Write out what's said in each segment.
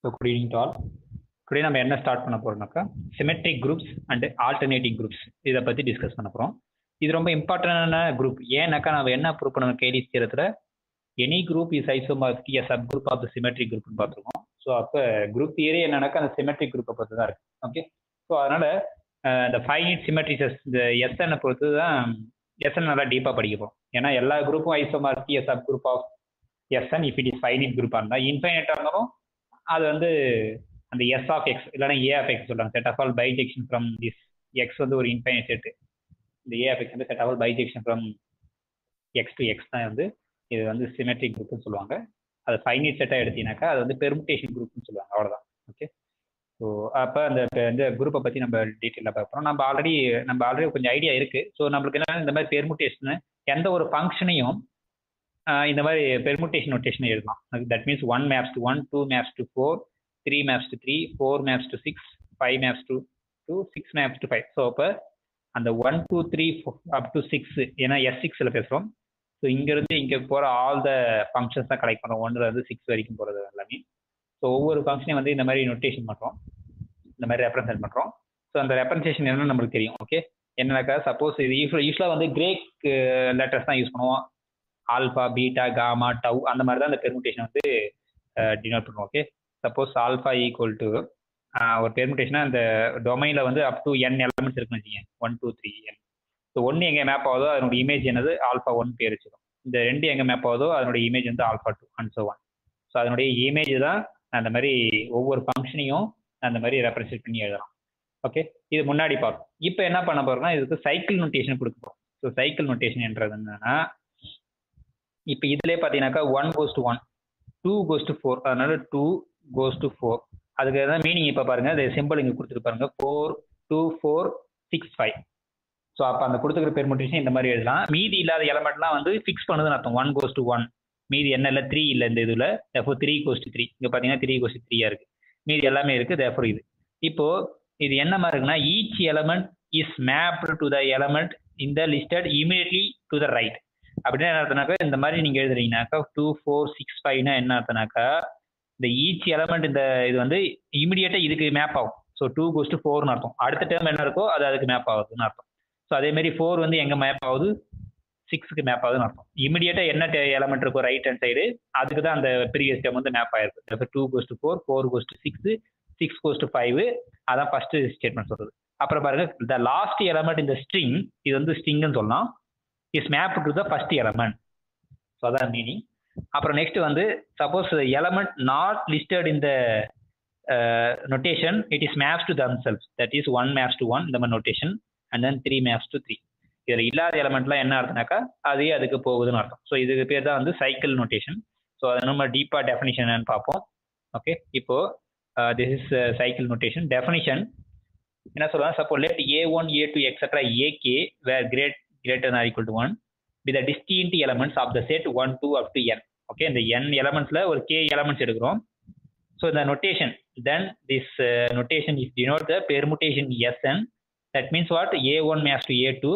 So good evening to all. Today நம்ம என்ன start பண்ண போறோம்னாக்கா symmetric groups and alternating groups இதை பற்றி டிஸ்கஸ் பண்ண போகிறோம். இது ரொம்ப இம்பார்ட்டன்டான குரூப். ஏன்னாக்கா நம்ம என்ன ப்ரூவ் பண்ணணும் கேலி தீரத்தில் any group is isomorphic a subgroup of the symmetric குரூப்னு பார்த்துருக்கோம். ஸோ அப்போ குரூப் தியரி என்னன்னாக்கா அந்த சிமெட்ரிக் குரூப்பை பொறுத்து தான் இருக்கு. ஓகே, ஸோ அதனால இந்த ஃபைனைட் சிமெட்ரிசஸ் இந்த எஸ்என்னை பொறுத்து தான் எஸ்என் நல்லா டீப்பாக படிக்கப்போம். ஏன்னா எல்லா குரூப்பும் isomorphic a subgroup of S n if it is finite குரூப்பாக இருந்தால் இன்ஃபைனைட்டாக இருந்தாலும் அது வந்து அந்த எஸ் ஆஃப் எக்ஸ் இல்லைன்னா ஏ ஆஃப் எக்ஸ் சொல்றாங்க. Set of all bijection from this X வந்து ஒரு இன்ஃபைனைட் செட், இந்த ஏ ஆஃப் எக்ஸ் வந்து set of all bijection from X to X தான் வந்து இது வந்து சிமெட்ரிக் குரூப்னு சொல்லுவாங்க. அது ஃபைனைட் செட்டாக எடுத்தீங்கன்னாக்கா அது வந்து பெர்முட்டேஷன் குரூப்னு சொல்லுவாங்க. அவ்வளோதான். ஓகே, ஸோ அப்போ அந்த குரூப்பை பற்றி நம்ம டீட்டெயிலாக பார்க்குறோம். நம்ம ஆல்ரெடி கொஞ்சம் ஐடியா இருக்குது. ஸோ நம்மளுக்கு என்ன இந்த மாதிரி பெர்முட்டேஷன் எந்த ஒரு ஃபங்க்ஷனையும் இந்த மாதிரி பெர்முட்டேஷன் நோட்டேஷன் எழுதலாம். That means 1 maps to 1, 2 maps to 4, 3 maps to 3, 4 maps to 6, 5 maps to 2, 6 maps to 5. So அப்போ அந்த 1, 2, 3 up to 6 ஏன்னா S6ல் பேசுகிறோம். ஸோ இங்கேருந்து இங்கே போகிற ஆல் த ஃபங்க்ஷன்ஸ் தான் கலெக்ட் பண்ணுறோம். 1லேருந்து 6 வரைக்கும் போகிறது எல்லாமே. ஸோ ஒவ்வொரு ஃபங்க்ஷனையும் வந்து இந்த மாதிரி நோட்டேஷன் பண்ணுறோம், இந்த மாதிரி ரெப்ரசென்ட் பண்ணுறோம். ஸோ அந்த ரெப்ரசன்டேஷன் என்னன்னு நம்மளுக்கு தெரியும். ஓகே, என்னன்னாக்கா சப்போஸ் இது யூஸ்வலாக வந்து கிரேக் லெட்டர்ஸ் தான் யூஸ் பண்ணுவோம். ஆல்ஃபா, பீட்டா, காமா, டவ் அந்த மாதிரி தான் அந்த பெர்முட்டேஷன் வந்து டினோட் பண்ணுவோம். Okay, suppose alpha equal to ஒரு பெர்முட்டேஷனாக அந்த டொமைனில் வந்து அப் டு n எலமெண்ட்ஸ் இருக்குன்னு வச்சுக்கோங்க. 1, 2, 3 n. ஸோ 1 எங்கே மேப் ஆகுதோ அதனுடைய இமேஜ் என்னது ஆல்ஃபா 1 பேர் வச்சிடும். இந்த 2 எங்கே மேப் ஆகுதோ அதனுடைய இமேஜ் வந்து alpha 2 and so one. So அதனுடைய இமேஜ் தான் அந்த மாதிரி ஒவ்வொரு ஃபங்க்ஷனையும் அந்த மாதிரி ரெப்ரசென்ட் பண்ணி எழுதலாம். ஓகே, இது முன்னாடி பார்ப்போம். இப்போ என்ன பண்ண போறோம்னா இதுக்கு சைக்கிள் நோட்டேஷன் கொடுக்க போகிறோம். ஸோ சைக்கிள் நோட்டேஷன் என்றது என்னன்னா இப்போ இதுலேயே பார்த்தீங்கன்னாக்கா 1 goes to 1, 2 goes to 4, அதனால 2 goes to 4. அதுக்கு எதாவது மீனிங் இப்போ பாருங்க, அது சிம்பிள் இங்கே கொடுத்துட்டு பாருங்க 4, 2, 4, 6, 5. ஸோ அப்போ அந்த கொடுத்துக்கிற பெர்முட்டேஷன் இந்த மாதிரி எழுதலாம். மீதி இல்லாத எலமெண்ட்லாம் வந்து ஃபிக்ஸ் பண்ணுதுன்னு அர்த்தம். 1 goes to 1, மீதி என்ன இல்லை 3 இல்லை இந்த இதில். therefore 3 goes to 3. இங்கே பார்த்தீங்கன்னா 3 goes to 3 இருக்கு. மீதி எல்லாமே இருக்கு. therefore இது இப்போ இது என்ன மாதிரி இருக்குன்னா each element is mapped to the element in the listed immediately to the right. அப்படின்னா என்ன அர்த்தம்னாக்கா இந்த மாதிரி நீங்க எழுதுறீங்கன்னாக்கா 2, 4, 6, 5னா என்ன அர்த்தம்னாக்கா இந்த ஈச் எலமெண்ட் இந்த இது வந்து இமிடியேட்டா இதுக்கு மேப் ஆகும். ஸோ 2 goes to 4னு அர்த்தம். அடுத்த டேர்ம் என்ன இருக்கோ அது அதுக்கு மேப் ஆகுதுன்னு அர்த்தம். ஸோ அதே மாதிரி 4 வந்து எங்க மேப் ஆகுது 6க்கு மேப் ஆகுதுன்னு அர்த்தம். இமிடியேட்டா என்ன எலமெண்ட் இருக்கோ ரைட் ஹேண்ட் சைடு அதுக்கு தான் அந்த ப்ரீவியஸ் டேர்ம் வந்து மேப் ஆயிருக்கு. 2 goes to 4, 4 goes to 6, 6 goes to 5. அதான் ஃபர்ஸ்ட் ஸ்டேட்மெண்ட் சொல்றது. அப்புறம் பாருங்க த லாஸ்ட் எலமெண்ட் இந்த ஸ்ட்ரிங், இது வந்து ஸ்ட்ரிங்னு சொல்லலாம், is mapped to the first element. So that meaning. அப்புறம் next வந்து suppose the element not listed in the notation, it is maps to themselves. That is 1 maps to 1 இந்த மாதிரி notation and then 3 maps to 3. இதில் இல்லாத எலமெண்ட்லாம் என்ன அர்த்தம்னாக்கா அதே அதுக்கு போகுதுன்னு அர்த்தம். ஸோ இதுக்கு பேர் தான் வந்து சைக்கிள் நோட்டேஷன். ஸோ அதை நம்ம டீப்பாக டெஃபினிஷன் என்னன்னு பார்ப்போம். ஓகே, இப்போ this is cycle notation definition. என்ன சொல்லுவாங்க, suppose let A1, A2, etc. AK where greater than or equal to 1 with the distinct elements of the set 1, 2 up to n. Okay, இந்த n elementsல ஒரு k elements எடுக்கிறோம். So the notation, then this notation is denote the permutation Sn. That means what? A1 maps to A2,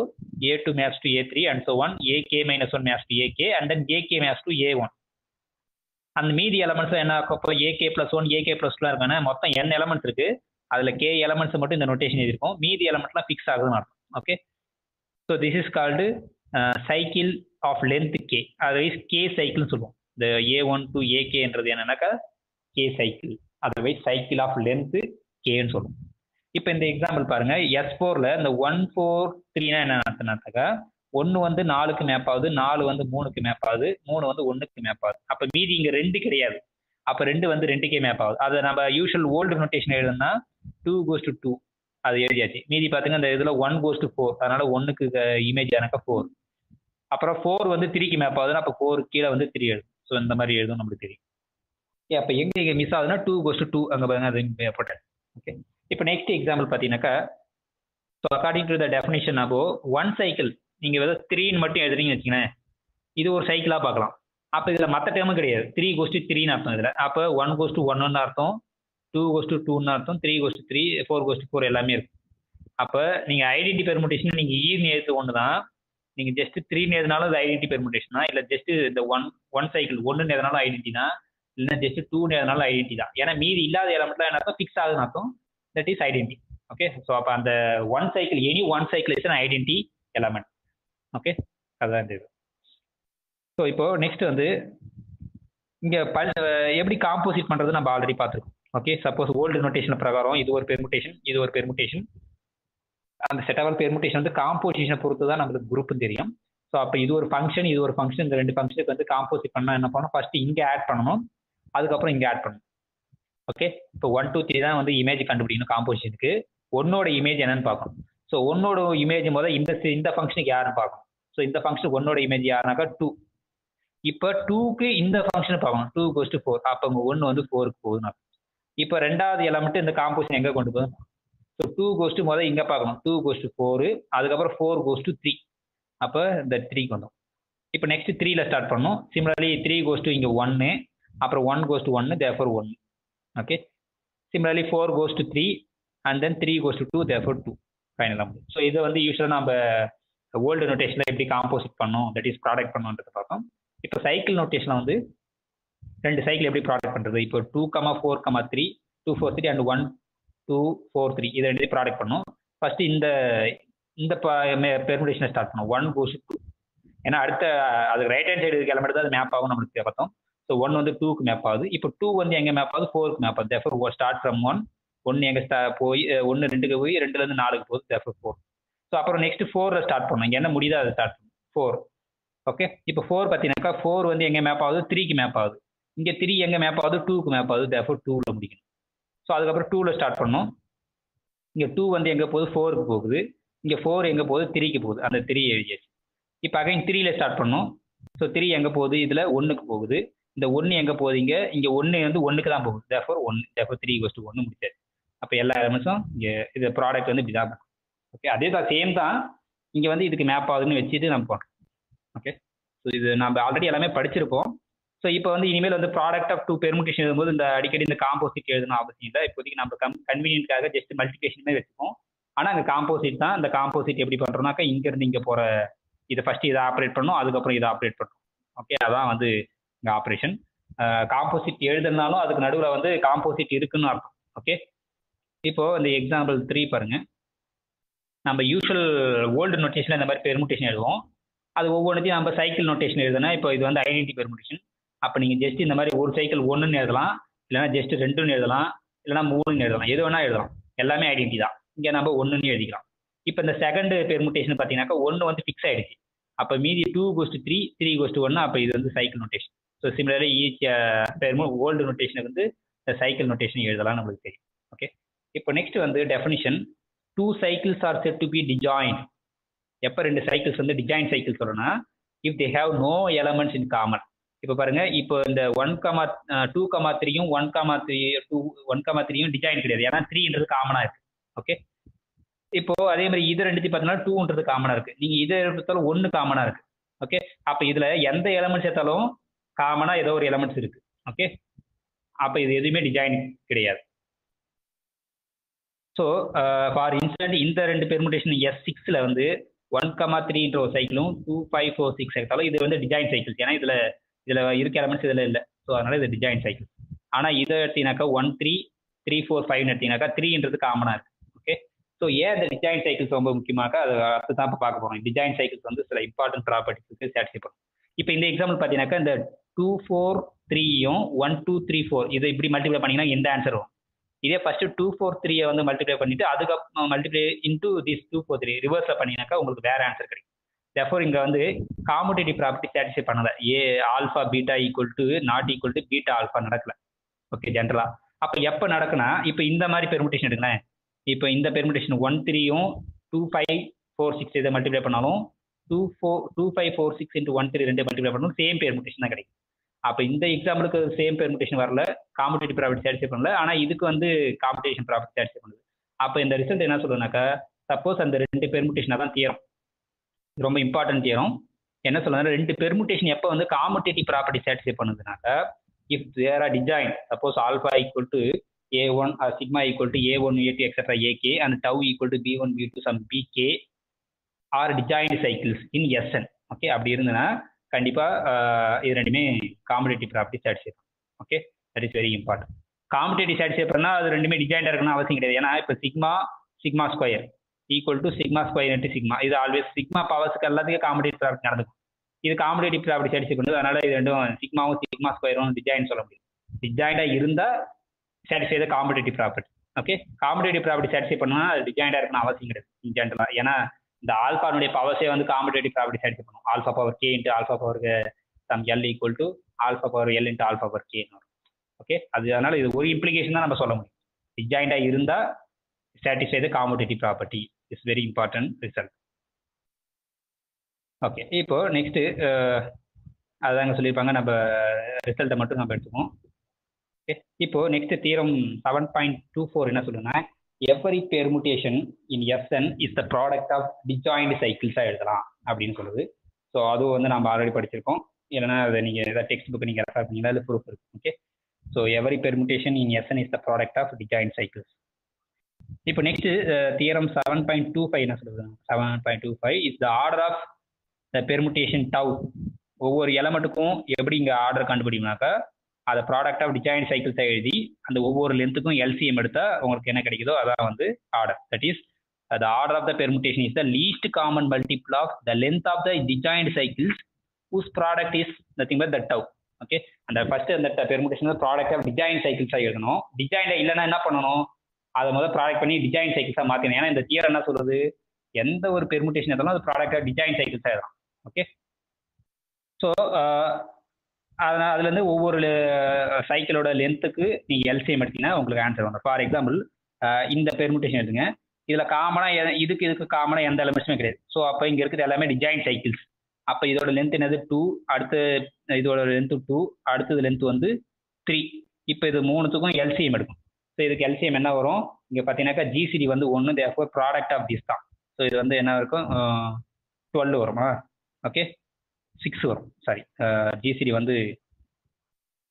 A2 maps to A3 and so on. AK minus 1 maps to AK and then AK maps to A1. அந்த மீதி elements என்ன அப்போ AK plus 1, AK plus 2 இருக்கானே மொத்தம் n elements இருக்கு. அதுல k elements மட்டும் இந்த நோட்டேஷன் இருக்கும். மீதி எலமெண்ட்லாம் ஃபிக்ஸ் ஆகுதுன்னு அர்த்தம். Okay, so this is called cycle of length k. otherwise k cycle னு சொல்லுவோம். இந்த A1 to AK என்றது என்னன்னாக்கா k cycle, otherwise cycle of length k ன்னு சொல்லுவோம். இப்போ இந்த எக்ஸாம்பிள் பாருங்க, S4ல இந்த 1, 4, 3னா என்ன அர்த்தம்னாக்கா 1 வந்து 4க்கு மேப் ஆகுது, 4 வந்து 3க்கு மேப் ஆகுது, 3 வந்து 1க்கு மேப் ஆகுது. அப்போ மீதி இங்க 2 கிடையாது. அப்போ 2 வந்து 2க்கே மேப் ஆகுது. அதை நம்ம யூஷுவல் ஓல்டு நோட்டேஷன் எழுதுனா 2 goes to 2 அது எழுதியாச்சு. மீதி பார்த்தீங்கன்னா இந்த இதில் 1 goes to 4, அதனால 1க்கு இமேஜ் ஆனாக்கா 4. அப்புறம் 4 வந்து 3க்கு மேப் ஆகுதுன்னா அப்போ 4 கீழே வந்து 3 எழுதும். ஸோ இந்த மாதிரி எழுதும் நம்மளுக்கு தெரியும். அப்போ எங்கே மிஸ் ஆகுதுன்னா 2 goes to 2 அங்கே பாருங்க அது இம்பார்ட்டன்ட். ஓகே, இப்போ நெக்ஸ்ட் எக்ஸாம்பிள் பார்த்தீங்கன்னாக்கா so according to the definition அப்போ 1 சைக்கிள் நீங்கள் ஏதாவது 3ன்னு மட்டும் எழுதுறீங்கன்னு வச்சுக்கோங்களேன், இது ஒரு சைக்கிளாக பார்க்கலாம். அப்போ இதில் மற்ற டேர்மும் கிடையாது. 3 goes to 3ன்னு அர்த்தம் இதில். அப்போ 1 goes to 1ன்னு அர்த்தம், 2 goes to 2ன்னு அர்த்தம், 3 goes to 3, 4 goes to 4 எல்லாமே இருக்கு. அப்போ நீங்கள் ஐடென்டி பெர்முட்டேஷன் நீங்கள் ஈன்னு எழுத்து ஒன்று தான். நீங்கள் ஜஸ்ட் 3ன்னு எதுனாலும் அது ஐடென்டி பெர்முட்டேஷனா, இல்லை ஜஸ்ட் இந்த ஒன் சைக்கிள் 1ன்னு எதனாலும் ஐடென்டினா இல்லைன்னா ஜஸ்ட் டூன்னு எழுதினாலும் ஐடென்டி தான். ஏன்னா மீதி இல்லாத எலமெண்ட்லாம் என்ன அர்த்தம், ஃபிக்ஸ் ஆகுதுன்னு அர்த்தம். That is identity. Okay, so அப்போ அந்த one cycle, any one cycle is an identity element. Okay, அதுதான் இந்த இது. ஸோ இப்போ நெக்ஸ்ட் வந்து இங்கே எப்படி காம்போசிட் பண்ணுறது நம்ம ஆல்ரெடி பார்த்துருக்கோம். ஓகே, சப்போஸ் ஓல்டு நோட்டேஷன் பிரகாரம் இது ஒரு பெர்முட்டேஷன், இது ஒரு பெர்முட்டேஷன். அந்த செட் ஆஃப் பெர்முட்டேஷன் வந்து காம்போசிஷனை பொறுத்து தான் நம்மளுக்கு குரூப்னு தெரியும். ஸோ அப்போ இது ஒரு ஃபங்க்ஷன், இது ஒரு ஃபங்க்ஷன், இந்த ரெண்டு ஃபங்க்ஷனுக்கு வந்து காம்போசிட் பண்ணால் என்ன பண்ணணும், ஃபர்ஸ்ட் இங்கே ஆட் பண்ணணும், அதுக்கப்புறம் இங்கே ஆட் பண்ணணும். ஓகே, இப்போ 1 2 3 தான் வந்து இமேஜ் கண்டுபிடிக்கணும் காம்போசிஷனுக்கு. ஒன்னோட இமேஜ் என்னன்னு பார்க்கணும். ஸோ ஒன்னோட இமேஜ் முதல்ல இந்த ஃபங்க்ஷனுக்கு யாருன்னு பார்க்கணும். ஸோ இந்த ஃபங்க்ஷனுக்கு ஒன்னோட இமேஜ் யாருனாக்கா 2. இப்போ 2க்கு இந்த ஃபங்க்ஷன் பார்க்கணும். 2 goes to 4. அப்போ உங்க 1 வந்து 4க்கு போகுதுன்னு. இப்போ ரெண்டாவது எலமெண்ட் இந்த காம்போசிஷன் எங்கே கொண்டு போகுது. ஸோ 2 goes to முதல்ல இங்கே பார்க்கணும். 2 goes to 4, அதுக்கப்புறம் 4 goes to 3. அப்போ இந்த 3க்கு வந்தோம். இப்போ நெக்ஸ்ட் 3ல ஸ்டார்ட் பண்ணணும். சிமிலர்லி 3 goes to இங்கே 1, அப்புறம் 1 goes to 1, therefore 1. Okay, similarly 4 goes to 3 and then 3 goes to 2, therefore 2 ஃபைனலாக. ஸோ இதை வந்து யூஸ்வலாக நம்ம ஓல்டு நோட்டேஷனில் எப்படி காம்போசிட் பண்ணோம், தட் இஸ் ப்ராடக்ட் பண்ணோன்றதை பார்த்தோம். இப்போ சைக்கிள் நோட்டேஷனில் வந்து ரெண்டு சைக்கிள் எப்படி ப்ராடக்ட் பண்ணுறது. இப்போ 2, 4, 3, 2, 4, 3 அண்ட் 1, 2, 4, 3 இதை ரெண்டு ப்ராடக்ட் பண்ணோம். ஃபர்ஸ்ட் இந்த பெர்முடேஷனை ஸ்டார்ட் பண்ணோம். 1 goes to 2. ஏன்னா அடுத்த அது ரைட் ஹேண்ட் சைடு எலமெண்ட் தான் அது மேப் ஆகும் நம்மளுக்கு பார்த்தோம். ஸோ 1 வந்து 2க்கு மேப் ஆகுது. இப்போ 2 வந்து எங்கே மேப் ஆகுது, 4க்கு மேப் ஆகுது. therefore ஸ்டார்ட் ஃப்ரம் 1 எங்கே போய் 1 2க்கு போய் 2லேருந்து 4க்கு போகுது. therefore 4. ஸோ அப்புறம் நெக்ஸ்ட் 4ல ஸ்டார்ட் பண்ணோம். இங்கே என்ன முடியுதோ அதை ஸ்டார்ட் பண்ணோம் 4. ஓகே, இப்போ 4 பார்த்தீங்கன்னாக்கா 4 வந்து எங்கே மேப் ஆகுது, 3க்கு மேப் ஆகுது. இங்கே 3 எங்கே மேப் ஆகுது, 2க்கு மேப் ஆகுது. therefore 2ல முடிக்கணும். ஸோ அதுக்கப்புறம் 2ல ஸ்டார்ட் பண்ணோம். இங்கே 2 வந்து எங்கே போகுது, 4க்கு போகுது. இங்கே 4 எங்கே போகுது, 3க்கு போகுது. அந்த 3 எழுதியாச்சு. இப்போ அகைன் 3ல ஸ்டார்ட் பண்ணோம். ஸோ 3 எங்கே போகுது, இதில் 1க்கு போகுது. இந்த 1 எங்கே போகுது, இங்கே 1 வந்து 1க்கு தான் போகுது. therefore 1, therefore 3 goes to 1 முடிச்சாச்சு. அப்போ எல்லா எலமெண்ட்ஸும் இங்கே இது ப்ராடக்ட் வந்து இப்படி தான். ஓகே, அதே தான் சேம் தான். இங்கே வந்து இதுக்கு மேப் ஆகுதுன்னு வச்சுட்டு நம்ம பண்ணுறோம். ஓகே, ஸோ இது நம்ம ஆல்ரெடி எல்லாமே படிச்சிருப்போம். ஸோ இப்போ வந்து இனிமேல் வந்து ப்ராடக்ட் ஆஃப் 2 பெர்முட்டேஷன் எழுதும்போது இந்த அடிக்கடி இந்த காம்போசிட் எழுதணும் அவசியம் இல்லை. இப்போதைக்கு நம்ம கன்வீனியன்ட்காக ஜஸ்ட் மல்டிபிகேஷனே வச்சுப்போம். ஆனால் அங்கே காம்போசிட் தான். இந்த காம்போசிட் எப்படி பண்ணுறோம்னாக்கா இங்கேருந்து இங்கே போகிற இதை ஃபர்ஸ்ட் இதை ஆப்ரேட் பண்ணணும், அதுக்கப்புறம் இதை ஆப்ரேட் பண்ணணும். ஓகே, அதான் வந்து இங்கே ஆப்ரேஷன். காம்போசிட் எழுதுனாலும் அதுக்கு நடுவில் வந்து காம்போசிட் இருக்குன்னு அர்த்தம். ஓகே, இப்போ இந்த எக்ஸாம்பிள் 3 பாருங்க. நம்ம யூஸ்வல் ஓல்டு நோட்டேஷனில் இந்த மாதிரி பெர்முட்டேஷன் எழுதுவோம். அது ஒவ்வொன்றையும் நம்ம சைக்கிள் நோட்டேஷன் எழுதுனா இப்போ இது வந்து ஐடென்டி பெர்முட்டேஷன். அப்போ நீங்கள் ஜஸ்ட் இந்த மாதிரி ஒரு சைக்கிள் 1ன்னு எழுதலாம், இல்லைனா ஜஸ்ட் 2ன்னு எழுதலாம், இல்லைனா 3ன்னு எழுதலாம். எது வேணா எழுதலாம், எல்லாமே ஐடென்டி தான். இங்கே நம்ம 1ன்னு எழுதிக்கலாம். இப்போ இந்த செகண்ட் பெர்முட்டேஷன் பார்த்தீங்கன்னாக்கா 1 வந்து ஃபிக்ஸ் ஆயிடுச்சு. அப்போ மீதி 2 goes to 3, 3 goes to 1. அப்போ இது வந்து cycle notation. So similarly each old நோட்டேஷனுக்கு வந்து சைக்கிள் நோட்டேஷன் எழுதலாம் நம்மளுக்கு தெரியும். ஓகே, இப்போ நெக்ஸ்ட் வந்து definition. 2 cycles are said to be disjoint. எப்போ ரெண்டு சைக்கிள்ஸ் வந்து டிஜாயின் சைக்கிள் சொல்லணும்னா if they have no elements in common. இப்போ பாருங்க, இப்போ இந்த 2, 3யும் 1, 3யும் டிஜாயின் கிடையாது. ஏன்னா 3ன்றது காமனா இருக்கு. ஓகே, இப்போ அதே மாதிரி இது ரெண்டுத்தையும் பார்த்தீங்கன்னா 2ன்றது காமனா இருக்கு. நீங்க இதை எடுத்தாலும் 1 காமனா இருக்கு. ஓகே, அப்போ இதுல எந்த எலமெண்ட்ஸ் எடுத்தாலும் காமனா ஏதோ ஒரு எலமெண்ட்ஸ் இருக்கு. ஓகே, அப்போ இது எதுவுமே டிஜாயின் கிடையாது. ஸோ ஃபார் இன்ஸ்டன்ட் இந்த ரெண்டு பெர்முட்டேஷன் S6ல வந்து 1, 3ன்ற ஒரு சைக்கிளும் 2, 5, 4, 6 எடுத்தாலும் இது வந்து டிஜாயின் சைக்கிள்ஸ். ஏன்னா இதுல இருக்க எலமெண்ட்ஸ் இதில் இல்லை. ஸோ அதனால இது டிஜாயின் சைக்கிள். ஆனால் இதை எடுத்தீங்கன்னாக்கா 1, 3, 3, 4, 5 எடுத்தீங்கன்னாக்கா 3ன்றது காமனா இருக்கு. ஓகே, ஸோ ஏன் இந்த டிஜாயின் சைக்கிள்ஸ் ரொம்ப முக்கியமாக அது அடுத்து தான் இப்போ பார்க்க போகிறோம். டிஜாயின் சைக்கிள்ஸ் வந்து சில இம்பார்ட்டன்ட் ப்ராப்பர்ட்டிஸ்க்கு சாட்டிஸ்ஃபை பண்ணும். இப்போ இந்த எக்ஸாம்பிள் பார்த்தீங்கன்னாக்கா இந்த 2, 4, 3யும் 1, 2, 3, 4 இதை இப்படி மல்டிப்ளை பண்ணீங்கன்னா எந்த ஆன்சர் வரும். இதே ஃபர்ஸ்ட் 2, 4, 3 வந்து மல்டிப்ளை பண்ணிட்டு அதுக்கப்புறம் மல்டிப்ளை இன்டூ திஸ் 2, 4, 3 ரிவர்ஸ்ல பண்ணினாக்கா உங்களுக்கு வேற ஆன்சர் கிடைக்கும். therefore இங்க வந்து காமுடேட்டிவ் ப்ராப்பர்ட்டி சாட்டிஸ்ஃபை பண்ணல. A alpha beta equal to not equal to beta alpha நடக்கல. ஓகே, ஜென்ரலா அப்ப எப்ப நடக்குன்னா இப்போ இந்த மாதிரி பெர்முட்டேஷன் எடுங்களேன். இப்போ இந்த பெர்முட்டேஷன் 1, 3யும் 2, 5, 4, 6 இதை மல்டிப்ளை பண்ணாலும் 2, 5, 4, 6 into 1, 3 ரெண்டு மல்டிப்ளை பண்ணாலும் சேம் பெர்முட்டேஷன் தான் கிடைக்கும். அப்போ இந்த எக்ஸாம்பிளுக்கு சேம் பெர்முட்டேஷன் வரல, காம்படேட்டிவ் ப்ராப்பர்ட்டி சாட்டிஸ்ஃபை பண்ணல. ஆனால் இதுக்கு வந்து காம்படேஷன் ப்ராப்பர்ட்டி சாட்டிஸ்ஃபை பண்ணுது. அப்போ இந்த ரிசல்ட் என்ன சொல்லுனாக்கா, சப்போஸ் அந்த ரெண்டு பெர்முட்டேஷனாக தான் தியரம், ரொம்ப இம்பார்ட்டன்ட் தியரம். என்ன சொல்லுங்க, ரெண்டு பெர்முட்டேஷன் எப்போ வந்து காம்படேட்டிவ் ப்ராப்பர்ட்டி சாட்டிஸ்ஃபை பண்ணுதுனாக்கா, if there are disjoint, suppose alpha equal to A1 or sigma equal to A1, A2, etc. AK and tau equal to B1, B2, some BK are disjoint cycles in Sn. Okay, அப்படி இருந்ததுன்னா கண்டிப்பா இது ரெண்டுமே competitive property satisfy. Okay, that is very important. Competitive satisfy பண்ணால் அது ரெண்டுமே டிஜாயிண்டாக இருக்கணும்னு அவசியம் கிடையாது. ஏன்னா இப்போ sigma square equal to sigma square into sigma, இது ஆல்வேஸ் சிக்மா பவர்ஸ்க்கு எல்லாத்துக்கும் காம்படேட்டிவ் ப்ராப்பர்ட்டி நடக்கும். இது காம்படேட்டிவ் ப்ராப்பர்ட்டி சாட்டிஸ்ஃபை பண்ணுது. அதனால இது ரெண்டும் சிக்மாவும் சிக்மா ஸ்கொயரும் டிஜாயின் சொல்ல முடியும். டிஜாயிண்டாக இருந்தால் சாட்டிஸ்ஃபை த competitive property. Okay, competitive property satisfy பண்ணணும்னா அது டிஜாயிண்டாக இருக்கணும் அவசியம் கிடையாது ஜென்ரலாக. ஏன்னா இந்த ஆல்ஃபானுடைய பவர்ஸே வந்து காம்படேட்டிவ் ப்ராப்பர்ட்டி சாட்டிஸ்ஃபை பண்ணும். Alpha power k into alpha power sum l equal to alpha power l into alpha power k வரும். ஓகே, அதனால இது ஒரு இம்ப்ளிகேஷன் தான் நம்ம சொல்ல முடியும். டிஜாயிண்டாக இருந்தால் satisfy the competitive property is very important result. Okay, இப்போ நெக்ஸ்ட்டு அதுதாங்க சொல்லியிருப்பாங்க, நம்ம ரிசல்ட்டை மட்டும் நம்ம எடுத்துக்குவோம். ஓகே, இப்போ நெக்ஸ்ட் தியரம் 7.24 என்ன சொல்லுங்கன்னா, every permutation in Sn is the product of disjoint சைக்கிள்ஸாக எழுதலாம் அப்படின்னு சொல்லுது. ஸோ அதுவும் வந்து நம்ம ஆல்ரெடி படிச்சிருக்கோம். இல்லைன்னா அதை நீங்கள் ஏதாவது டெக்ஸ்ட் புக் நீங்கள் ரெஃபர் பண்ணீங்கன்னா அதில் ப்ரூஃப் இருக்கு. Okay, so every permutation in Sn is the product of disjoint cycles. இப்போ நெக்ஸ்ட் தியரம் 7.25 என்ன சொல்லுது? 7.25 is the order of the permutation tau. ஒவ்வொரு எலமெண்ட்டுக்கும் எப்படி இங்கே ஆர்டர் கண்டுபிடிக்கணும்னாக்கா, அதை ப்ராடக்ட் ஆஃப் டிஜாயிண்ட் சைக்கிள்ஸை எழுதி அந்த ஒவ்வொரு லென்த்துக்கும் எல்சிஎம் எடுத்தால் உங்களுக்கு என்ன கிடைக்குதோ அதான் வந்து order. That is the order of the permutation is the least common multiple of the length of the disjoint cycles whose product is nothing but the tau. Okay, அந்த ஃபர்ஸ்ட் அந்த பெர்முட்டேஷன் ப்ராடக்ட் ஆஃப் டிஜாயிண்ட் சைக்கிள்ஸாக எழுதணும். Disjoint இல்லைன்னா என்ன பண்ணணும், அதை முதல் product பண்ணி டிஜாயிண்ட் சைக்கிள்ஸாக மாற்றணும். ஏன்னா இந்த தியரம் என்ன சொல்றது, எந்த ஒரு பெர்முட்டேஷன் எடுத்தாலும் அது ப்ராடக்ட் ஆஃப் டிஜாயிண்ட் சைக்கிள்ஸாக எழுதலாம். ஓகே, ஸோ அதனால் அதுலேருந்து ஒவ்வொரு சைக்கிளோட லென்த்துக்கு நீங்கள் எல்சிஎம் எடுத்தீங்கன்னா உங்களுக்கு ஆன்சர் வரும். ஃபார் எக்ஸாம்பிள் இந்த பெர்முட்டேஷன் எடுத்துங்க, இதில் காமனாக இதுக்கு காமனாக எந்த எலமெண்ட்ஸுமே கிடையாது. ஸோ அப்போ இங்கே இருக்கிறது எல்லாமே டிஜாயிண்ட் சைக்கிள்ஸ். அப்போ இதோட லென்த் என்னது 2, அடுத்து இதோட லென்த்து 2, அடுத்தது லென்த் வந்து 3. இப்போ இது மூணுத்துக்கும் எல்சிஎம் எடுக்கும். ஸோ இதுக்கு எல்சிஎம் என்ன வரும், இங்கே பார்த்தீங்கன்னாக்கா ஜிசிடி வந்து 1, தேர்ஃபோர் ப்ராடக்ட் ஆஃப் திஸ் தான். ஸோ இது வந்து என்ன இருக்கும், 12 வருமா? ஓகே, 6 வரும். சாரி, ஜிசிடி வந்து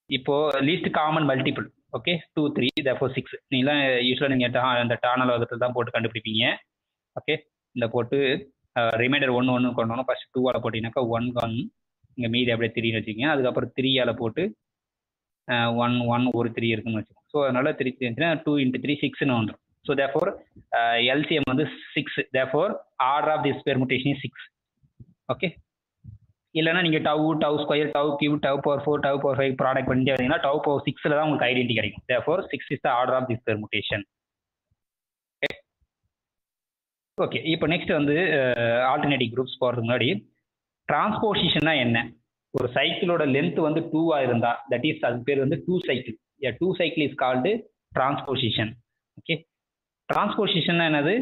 இப்போ least common multiple. Okay, 2, 3, therefore 6. நீங்களாம் யூஸ்வலாக நீங்கள் அந்த டானல் வகத்தில் தான் போட்டு கண்டுபிடிப்பீங்க. ஓகே, இந்த போட்டு ரிமைண்டர் 1 கொண்டு வரணும். ஃபர்ஸ்ட் 2ஆல் போட்டிங்கனாக்கா 1 1, இங்கே மீதி அப்படியே 3ன்னு வச்சுக்கோங்க. அதுக்கப்புறம் 3ஆல் போட்டு 1 1 ஒரு 3 இருக்குன்னு வச்சுக்கோங்க. ஸோ அதனால 3 இருந்துச்சுன்னா 2 × 3 6ன்னு வந்துடும். ஸோ தேர்ஃபோர் எல்சிஎம் வந்து 6. Therefore order of this permutation is 6. Okay, இல்லைன்னா நீங்கள் tau square, tau cube, tau power 4, tau power 5 product பண்ணிட்டே வந்தீங்கன்னா டவ் பவர் 6ல் தான் உங்களுக்கு ஐடென்டி கிடைக்கும். Therefore 6 is the order of this permutation. Okay, இப்போ நெக்ஸ்ட் வந்து ஆல்டர்னேட்டிவ் குரூப்ஸ் போகிறதுக்கு முன்னாடி டிரான்ஸ்போசிஷன்னா என்ன? ஒரு சைக்கிளோட லென்த் வந்து 2ஆ இருந்தால் தட் இஸ் அது பேர் வந்து 2 cycle. 2 cycle is called transposition. Okay, transposition என்னது,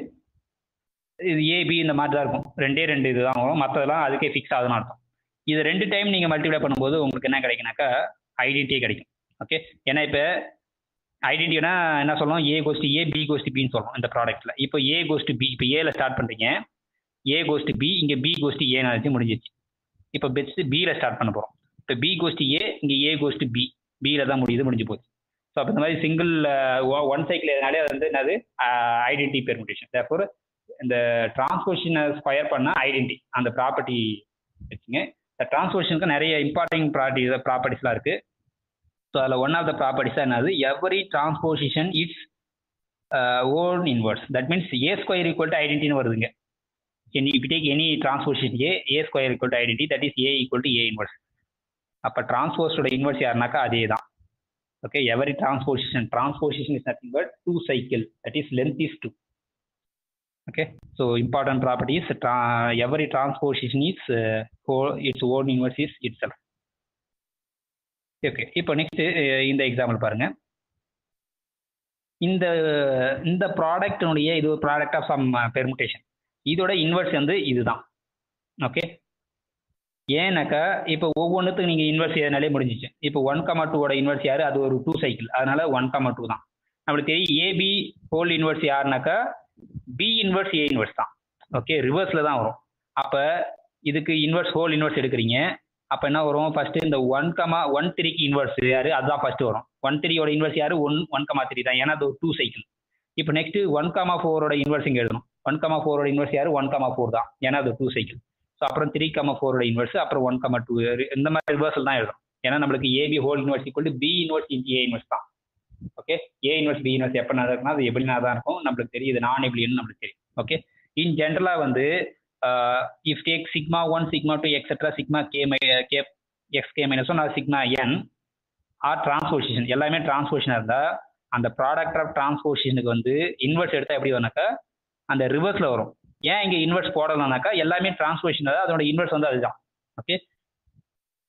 இது ஏபி இந்த மாதிரி தான் இருக்கும். 2 இதுதான் வரும், மற்றதெல்லாம் அதுக்கே ஃபிக்ஸ் ஆகுதுன்னு அர்த்தம். இது 2 டைம் நீங்கள் மல்டிப்ளை பண்ணும்போது உங்களுக்கு என்ன கிடைக்குனாக்கா ஐடென்டிட்டி கிடைக்கும். ஓகே, ஏன்னா இப்போ ஐடென்டிட்டினா என்ன சொல்லணும், A goes to A, B goes to பின்னு சொல்லணும் இந்த ப்ராடக்ட்டில். இப்போ ஏ கோஸ் டு பி, இப்போ ஏல ஸ்டார்ட் பண்ணுறீங்க, ஏ கோஸ் டு பி, இங்கே பி கோஸ் டு ஏன்னு வச்சு முடிஞ்சிச்சு. இப்போ பெஸ்ட் பியில் ஸ்டார்ட் பண்ண போகிறோம். இப்போ பி கோஸ் டு ஏ, இங்கே ஏ கோஸ் டு பி, பியில் தான் முடிஞ்சு போச்சு. ஸோ அப்போ இந்த மாதிரி சிங்கிள் 1 சைக்கிள் எதனாலே அது வந்து என்னது ஐடென்டிட்டி பெர்முட்டேஷன். தேர்ஃபோர் இந்த டிரான்ஸ்போசிஷனை ஸ்கொயர் பண்ணால் ஐடென்டிட்டி அந்த ப்ராப்பர்ட்டி வச்சுங்க. இந்த டிரான்ஸ்போசிஷனுக்கு நிறைய இம்பார்ட்டன்ட் ப்ராப்பர்ட்டிஸ்லாம் இருக்குது. ஸோ அதில் ஒன் ஆஃப் த ப்ராப்பர்ட்டிஸ் என்னது, every transposition its own inverse. That means A square equal to ஐடென்டிட்டின்னு வருதுங்க. if you take any transposition a square equal to identity, that is a equal to a inverse. அப்போ டிரான்ஸ்போஸோட inverse யாருனாக்கா அதே தான். Okay, every transposition is nothing but 2 cycle, that is length is 2. Okay, so important property is every transposition is it's own inverse is it self. Okay, இப்போ next இந்த example பாருங்க. இந்த ப்ராடக்டினுடைய இது ஒரு product of some permutation, இதோட inverse வந்து இதுதான். Okay, ஏன்னாக்கா இப்போ ஒவ்வொன்றுத்துக்கு நீங்கள் இன்வர்ஸ் எதனாலே முடிஞ்சிச்சு. இப்போ 1,2ஓட இன்வர்ஸ் யார், அது ஒரு 2 சைக்கிள், அதனால 1,2 தான். அப்படி தெரியும். ஏபி ஹோல் இன்வர்ஸ் யாருனாக்கா பி இன்வர்ஸ் ஏ இன்வர்ஸ் தான். ஓகே, ரிவர்ஸில் தான் வரும். அப்போ இதுக்கு இன்வர்ஸ் ஹோல் இன்வர்ஸ் எடுக்கிறீங்க, அப்போ என்ன வரும், ஃபர்ஸ்ட் இந்த 1,13க்கு இன்வர்ஸ் யாரு, அதுதான் ஃபர்ஸ்ட் வரும். 1,3ஓட இன்வர்ஸ் யாரு, 1,3 தான், ஏன்னா அது ஒரு 2 சைக்கிள். இப்போ நெக்ஸ்ட் 1,4ஓட இன்வர்ஸ் இங்கே எழுதணும். 1,4ஓட இன்வர்ஸ் யாரு, 1,4 தான், ஏன்னா அது 2 சைக்கிள். ஸோ அப்புறம் 3,4ஓட இன்வர்ஸ், அப்புறம் 1,2, இந்த மாதிரி ரிவர்சல் தான் எழுதணும். ஏன்னா நம்மளுக்கு AB whole inverse equal to B inverse into A inverse தான். Okay, A inverse B inverse எப்போ நடக்குன்னா அது எபிலினா தான் இருக்கும், நம்மளுக்கு தெரியும். இது நான் எபிலியன் நம்மளுக்கு தெரியும். ஓகே, இன் ஜென்ரலாக வந்து if take sigma 1 sigma 2 etcetera sigma k x k minus 1 sigma n are transposition எல்லாமே டிரான்ஸ்போசிஷனாக இருந்தால் அந்த ப்ராடக்ட் ஆஃப் டிரான்ஸ்போசிஷனுக்கு வந்து இன்வெர்ஸ் எடுத்தால் எப்படி வரும்னாக்கா அந்த ரிவர்ஸில் வரும். ஏன் இங்கே இன்வெர்ஸ் போடலாம்னாக்கா எல்லாமே டிரான்ஸ்போசிஷன் தான், அதோட இன்வெர்ஸ் வந்து அதுதான். ஓகே,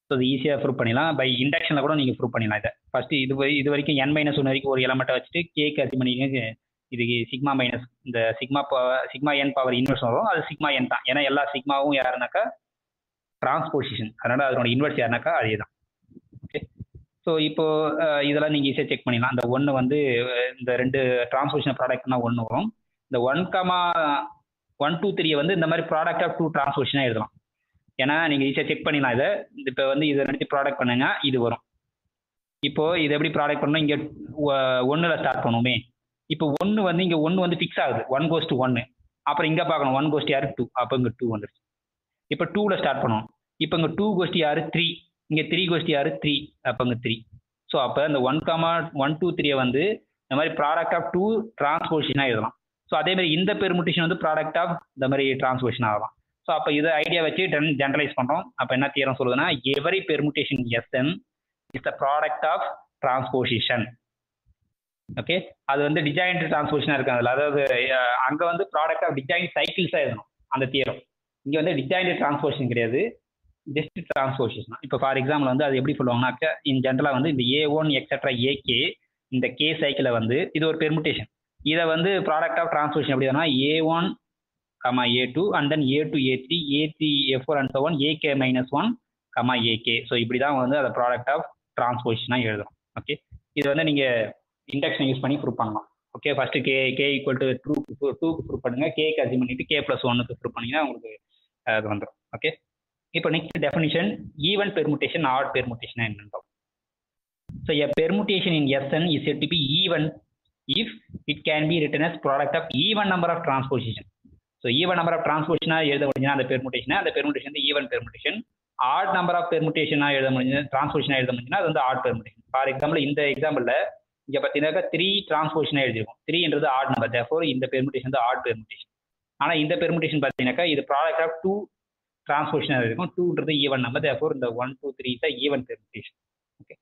ஸோ இது ஈஸியாக ப்ரூவ் பண்ணிடலாம். பை இண்டக்ஷனில் கூட நீங்கள் ப்ரூவ் பண்ணிடலாம். இதை ஃபஸ்ட்டு இது வரைக்கும் n - 1 வரைக்கும் ஒரு எலமெண்ட்டை வச்சுட்டு கேக்கு அசி பண்ணிங்க. இது சிக்மா மைனஸ் இந்த சிக்மா என் பவர் இன்வெர்ஸ் வரும், அது சிக்மா என் தான். ஏன்னா எல்லா சிக்மாவும் யாருனாக்கா டிரான்ஸ்போசிஷன், அதனால் அதனோட இன்வெர்ஸ் யாருனாக்கா அதே தான். ஓகே, ஸோ இப்போ இதெல்லாம் நீங்கள் ஈஸியாக செக் பண்ணிடலாம். இந்த 1 வந்து இந்த ரெண்டு டிரான்ஸ்போசிஷன் ப்ராடக்ட்னா 1 வரும். இந்த 1, 2, 3 வந்து இந்த மாதிரி ப்ராடக்ட் ஆஃப் 2 டிரான்ஸ்போசிஷனாக எழுதலாம். ஏன்னா நீங்கள் ஈஸியாக செக் பண்ணிடலாம். இதை இப்போ வந்து இதை நினச்சி ப்ராடக்ட் பண்ணுங்க, இது வரும். இப்போ இது எப்படி ப்ராடக்ட் பண்ணணும், இங்கே 1ல் ஸ்டார்ட் பண்ணுவோமே. இப்போ 1 வந்து இங்கே 1 வந்து ஃபிக்ஸ் ஆகுது, 1 goes to 1. அப்புறம் இங்கே பார்க்கணும் 1 goes to யாரு 2, அப்போ இங்கே 2 வந்துருச்சு. இப்போ 2ல் ஸ்டார்ட் பண்ணுவோம். இப்போ இங்கே 2 goes to யாரு 3, இங்கே 3 goes to யாரு 3, அப்போ இங்கே 3. ஸோ அப்போ இந்த 1, 2, 3 வந்து இந்த மாதிரி ப்ராடக்ட் ஆஃப் 2 டிரான்ஸ்போசிஷனாக எழுதலாம். ஸோ அதே மாதிரி இந்த பெர்முட்டேஷன் வந்து ப்ராடக்ட் ஆஃப் இந்த மாதிரி டிரான்ஸ்போசிஷன் ஆகலாம். ஸோ அப்போ இதை ஐடியா வச்சு ஜென்ரலைஸ் பண்ணுறோம். அப்போ என்ன தியரம் சொல்லுதுன்னா every permutation Sn is the product of transposition. Okay, அது வந்து டிஜாயின்ட் டிரான்ஸ்போசிஷனாக இருக்கு அதில். அதாவது அங்கே வந்து ப்ராடக்ட் ஆஃப் டிஜாயின்ட் சைக்கிள்ஸாக எழுதணும் அந்த தியரம். இங்கே வந்து டிஜாயின்ட் டிரான்ஸ்போசிஷன் கிடையாது, ஜஸ்ட் டிரான்ஸ்போசிஷன். இப்போ ஃபார் எக்ஸாம்பிள் வந்து அது எப்படி சொல்லுவாங்கன்னாக்கா இன் ஜென்ரலாக வந்து இந்த A1 எக்ஸெட்ரா ஏகே இந்த கே சைக்கிளை வந்து இது ஒரு பெர்முட்டேஷன். இதை வந்து ப்ராடக்ட் ஆஃப் டிரான்ஸ்போசிஷன் எப்படி வரும்னா A1, A2 and then A2, A3, A3, A4 and so on, AK - 1, AK. So இப்படி தான் வந்து அதை ப்ராடக்ட் ஆஃப் டிரான்ஸ்போசிஷனாக எழுதணும். ஓகே, இது வந்து நீங்கள் இண்டக்ஷன் யூஸ் பண்ணி ப்ரூவ் பண்ணலாம். Okay, first K equal to 2க்கு ப்ரூவ் பண்ணுங்க, கேக்கு அசியூம் பண்ணிட்டு K+1க்கு ப்ரூவ் பண்ணிங்கன்னா உங்களுக்கு அது வந்துடும். ஓகே, இப்போ next definition even permutation odd permutation என்னன்னு. So a permutation in Sn is said to be even if it can be written as product of even number of transposition. So even number of டிரான்ஸ்போசிஷனாக எழுத முடிஞ்சுன்னா அந்த permutation வந்து even permutation. Odd number of பெர்முட்டேஷனாக எழுத முடிஞ்சு டிரான்ஸ்போசிஷனாக எழுத முடிஞ்சுன்னா அது வந்து ஆட் பெர்முட்டேஷன். ஃபார் எக்ஸாம்பிள் இந்த எக்ஸாம்பிளில் இங்கே பார்த்தீங்கன்னாக்கா 3 டிரான்ஸ்போசிஷனாக எழுதிருக்கும். 3ன்றது ஆட் நம்பர், தேர்ஃபோர் இந்த பெர்முட்டேஷன் வந்து ஆட் பெர்முட்டேஷன். ஆனால் இந்த பெர்முட்டேஷன் பார்த்தீங்கன்னாக்கா இது ப்ராடக்ட் ஆஃப் 2 டிரான்ஸ்போசிஷனாக இருக்கும். 2ன்றது ஈவன் நம்பர், தேர்ஃபோர் இந்த 1, 2, 3 is even permutation. Okay,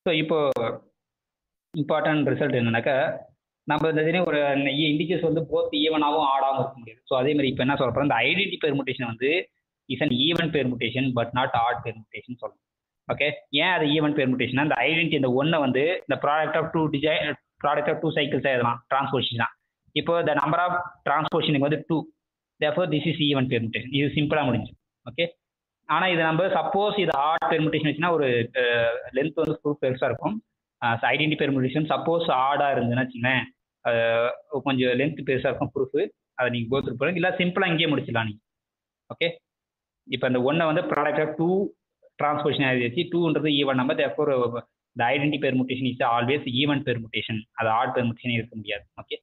so இப்போ இம்பார்ட்டன்ட் ரிசல்ட் என்னன்னாக்கா நம்ம இந்த ஒரு இண்டிகேஸ் வந்து போத் ஈவனாகவும் ஆடாகவும் இருக்க முடியாது. ஸோ அதே மாதிரி இப்போ என்ன சொல்ல போகிறோம், இந்த ஐடென்டி பெர்முட்டேஷன் வந்து is an even permutation but not odd permutation சொல்லணும். ஓகே, ஏன் அது ஈவன் பெர்முட்டேஷன், இந்த ஐடென்டி இந்த 1 வந்து இந்த ப்ராடக்ட் ஆஃப் 2 சைக்கிள்ஸாக எழுதலாம் டிரான்ஸ்போசிஷனா. இப்போ த நம்பர் ஆஃப் டிரான்ஸ்போசிஷனுக்கு வந்து 2, therefore this is even permutation. இது சிம்பிளாக முடிஞ்சு. ஓகே, ஆனால் இது நம்ம சப்போஸ் இது ஆட் பெர்முட்டேஷன் வச்சுன்னா ஒரு லென்த் வந்து ப்ரூஃப் பெருசாக இருக்கும். ஐடென்டி பெர்முட்டேஷன் சப்போஸ் ஆடாக இருந்துச்சுன்னா வச்சுங்களேன் கொஞ்சம் லென்த் பெருசாக இருக்கும் ப்ரூஃபு, அதை நீங்கள் கோ த்ரூ பண்ணுங்க, இல்லை சிம்பிளாக இங்கேயே முடிச்சிடலாம் நீங்கள். ஓகே, இப்போ இந்த 1 வந்து ப்ராடக்ட் ஆஃப் 2 டிரான்ஸ்போசிஷன் எழுதிச்சு. 2ன்றது even number, therefore the identity permutation is always even permutation, அது ஆட் பெர்முட்டேஷன் இருக்க முடியாது. Okay,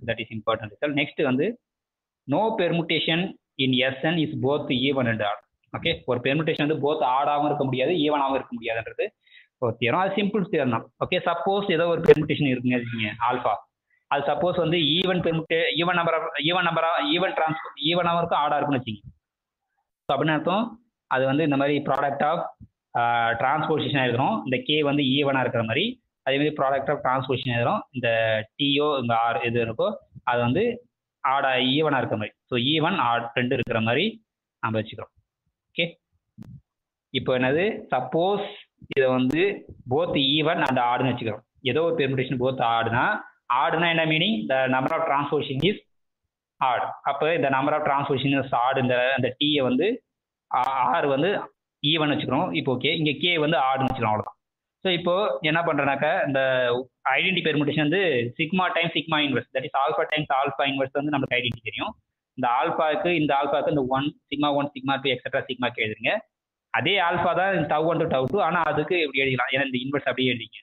that is important result. Next வந்து no permutation in Sn is both even and odd. Okay, ஒரு permutation வந்து both ஆடாகவும் இருக்க முடியாது ஈவனாகவும் இருக்க முடியாதுன்றது ஒரு தியரம். அது சிம்பிள் தியரம் தான். ஓகே, சப்போஸ் ஏதோ ஒரு பெர்முட்டேஷன் இருக்குங்க வச்சுக்கோங்க ஆல்ஃபா, அது சப்போஸ் வந்து ஈவன் நம்பருக்கும் ஆடாக இருக்குன்னு வச்சுங்க. ஸோ அப்படின்னு அர்த்தம் அது வந்து இந்த மாதிரி ப்ராடக்ட் ஆஃப் டிரான்ஸ்போசிஷன் எழுதுறோம், இந்த கே வந்து ஈவனாக இருக்கிற மாதிரி. அதே மாதிரி ப்ராடக்ட் ஆஃப் டிரான்ஸ்போசிஷன் எழுதுறோம், இந்த டிஓ இந்த ஆர் எது இருக்கோ அது வந்து ஆடா ஈவனாக இருக்கிற மாதிரி. ஸோ ஈவன் ஆட் 2 இருக்கிற மாதிரி நம்ம வச்சுக்கிறோம். ஓகே, இப்போ என்னது சப்போஸ் இதை வந்து போத் ஈவன் அண்ட் ஆடுன்னு வச்சுக்கிறோம். ஏதோ ஒரு பெர்முட்டேஷன் போத் ஆடுனா என்ன மீனிங், the number of transposition is odd. அப்போ இந்த number of transposition is odd, இந்த டியை வந்து ஆர் வந்து ஈவன் வச்சுக்கிறோம். இப்போ ஓகே, இங்கே கே வந்து ஆடுன்னு வச்சுக்கிறோம், அவ்வளோதான். ஸோ இப்போ என்ன பண்ணுறேன்னாக்கா இந்த ஐடென்டி பெர்முட்டேஷன் வந்து sigma time sigma inverse, that is alpha times alpha inverse வந்து நமக்கு ஐடென்டி தெரியும். இந்த ஆல்ஃபாவுக்கு இந்த 1 sigma 1 sigma 2 etcetera sigma K எழுதுங்க. அதே ஆல்ஃபா தான் τ1 to τ2, ஆனால் அதுக்கு இப்படி எழுதிக்கலாம், ஏன்னா இந்த இன்வெர்ஸ் அப்படியே எழுதிங்க.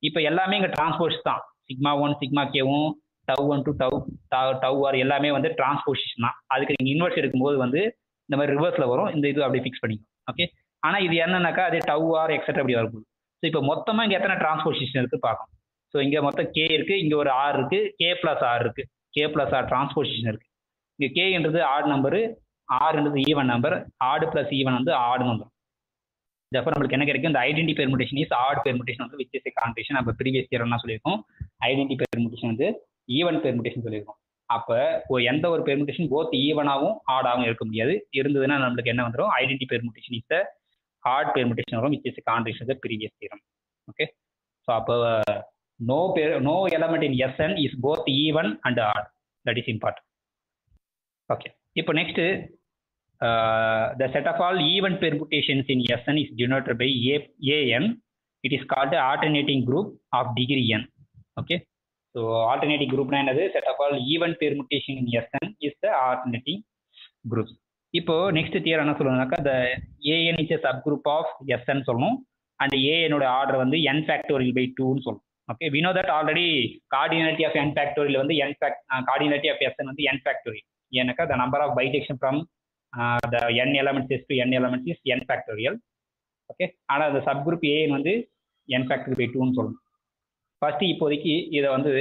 இப்போ எல்லாமே இங்கே டிரான்ஸ்போஸ் தான், சிக்மா 1 சிக்மா கேவும் τ1 to τr எல்லாமே வந்து டிரான்ஸ்போசிஷன் தான். அதுக்கு நீங்கள் இன்வெர்ஸ் எடுக்கும்போது வந்து இந்த மாதிரி ரிவர்ஸில் வரும், இந்த இது அப்படியே ஃபிக்ஸ் பண்ணிக்கும். ஓகே, ஆனால் இது என்னன்னாக்கா அது டவ் ஆர் எக்ஸட்ரா அப்படி வரப்போகுது. ஸோ இப்போ மொத்தமாக இங்கே எத்தனை டிரான்ஸ்போசிஷன் இருக்குது பார்க்கணும். ஸோ இங்கே மொத்தம் கே இருக்குது, இங்கே ஒரு ஆர் இருக்குது, கே ப்ளஸ் ஆர் இருக்குது, கே ப்ளஸ் ஆர் டிரான்ஸ்போசிஷன் இருக்குது. இங்கே கேன்றது ஆட் நம்பரு, ஆர்ன்றது even number, odd plus even வந்து ஆடு நம்பர். therefore நம்மளுக்கு என்ன கிடைக்கும், இந்த identity permutation is odd permutation வந்து விச் இஸ் a கான்ட்ரிஷன். நம்ம ப்ரீவியஸ் இயர்னா சொல்லியிருக்கோம் ஐடென்டி பெர்முடேஷன் வந்து ஈவன் பெர்முடேஷன் சொல்லியிருக்கோம். அப்போ எந்த ஒரு பெர்முடேஷன் போத் ஈவனாகவும் ஆடாகவும் இருக்க முடியாது. இருந்ததுன்னா நம்மளுக்கு என்ன வந்துடும், identity permutation is odd permutation வரும் which is a contradiction the previous theorem. Okay, so அப்போ no element in Sn is both even and odd. That is important. Okay, இப்போ next the set of all even permutations in Sn is denoted by an. It is called the alternating group of degree n. Okay, so alternating group na enadhu, set of all even permutation in Sn is the alternating groups. இப்போ next theorem என்ன சொல்லுவாங்கனாக்கா, the an is a subgroup of Sn சொல்லணும், and an ஓட order வந்து n factorial by 2 னு சொல்லணும். Okay, we know that already cardinality of n factorial வந்து cardinality of Sn வந்து n factorial. ஏன்னாக்கா the number of bijection from the n elements is to n elements is n factorial. Okay, ஆனால் அந்த subgroup an வந்து n factorial by 2 னு சொல்லணும். First இப்போதைக்கு இதை வந்து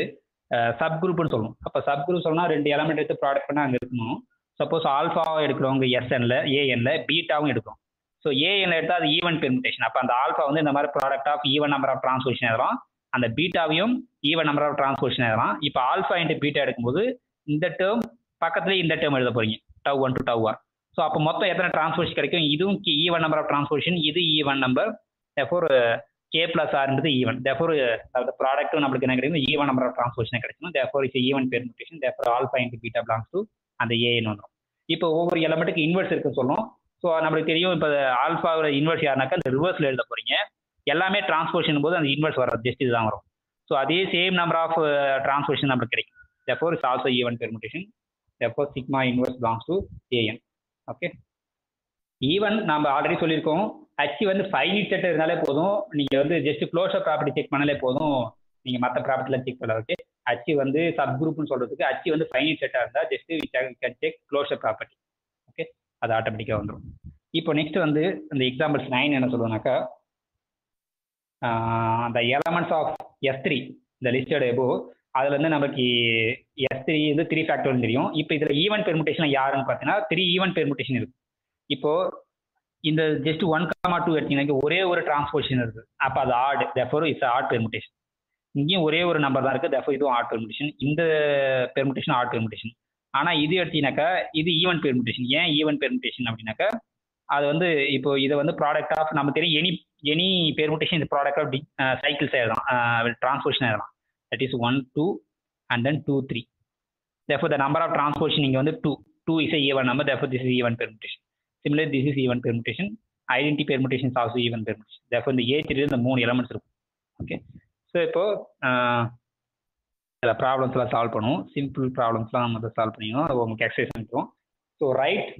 சப்குரூப்னு சொல்லணும். அப்போ சப்குரூப் சொல்லணும்னா ரெண்டு எலமெண்ட் எடுத்து ப்ராடக்ட் பண்ணால் அங்கே இருக்கணும். சப்போஸ் ஆல்ஃபாவும் எடுக்கிறவங்க எஸ்என்ல, ஏஎன்ல, பீட்டாவும் எடுக்கும். ஸோ ஏஎன்ல எடுத்தால் அது ஈவன் பெர்முடேஷன். அப்போ அந்த ஆல்ஃபா வந்து இந்த மாதிரி product of even number of transposition எழுதலாம், அந்த பீட்டாவையும் ஈவன் நம்பர் ஆஃப் டிரான்ஸ்போசிஷன் எழுதலாம். இப்போ ஆல்ஃபா இன்ட்டு பீட்டா எடுக்கும்போது இந்த டேர்ம் பக்கத்துலேயே இந்த டேர்ம் எழுத போறீங்க, tau 1 to tau r. So அப்போ மொத்தம் எத்தனை டிரான்ஸ்போசிஷன் கிடைக்கும், இதுவும் ஈவன் நம்பர் ஆஃப் டிரான்ஸ்போசிஷன், இது even number, therefore k plus r is even. Therefore the product நம்மளுக்கு என்ன கிடைக்கும், ஈவன் நம்பர் ஆஃப் டிரான்ஸ்போசிஷன் கிடைக்கும். therefore it's a even permutation. therefore alpha into beta belongs to அந்த an வந்துடும். இப்போ ஒவ்வொரு எலமெண்ட்டுக்கு inverse இருக்குன்னு சொல்லணும். ஸோ நம்மளுக்கு தெரியும் இப்போ ஆல்ஃபாவோட இன்வெர்ஸ் யாருனாக்கா இந்த ரிவர்ஸில் எழுத போறீங்க. எல்லாமே டிரான்ஸ்போசிஷன் போது அந்த இன்வெர்ஸ் வர்றது ஜஸ்ட் இதுதான் வரும். ஸோ அதே சேம் நம்பர் ஆஃப் டிரான்ஸ்போசிஷன் நம்மளுக்கு கிடைக்கும். therefore it's also even permutation. therefore sigma inverse belongs to an. Okay, even நம்ம ஆல்ரெடி சொல்லியிருக்கோம், H வந்து ஃபைனிட் செட் இருந்தாலே போதும், நீங்கள் வந்து ஜஸ்ட் க்ளோஷர் ப்ராப்பர்ட்டி செக் பண்ணாலே போதும், நீங்கள் மற்ற ப்ராப்பர்ட்டிலாம் செக் பண்ணலாம். ஓகே, H வந்து சப் குரூப்னு சொல்கிறதுக்கு H வந்து ஃபைனிட் செட்டாக இருந்தால் just we can check closure property. Okay, அது ஆட்டோமேட்டிக்காக வந்துடும். இப்போ நெக்ஸ்ட் வந்து இந்த எக்ஸாம்பிள்ஸ் 9 என்ன சொல்லுவோம்னாக்கா, அந்த எலமெண்ட்ஸ் ஆஃப் S3 இந்த லிஸ்டட் எபோ, அதில் வந்து நமக்கு S3 வந்து 3 ஃபேக்டர்னு தெரியும். இப்போ இதில் ஈவன் பெர்முடேஷன் யாருன்னு பார்த்தீங்கன்னா 3 ஈவன் பெர்முடேஷன் இருக்குது. இப்போ இந்த ஜஸ்ட் 1,2 எடுத்தீங்கன்னா ஒரே ஒரு டிரான்ஸ்போசிஷன் இருக்கு, அப்போ அது odd, therefore it's odd permutation. இங்கேயும் ஒரே ஒரு நம்பர் தான் இருக்கு, therefore இதுவும் ஆட் பெர்முடேஷன். இந்த பெர்முடேஷன் ஆட் பெர்முடேஷன். ஆனால் இது எடுத்தீங்கன்னாக்கா இது ஈவன் பெர்முடேஷன். ஏன் ஈவன் பெர்முடேஷன் அப்படின்னாக்கா, அது வந்து இப்போ இதை வந்து ப்ராடக்ட் ஆஃப் நம்ம தெரியும் எனி பெர்முடேஷன் இந்த ப்ராடக்ட் ஆஃப் சைக்கிள்ஸ் எழுதலாம், டிரான்ஸ்போசிஷன் எழுதலாம். That is 1 2 and then 2 3. therefore the number of transposition இங்கே வந்து 2 is a even number, therefore this is even permutation. Similarly, this is even permutation. Identity permutation is also even permutation. Therefore, இந்த A3 இந்த 3 elements இருக்கும். Okay, so இப்போ சில ப்ராப்ளம்ஸ்லாம் solve பண்ணுவோம். Simple ப்ராப்ளம்ஸ்லாம் நம்ம solve பண்ணிடுவோம், அது உங்களுக்கு எக்ஸசைஸ் பண்ணிடுவோம். ஸோ ரைட்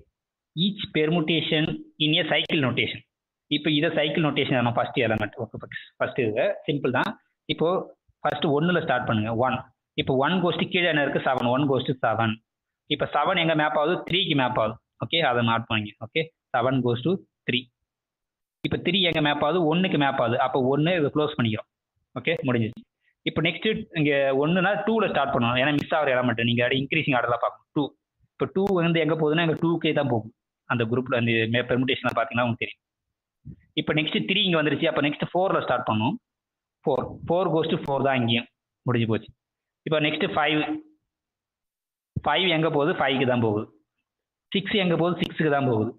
ஈச் பெர்முடேஷன் இன் ஏ சைக்கிள் நோட்டேஷன். இப்போ இதை சைக்கிள் நோட்டேஷன் நம்ம ஃபர்ஸ்ட் எலமெண்ட். ஓகே, ஃபர்ஸ்ட் இது சிம்பிள் தான். இப்போ ஃபர்ஸ்ட் 1ல் ஸ்டார்ட் பண்ணுங்க, 1. இப்போ 1 கோஸ்ட்டு கீழே என்ன இருக்குது, 7. 1 கோஸ்ட்டு 7. இப்போ 7 எங்கே மேப் ஆகுது, 3க்கு மேப் ஆகுது. ஓகே, அதை மார்க் பண்ணிங்க. Okay, 7 goes to 3. இப்போ 3 எங்கே மேப் ஆகுது, 1க்கு மேப் ஆகுது. அப்போ 1 இதை க்ளோஸ் பண்ணிக்கிறோம். ஓகே, முடிஞ்சிச்சு. இப்போ நெக்ஸ்ட் இங்கே 1னா 2ல் ஸ்டார்ட் பண்ணணும், ஏன்னா மிஸ் ஆகிற எலமெண்ட் நீங்கள் இன்க்ரீசிங் ஆர்டர்லாம் பார்க்கணும். 2 இப்போ 2 வந்து எங்கே போகுதுன்னா எங்கள் 2K தான் போகும் அந்த குரூப்பில். அந்த பெர்முடேஷனில் பார்த்தீங்கன்னா உங்களுக்கு தெரியும். இப்போ நெக்ஸ்ட் 3 இங்கே வந்துருச்சு. அப்போ நெக்ஸ்ட் 4ல் ஸ்டார்ட் பண்ணணும். 4 goes to 4 தான் இங்கேயும் முடிஞ்சு போச்சு. இப்போ நெக்ஸ்ட் 5 எங்கே போகுது, 5க்கு தான் போகுது. 6 எங்கே போகுது, 6க்கு தான் போகுது.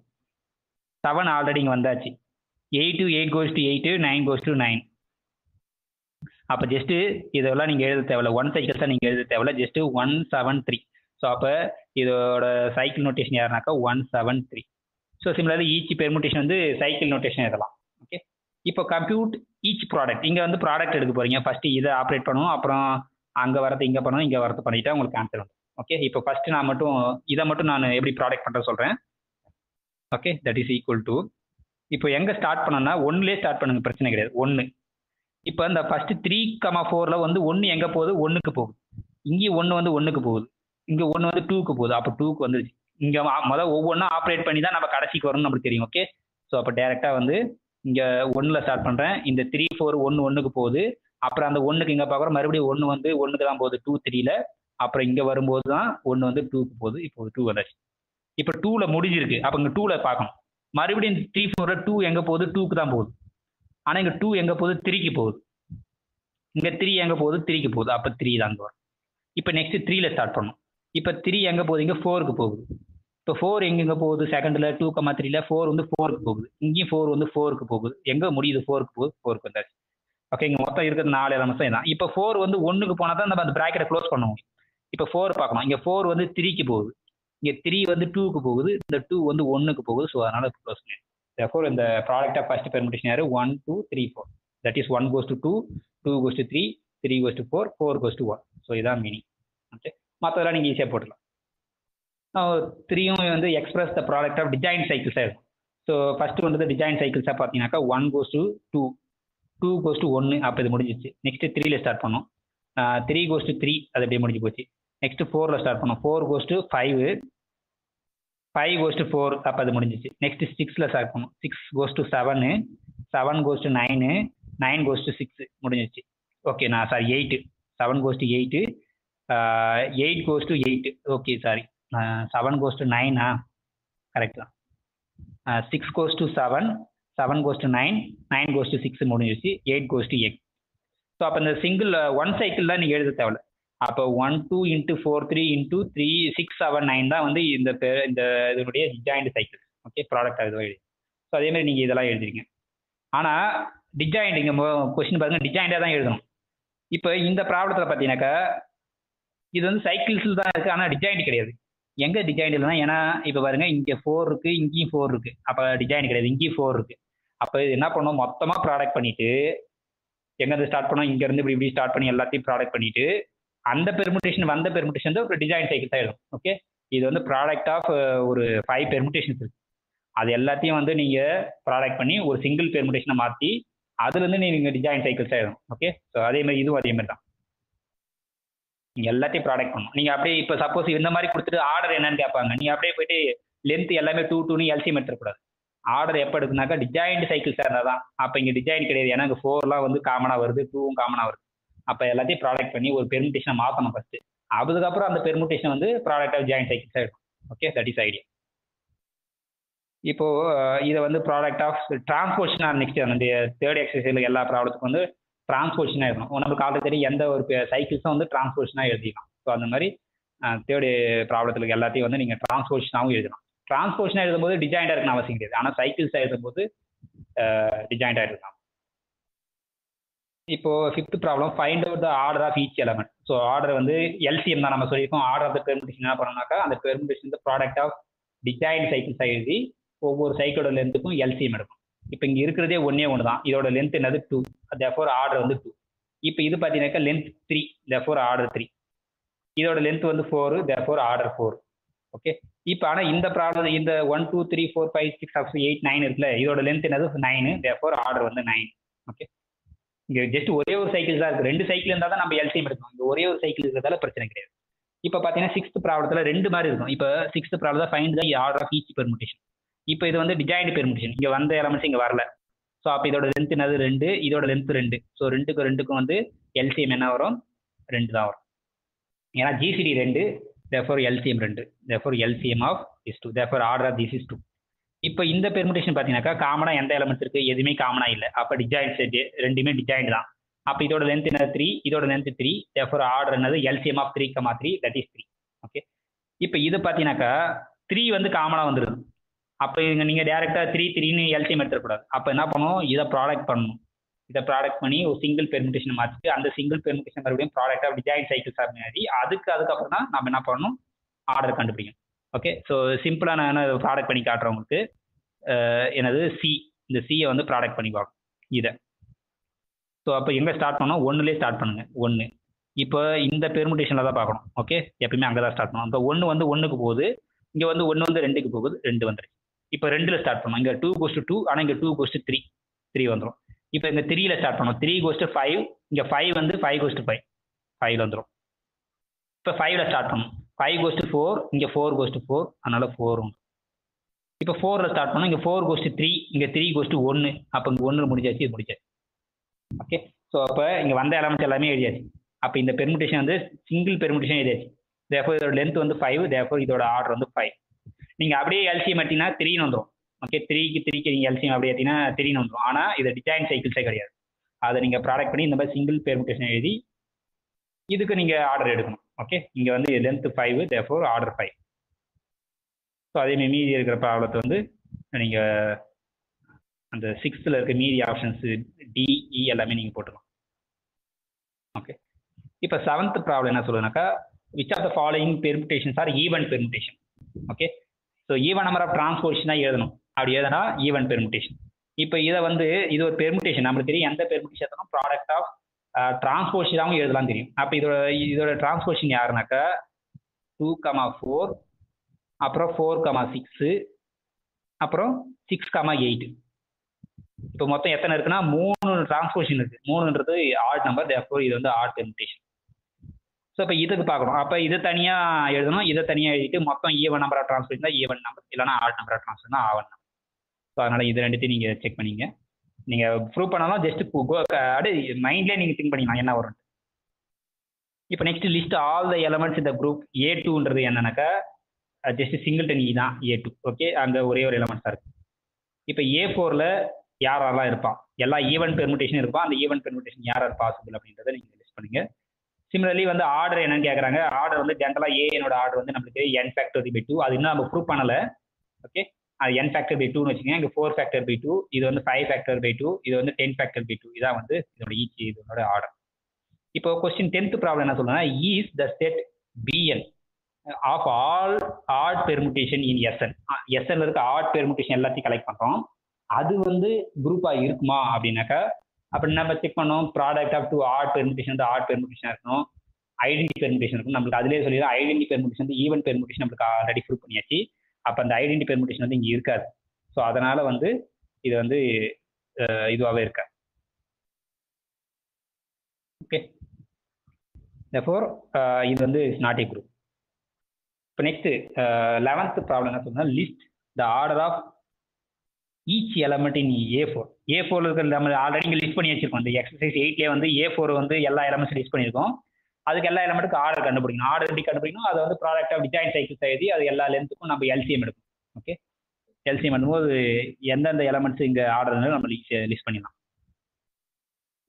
7 ஆல்ரெடி இங்கே வந்தாச்சு. 8 goes to 8, 9 goes to 9. அப்போ ஜஸ்ட்டு இதெல்லாம் நீங்கள் எழுத தேவையில்ல, 1 சைக்கிள்ஸ் தான் நீங்கள் எழுத தேவையில்ல, ஜஸ்ட்டு 1 7 3. ஸோ அப்போ இதோட சைக்கிள் நோட்டேஷன் யாருனாக்கா 1 7 3. ஸோ சிமிலர்லி ஈச் பெர்முடேஷன் வந்து சைக்கிள் நோட்டேஷன் எழுதலாம். ஓகே, இப்போ கம்ப்யூட் ஈச் ப்ராடக்ட். இங்கே வந்து ப்ராடக்ட் எடுக்க போகிறீங்க, ஃபஸ்ட்டு இதை ஆப்ரேட் பண்ணுவோம், அப்புறம் அங்கே வரது இங்கே பண்ணணும், இங்கே வரது பண்ணிட்டா உங்களுக்கு ஆன்சர் வந்து. ஓகே, இப்போ ஃபர்ஸ்ட் நான் மட்டும் இதை மட்டும் நான் எப்படி ப்ராடக்ட் பண்ணுறேன் சொல்கிறேன். Okay, that is equal to, இப்போ எங்கே ஸ்டார்ட் பண்ணோன்னா 1லேயே ஸ்டார்ட் பண்ணுங்க, பிரச்சனை கிடையாது. 1. இப்போ இந்த ஃபர்ஸ்ட் 3,4ல் வந்து 1 எங்கே போகுது, 1க்கு போகுது. இங்கேயும் 1 வந்து 1க்கு போகுது, இங்கே 1 வந்து 2க்கு போகுது. அப்போ 2க்கு வந்துருச்சு. இங்கே முதல் ஒவ்வொன்றும் ஆப்ரேட் பண்ணி தான் நம்ம கடைசிக்கு வரணும்னு நம்மளுக்கு தெரியும். ஓகே, ஸோ அப்போ டேரெக்டாக வந்து இங்கே 1ல் ஸ்டார்ட் பண்ணுறேன். இந்த 3 4 1 1க்கு போகுது. அப்புறம் அந்த 1க்கு இங்கே பார்க்குறோம், மறுபடியும் 1 வந்து 1க்கு தான் போகுது 2 3ல். அப்புறம் இங்கே வரும்போது தான் 1 வந்து 2க்கு போகுது. இப்போ 2 வந்தாச்சு. இப்போ 2ல் முடிஞ்சிருக்கு. அப்போ இங்கே 2ல் பார்க்கணும். மறுபடியும் 3 4 2 எங்கே போகுது, 2க்கு தான் போகுது. ஆனால் இங்கே 2 எங்கே போகுது, 3க்கு போகுது. இங்கே 3 எங்கே போகுது, 3க்கு போகுது. அப்போ 3 தான் அங்கே வரும். இப்போ நெக்ஸ்ட் 3ல் ஸ்டார்ட் பண்ணணும். இப்போ 3 எங்கே போகுது, இங்கே 4க்கு போகுது. இப்போ 4 எங்கே போகுது, செகண்டில் 2,3ல் 4 வந்து 4க்கு போகுது. இங்கேயும் 4 வந்து 4க்கு போகுது. எங்கே முடியுது, 4க்கு போகுது, 4க்கு வந்தாச்சு. ஓகே, இங்கே மொத்தம் இருக்கிறது 4 எலமெண்ட்ஸ் தான். இப்போ 4 வந்து 1க்கு போனால் தான் நம்ம அந்த ப்ராக்கெட்டை க்ளோஸ் பண்ணுவோம். இப்போ 4 பார்க்கணும். இங்கே 4 வந்து 3க்கு போகுது. இங்கே 3 வந்து 2க்கு போகுது. இந்த 2 வந்து 1க்கு போகுது. ஸோ அதனால் க்ளோஸ் பண்ணி. therefore இந்த ப்ராடக்ட் ஆஃப் ஃபர்ஸ்ட் பெர்முடேஷன் யாரு, 1 2 3 4. That is 1 goes to 2, 2 goes to 3, 3 goes to 4, 4 goes to 1. So இதான் மீனிங். ஓகே, மற்றதெல்லாம் நீங்கள் ஈஸியாக போட்டுக்கலாம். 3யும் வந்து எக்ஸ்பிரஸ் த ப்ராடக்ட் ஆஃப் டிஜாயின் சைக்கிள்ஸாக இருக்கும். ஸோ ஃபர்ஸ்ட் வந்து டிஜாயின் சைக்கிள்ஸாக பார்த்தீங்கன்னாக்கா 1 goes to 2, 2 goes to 1. அப்போ இது முடிஞ்சிச்சு. நெக்ஸ்ட் 3ல் ஸ்டார்ட் பண்ணோம். 3 goes to 3, அது அப்படியே முடிஞ்சு போச்சு. நெக்ஸ்ட் 4ல் ஸ்டார்ட் பண்ணோம். 4 goes to 5, 5 goes to 4, அப்போ அது முடிஞ்சிச்சு. நெக்ஸ்ட் 6ல் ஸ்டார்ட் பண்ணோம். 6 goes to 7, 7 goes to 9, 9 goes to 6, முடிஞ்சிச்சு. ஓகே, நான் sorry 8, 7 goes to 8, 8 goes to 8. Okay sorry, 7 goes to 9. Correct தான். 6 goes to 7, 7 goes to 9, 9 goes to 6 முடிஞ்சிச்சு. 8 goes to 8. So அப்போ இந்த சிங்கிள் 1 சைக்கிள் தான் நீங்கள் எழுத தேவையில்ல. அப்போ 1 2 இன்ட்டு 4 3 இன்ட்டு 3 6 7 9 தான் வந்து இந்த இதனுடைய டிஜாயின்ட் சைக்கிள். ஓகே, ப்ராடக்ட் அதுவாக எழுதி. ஸோ அதேமாதிரி நீங்கள் இதெல்லாம் எழுதிருங்க. ஆனால் டிஜாயிண்ட் இங்கே கொஸ்டின் பாருங்க, டிஜாயிண்டாக தான் எழுதணும். இப்போ இந்த ப்ராப்ளத்தில் பார்த்தீங்கன்னாக்கா இது வந்து சைக்கிள்ஸில் தான் இருக்குது, ஆனால் டிஜாயிண்ட் கிடையாது. எங்கே டிஜாயிண்ட் இல்லைன்னா, ஏன்னா இப்போ பாருங்க இங்கே 4 இருக்குது, இங்கேயும் 4 இருக்குது. அப்போ டிஜாயிண்ட் கிடையாது, இங்கேயும் 4 இருக்குது. அப்போ இது என்ன பண்ணணும், மொத்தமாக ப்ராடக்ட் பண்ணிவிட்டு எங்கேருந்து ஸ்டார்ட் பண்ணோம், இங்கேருந்து இப்படி ஸ்டார்ட் பண்ணி எல்லாத்தையும் ப்ராடக்ட் பண்ணிவிட்டு அந்த பெர்முடேஷன் வந்த பெர்முடேஷன் வந்து ஒரு டிஜாயின் சைக்கிள் தான் எழுதும். ஓகே, இது வந்து ப்ராடக்ட் ஆஃப் ஒரு 5 பெர்முடேஷன்ஸ் இருக்குது. அது எல்லாத்தையும் வந்து நீங்கள் ப்ராடக்ட் பண்ணி ஒரு சிங்கிள் பெர்முடேஷனை மாற்றி அதுலேருந்து நீங்கள் டிஜாயின் சைக்கிள்ஸ் எழுதணும். ஓகே, ஸோ அதேமாதிரி இதுவும் அதேமாதிரி தான். நீங்கள் எல்லாத்தையும் ப்ராடக்ட் பண்ணணும். நீங்கள் அப்படியே இப்போ சப்போஸ் இந்த மாதிரி கொடுத்துட்டு ஆர்டர் என்னன்னு கேட்பாங்க, நீங்கள் அப்படியே போயிட்டு லென்த் எல்லாமே 2 2ன்னு எல்சிஎம் எடுத்துக்கூடாது. ஆர்டர் எப்போ எடுக்குனாக்கா டிஜாயின்ட் சைக்கிள்ஸாக இருந்தால் தான். அப்போ இங்கே டிஜாயின் கிடையாது, ஏன்னா இங்கே 4லாம் வந்து காமனாக வருது, 2வும் காமனாக வருது. அப்போ எல்லாத்தையும் ப்ராடக்ட் பண்ணி ஒரு பெர்முடேஷனை மாற்றணும் ஃபஸ்ட்டு. அதுக்கப்புறம் அந்த பெர்முடேஷன் வந்து ப்ராடக்ட் ஆஃப் ஜாயின்ட் சைக்கிள்ஸாக இருக்கும். Okay, that is idea. இப்போ இதை வந்து ப்ராடக்ட் ஆஃப் டிரான்ஸ்போர்ஷனாக நெக்ஸ்ட் அந்த தேர்ட் எக்ஸசைஸில் எல்லா ப்ராடக்ட்டுக்கும் வந்து டிரான்ஸ்போர்ஷனாக இருக்கணும். நமக்கு ஆல்ரெடி தெரியும் எந்த ஒரு சைக்கிள்ஸும் வந்து டிரான்ஸ்போர்ஷனாக எழுதிக்கலாம். ஸோ அந்த மாதிரி தேர்டு ப்ராப்ளத்தில் எல்லாத்தையும் வந்து நீங்கள் டிரான்ஸ்போர்ஷனாகவும் எழுதலாம். டிரான்ஸ்போர்ஷனாக எழுதும்போது டிஜாயிண்டாக இருக்கணும் அவசியம் கிடையாது, ஆனால் சைக்கிள்ஸாக எழுதும்போது டிஜாயிண்டாக இருக்கலாம். இப்போ 5th problem, find out the order of each element. So order வந்து எல்சிஎம் தான் நம்ம சொல்லியிருக்கோம். ஆர்டர் ஆஃப் த பெர்முடேஷன் என்ன பண்ணோம்னாக்கா அந்த பெர்முடேஷன் வந்து ப்ராடக்ட் ஆஃப் டிஜாயின் சைக்கிள்ஸாக எழுதி ஒவ்வொரு சைக்கிளோட லென்த்துக்கும் எல்சிஎம் எடுக்கும். இப்போ இங்கே இருக்கிறதே ஒன்று தான். இதோட லென்த் என்னது 2, therefore ஆர்டர் வந்து 2. இப்போ இது பார்த்தீங்கன்னாக்கா லென்த் 3, therefore ஆர்டர் 3. இதோட லென்த் வந்து 4, therefore ஆர்டர் 4. ஓகே, இப்போ ஆனால் இந்த ப்ராப்ளம் இந்த 1 2 3 4 5 6 8 9 இருக்குல்ல, இதோட லென்த் என்னது 9, therefore ஆர்டர் வந்து 9. ஓகே, இங்கே ஜஸ்ட் ஒரே ஒரு சைக்கிள் தான் இருக்குது. 2 சைக்கிள் இருந்தால் தான் நம்ம எல்சிஎம் எடுக்கணும். இங்கே ஒரே ஒரு சைக்கிள் இருக்கிறதால பிரச்சனை கிடையாது. இப்போ பார்த்தீங்கன்னா 6th ப்ராப்ளத்தில் 2 மாதிரி இருக்கும். இப்போ 6th problem find the order of each permutation. இப்போ இது வந்து டிஜாயின்ட் பெர்முடேஷன், இங்கே வந்த எலமெண்ட்ஸ் இங்கே வரல. ஸோ அப்போ இதோட லென்த் என்னது 2, இதோட லென்த் 2. ஸோ 2க்கும் வந்து எல்சிஎம் என்ன வரும், 2 தான் வரும். ஏன்னா GCD 2, therefore LCM 2, therefore LCM of is 2, therefore order of this is 2. இப்போ இந்த பெர்முடேஷன் பார்த்தீங்கன்னாக்கா காமனாக எந்த எலமெண்ட்ஸ் இருக்குது, எதுவுமே காமனாக இல்லை. அப்போ டிஜாயின்ட் செட் ரெண்டுமே டிஜாயின்ட் தான். அப்போ இதோட லென்த் என்னது 3, இதோட லென்த் 3, therefore ஆர்டர் என்னது LCM of 3, 3, that is 3. Okay, இப்போ இது பார்த்தீங்கன்னாக்கா 3 வந்து காமனாக வந்துடுது. அப்போ இங்கே நீங்கள் டேரெக்டாக 3 3ன்னு எல்சிஎம் எடுத்துக்கூடாது. அப்போ என்ன பண்ணணும், இதை ப்ராடக்ட் பண்ணணும். இதை ப்ராடக்ட் பண்ணி ஒரு சிங்கிள் பெர்முடேஷனை மாற்றிட்டு அந்த சிங்கிள் பெர்முடேஷன் மறுபடியும் ப்ராடக்ட் ஆஃப் டிஜாயின் சைக்கிள்ஸ் மாதிரி அதுக்கப்புறம் தான் நம்ம என்ன பண்ணணும், ஆர்டர் கண்டுபிடிக்கணும். ஓகே, ஸோ சிம்பிளாக நான் ப்ராடக்ட் பண்ணி காட்டுறேன் உங்களுக்கு. எனது சி, இந்த சியை வந்து ப்ராடக்ட் பண்ணி பார்க்கணும் இதை. ஸோ அப்போ எங்கே ஸ்டார்ட் பண்ணோம், 1லேயே ஸ்டார்ட் பண்ணுங்கள். 1 இப்போ இந்த பெர்முடேஷனில் தான் பார்க்கணும். ஓகே, எப்பயுமே அங்கே தான் ஸ்டார்ட் பண்ணணும். இப்போ 1 வந்து 1க்கு போகுது, இங்கே வந்து 1 வந்து 2க்கு போகுது, 2 வந்துருச்சு. இப்போ 2ல் ஸ்டார்ட் பண்ணணும். இங்கே 2 goes to 2, ஆனால் இங்கே 2 goes to 3, 3 வந்துடும். இப்போ இங்கே 3ல் ஸ்டார்ட் பண்ணணும். 3 goes to 5, இங்கே 5 வந்து 5 goes to 5, 5 வந்துடும். இப்போ 5ல் ஸ்டார்ட் பண்ணணும். 5 goes to 4, இங்கே 4 goes to 4, அதனால 4 வந்துடும். இப்போ 4ல் ஸ்டார்ட் பண்ணோம். இங்கே 4 goes to 3, இங்கே 3 goes to 1. அப்போ இங்கே 1 முடிஞ்சாச்சு, இது முடிஞ்சாச்சு. ஓகே, ஸோ அப்போ இங்கே வந்த எலமெண்ட்ஸ் எல்லாமே எழுதியாச்சு. அப்போ இந்த பெர்முடேஷன் வந்து சிங்கிள் பெர்முடேஷன் எழுதியாச்சு. தேர்ஃபோர் இதோட லென்த் வந்து 5, தேர்ஃபோர் இதோட ஆர்டர் வந்து 5. நீங்கள் அப்படியே எல்சிஎம் எடுத்தீங்கன்னா 3ன்னு வந்துடும். ஓகே, 3க்கு நீங்கள் எல்சிஎம் அப்படியே எடுத்தீங்கன்னா 3ன்னு வந்துடும். ஆனால் இது டிசைன் சைக்கிள்ஸே கிடையாது. அதை நீங்கள் ப்ராடக்ட் பண்ணி இந்த மாதிரி சிங்கிள் பெர்முடேஷன் எழுதி இதுக்கு நீங்கள் ஆர்டர் எடுக்கணும். ஓகே, இங்கே வந்து லென்த் 5, தேர்ஃபோர் ஆர்டர் 5. ஸோ அதே மீதி இருக்கிற ப்ராப்ளத்தை வந்து நீங்கள் அந்த 6th இருக்க மீதி ஆப்ஷன்ஸு டிஇ எல்லாமே நீங்கள் போட்டுக்கலாம். ஓகே, இப்போ 7th ப்ராப்ளம் என்ன சொல்லுதுனாக்கா, which of the following permutations are even permutation. Okay, so even number of transposition தான் எழுதணும். அப்படி எழுதுனா ஈவன் பெர்முடேஷன். இப்போ இதை வந்து இது ஒரு பெர்முடேஷன், நம்மளுக்கு தெரியும் எந்த பெர்முடேஷன் ப்ராடக்ட் ஆஃப் டிரான்ஸ்போசிஷனாகவும் எழுதலாம் தெரியும். அப்போ இதோட டிரான்ஸ்போசிஷன் யாருனாக்கா 2,4, அப்புறம் 4,6, அப்புறம் 6,8. இப்போ மொத்தம் எத்தனை இருக்குன்னா 3 டிரான்ஸ்போசிஷன் இருக்கு. 3ன்றது ஆட் நம்பர், தேர்ஃபோர் இது வந்து ஆட் பெர்முடேஷன். ஸோ இப்போ இதுக்கு பார்க்கணும். அப்போ இதை தனியாக எழுதணும், இதை தனியாக எழுதிட்டு மொத்தம் ஈவன் நம்பர் ஆஃப் டிரான்ஸ்போசிஷன் தான் ஈவன் நம்பர், இல்லைனா ஆட் நம்பர் ஆஃப் டிரான்ஸ்போசிஷன் தான் ஆவன் நம்பர். ஸோ அதனால் இது ரெண்டுத்தையும் நீங்கள் செக் பண்ணிங்க. நீங்கள் ப்ரூவ் பண்ணாலும் ஜஸ்ட் அப்படியே மைண்ட்லேயே நீங்கள் திங்க் பண்ணிக்கலாம் என்ன வரும். இப்போ next list all the elements இந்த குரூப். A2ன்றது என்னன்னாக்கா ஜஸ்ட் சிங்கிள்டன் இ தான் A2. ஓகே, அங்கே ஒரே ஒரு எலமெண்ட்ஸ் தான் இருக்கு. இப்போ A4ல் யாரெல்லாம் இருப்பான், எல்லா ஈவன் பெர்முடேஷன் இருப்பான். அந்த ஈவன் பெர்முடேஷன் யார் பாசிபிள் அப்படின்றத நீங்கள் லிஸ்ட் பண்ணுங்க. சிமிலர்லி வந்து ஆர்டர் என்னன்னு கேட்குறாங்க. ஆர்டர் வந்து ஜென்ரலாக ஏனோட ஆர்டர் வந்து நம்மளுக்கு n ஃபேக்டர் பை 2. அது இன்னும் நம்ம ப்ரூவ் பண்ணலை. ஓகே, அது n ஃபேக்டர் பை 2ன்னு வச்சுக்கோங்க. இங்கே 4 ஃபேக்டர் பை 2, இது வந்து 5 ஃபேக்டர் பை 2, இது வந்து 10 ஃபேக்டர் பை 2. இதான் வந்து இதோட இதோட ஆர்டர். இப்போ கொஸ்டின் 10th ப்ராப்ளம் என்ன சொல்லுன்னா, is the set Bn of all odd permutation in SN. SN இருக்க ஆட் பெர்முடேஷன் எல்லாத்தையும் கலெக்ட் பண்ணுறோம். அது வந்து குரூப்பாக இருக்குமா அப்படின்னாக்கா, அப்படி நம்ம செக் பண்ணோம். ப்ராடக்ட் ஆஃப் 2 ஆட் பெர்முடேஷன் வந்து ஆட் பெர்முடேஷன் இருக்கணும், ஐடென்டி பெர்முடேஷன் இருக்கும். நம்மளுக்கு அதிலே சொல்லிடுறோம் ஐடென்டி பெர்முடேஷன் வந்து ஈவன் பெர்முடேஷன் நம்மளுக்கு ஆல்ரெடி ப்ரூவ் பண்ணியாச்சு. அப்போ அந்த ஐடென்டி பெர்முடேஷன் வந்து இங்கே இருக்காது. ஸோ அதனால வந்து இது வந்து இதுவாகவே இருக்காது. ஓகே, therefore இது வந்து இஸ் நாட் ஏ குரூப். இப்போ நெக்ஸ்ட் 11th ப்ராப்ளம் என்ன சொன்னா, list the order of each element in A4. A4ல இருக்கிற நம்ம ஆல்ரெடி இங்கே லிஸ்ட் பண்ணி வச்சிருக்கோம். இந்த எக்ஸசைஸ் 8லேயே வந்து A4 வந்து எல்லா எலமெண்ட்ஸ் லிஸ்ட் பண்ணியிருக்கோம். அதுக்கு எல்லா எலமெண்ட்டுக்கு ஆர்டர் கண்டுபிடிக்கணும். ஆர்டர் எப்படி கண்டுபிடிக்கணும், அதை வந்து ப்ராடக்ட் ஆஃப் டிசைன் சைக்கிள்ஸ் எழுதி அது எல்லா லென்த்துக்கும் நம்ம எல்சிஎம் எடுக்கணும். ஓகே, எல்சிஎம் எடுக்கும்போது எந்தெந்த எலமெண்ட்ஸ் இங்கே ஆர்டர் நம்ம லிஸ்ட் பண்ணிடலாம்.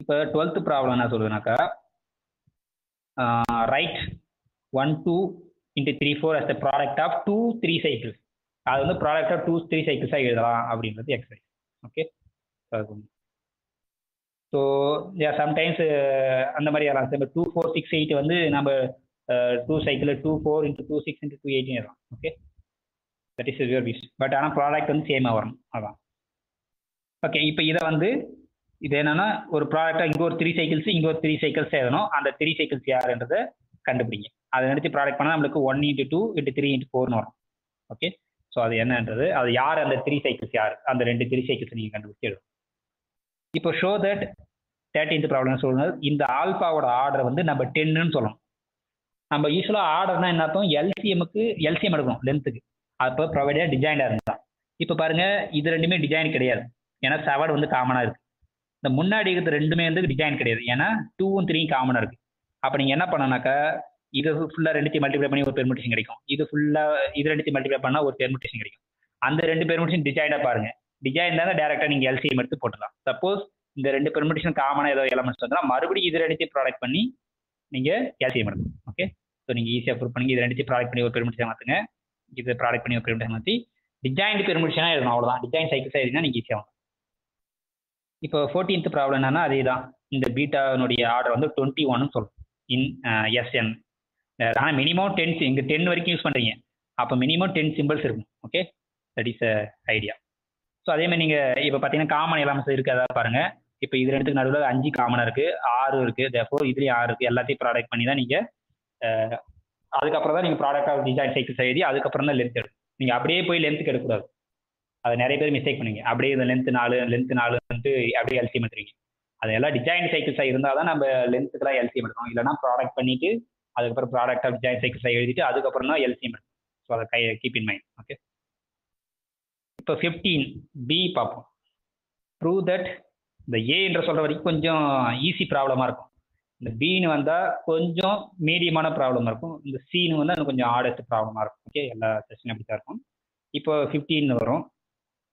இப்போ 12th ப்ராப்ளம் என்ன சொல்லுதுனாக்கா, right 1, 2 into 3, 4 as the product of 2, 3 cycles. அது வந்து ப்ராடக்ட் ஆஃப் 2, 3 சைக்கிள்ஸாக எழுதலாம் அப்படின்றது எக்ஸசைஸ். ஓகே, ஸோ சம்டைம்ஸ் அந்த மாதிரி எல்லாம் 2, 4, 6, 8 வந்து நம்ம 2 சைக்கிள் 2, 4 into 2, 6 into 2, 8 எழுதலாம். Okay, that is your wish. But ஆனால் ப்ராடக்ட் வந்து சேமாக வரணும், அதான். ஓகே, இப்போ இதை வந்து இது என்னன்னா, ஒரு ப்ராடக்டாக இங்கே ஒரு 3 சைக்கிள்ஸ் இங்கே ஒரு 3 சைக்கிள்ஸ் எழுதணும். அந்த 3 சைக்கிள்ஸ் யாருன்றதை கண்டுபிடிங்க. அதை நினைச்சு ப்ராடக்ட் பண்ணால் நம்மளுக்கு 1 into 2 into 3 into 4ன்னு வரும். ஓகே, ஸோ அது என்னன்றது, அது யார் அந்த 3 சைக்கிள்ஸ் யார், அந்த 2 3 சைக்கிள்ஸ் நீங்கள் கண்டுபிடிச்சி எழுதணும். இப்போ ஷோ தட் 13th ப்ராப்ளம் சொல்லுங்கள், இந்த ஆல்பாவோட ஆர்டர் வந்து நம்ம 10ன்னு சொல்லணும். நம்ம யூஸ்வலாக ஆர்டர்னா என்ன அர்த்தம், எல்சிஎம் எடுக்கணும் லென்த்துக்கு. அப்போ ப்ரொவைடட் டிசைனாக இருந்தா. இப்போ பாருங்க, இது ரெண்டுமே டிசைன் கிடையாது, ஏன்னா 7 வந்து காமனாக இருக்கு. இந்த முன்னாடி இருக்கிற ரெண்டுமே வந்து டிசைன் கிடையாது, ஏன்னா 2ம் 3ம் காமனாக இருக்கு. அப்போ நீங்கள் என்ன பண்ணனாக்கா, இது ஃபுல்லாக ரெண்டுத்தையும் மல்டிப்ளை பண்ணி ஒரு பெர்முடேஷன் கிடைக்கும். இது ஃபுல்லாக இது ரெண்டுத்தையும் மல்டிப்ளை பண்ணால் ஒரு பெர்முடேஷன் கிடைக்கும். அந்த 2 பெர்முடேஷன் டிசைனாக பாருங்க. டிசைன் தான் டேரெக்டாக நீங்கள் எல்சிஎம் எடுத்து போட்டுக்கலாம். சப்போஸ் இந்த 2 பெர்முடேஷன் காமனாக ஏதோ எலமெண்ட்ஸ் வந்தால் மறுபடியும் இது ரெண்டுத்தையும் ப்ராடக்ட் பண்ணி நீங்கள் எல்சிஎம் எடுக்கணும். ஓகே, ஸோ நீங்கள் ஈஸியாக ப்ரூவ் பண்ணி இது ரெண்டுத்தையும் ப்ராடக்ட் பண்ணி ஒரு பெர்முடேஷன் மாற்றுங்க. இது ப்ராடக்ட் பண்ணி ஒரு பெர்முடேஷன் மாற்றி டிசைன் பெர்முடேஷனாக எழுதணும். அவ்வளோதான், டிசைன் சைக்கிள்ஸாக எழுதினா நீங்கள் ஈஸியாக வரும். இப்போ 14th ப்ராப்ளம் என்னன்னா, அதே தான். இந்த பீட்டானுடைய ஆர்டர் வந்து 21ன்னு சொல்லணும் இன் SN. ஆனால் மினிமம் 10, இங்கே 10 வரைக்கும் யூஸ் பண்ணுறீங்க. அப்போ மினிமம் 10 சிம்பிள்ஸ் இருக்கும். Okay, that is idea. So அதேமாதிரி நீங்கள் இப்போ பார்த்தீங்கன்னா காமன் எலமெண்ட்ஸ் இருக்கிறதா பாருங்கள். இப்போ இது ரெண்டுத்துக்கு நடுவில் 5 காமனாக இருக்குது, 6 இருக்குது, தேர்ஃபோர் இதுலேயும் 6 இருக்குது. எல்லாத்தையும் ப்ராடக்ட் பண்ணி தான் நீங்கள் அதுக்கப்புறம் தான் நீங்கள் ப்ராடக்ட் ஆஃப் டிசைன் சைக்கிள்ஸ் எழுதி அதுக்கப்புறம் தான் லென்த் எடுக்கும். நீங்கள் அப்படியே போய் லென்த்துக்கு எடுக்கக்கூடாது. அது நிறைய பேர் மிஸ்டேக் பண்ணுவீங்க. அப்படியே இந்த லென்த் 4 அப்படியே எல்சிஎம் எடுத்துருவீங்க. அது எல்லாம் டிசைன் சைக்கிள்ஸாக இருந்தால் தான் நம்ம லென்த்துக்குலாம் எல்சிஎம் எடுக்கணும். இல்லைனா ப்ராடக்ட் பண்ணிவிட்டு அதுக்கப்புறம் ப்ராடக்ட் ஆஃப் டிசைன் சைக்கிள்ஸாக எழுதிட்டு அதுக்கப்புறம் தான் எல்சிஎம் எடுக்கணும். ஸோ அதை கீப் இன் மைண்ட். ஓகே. இப்போ 15 பி பார்ப்போம். ப்ரூவ் தட் இந்த ஏன்ற சொல்கிற வரைக்கும் கொஞ்சம் ஈஸி ப்ராப்ளமாக இருக்கும். இந்த பின்னு வந்தால் கொஞ்சம் மீடியமான ப்ராப்ளமாக இருக்கும். இந்த சின்னு வந்தால் அது கொஞ்சம் ஆடஸ்ட் ப்ராப்ளமாக இருக்கும். ஓகே, எல்லா செஷனும் அப்படி தான் இருக்கும். இப்போ 15 வரும்.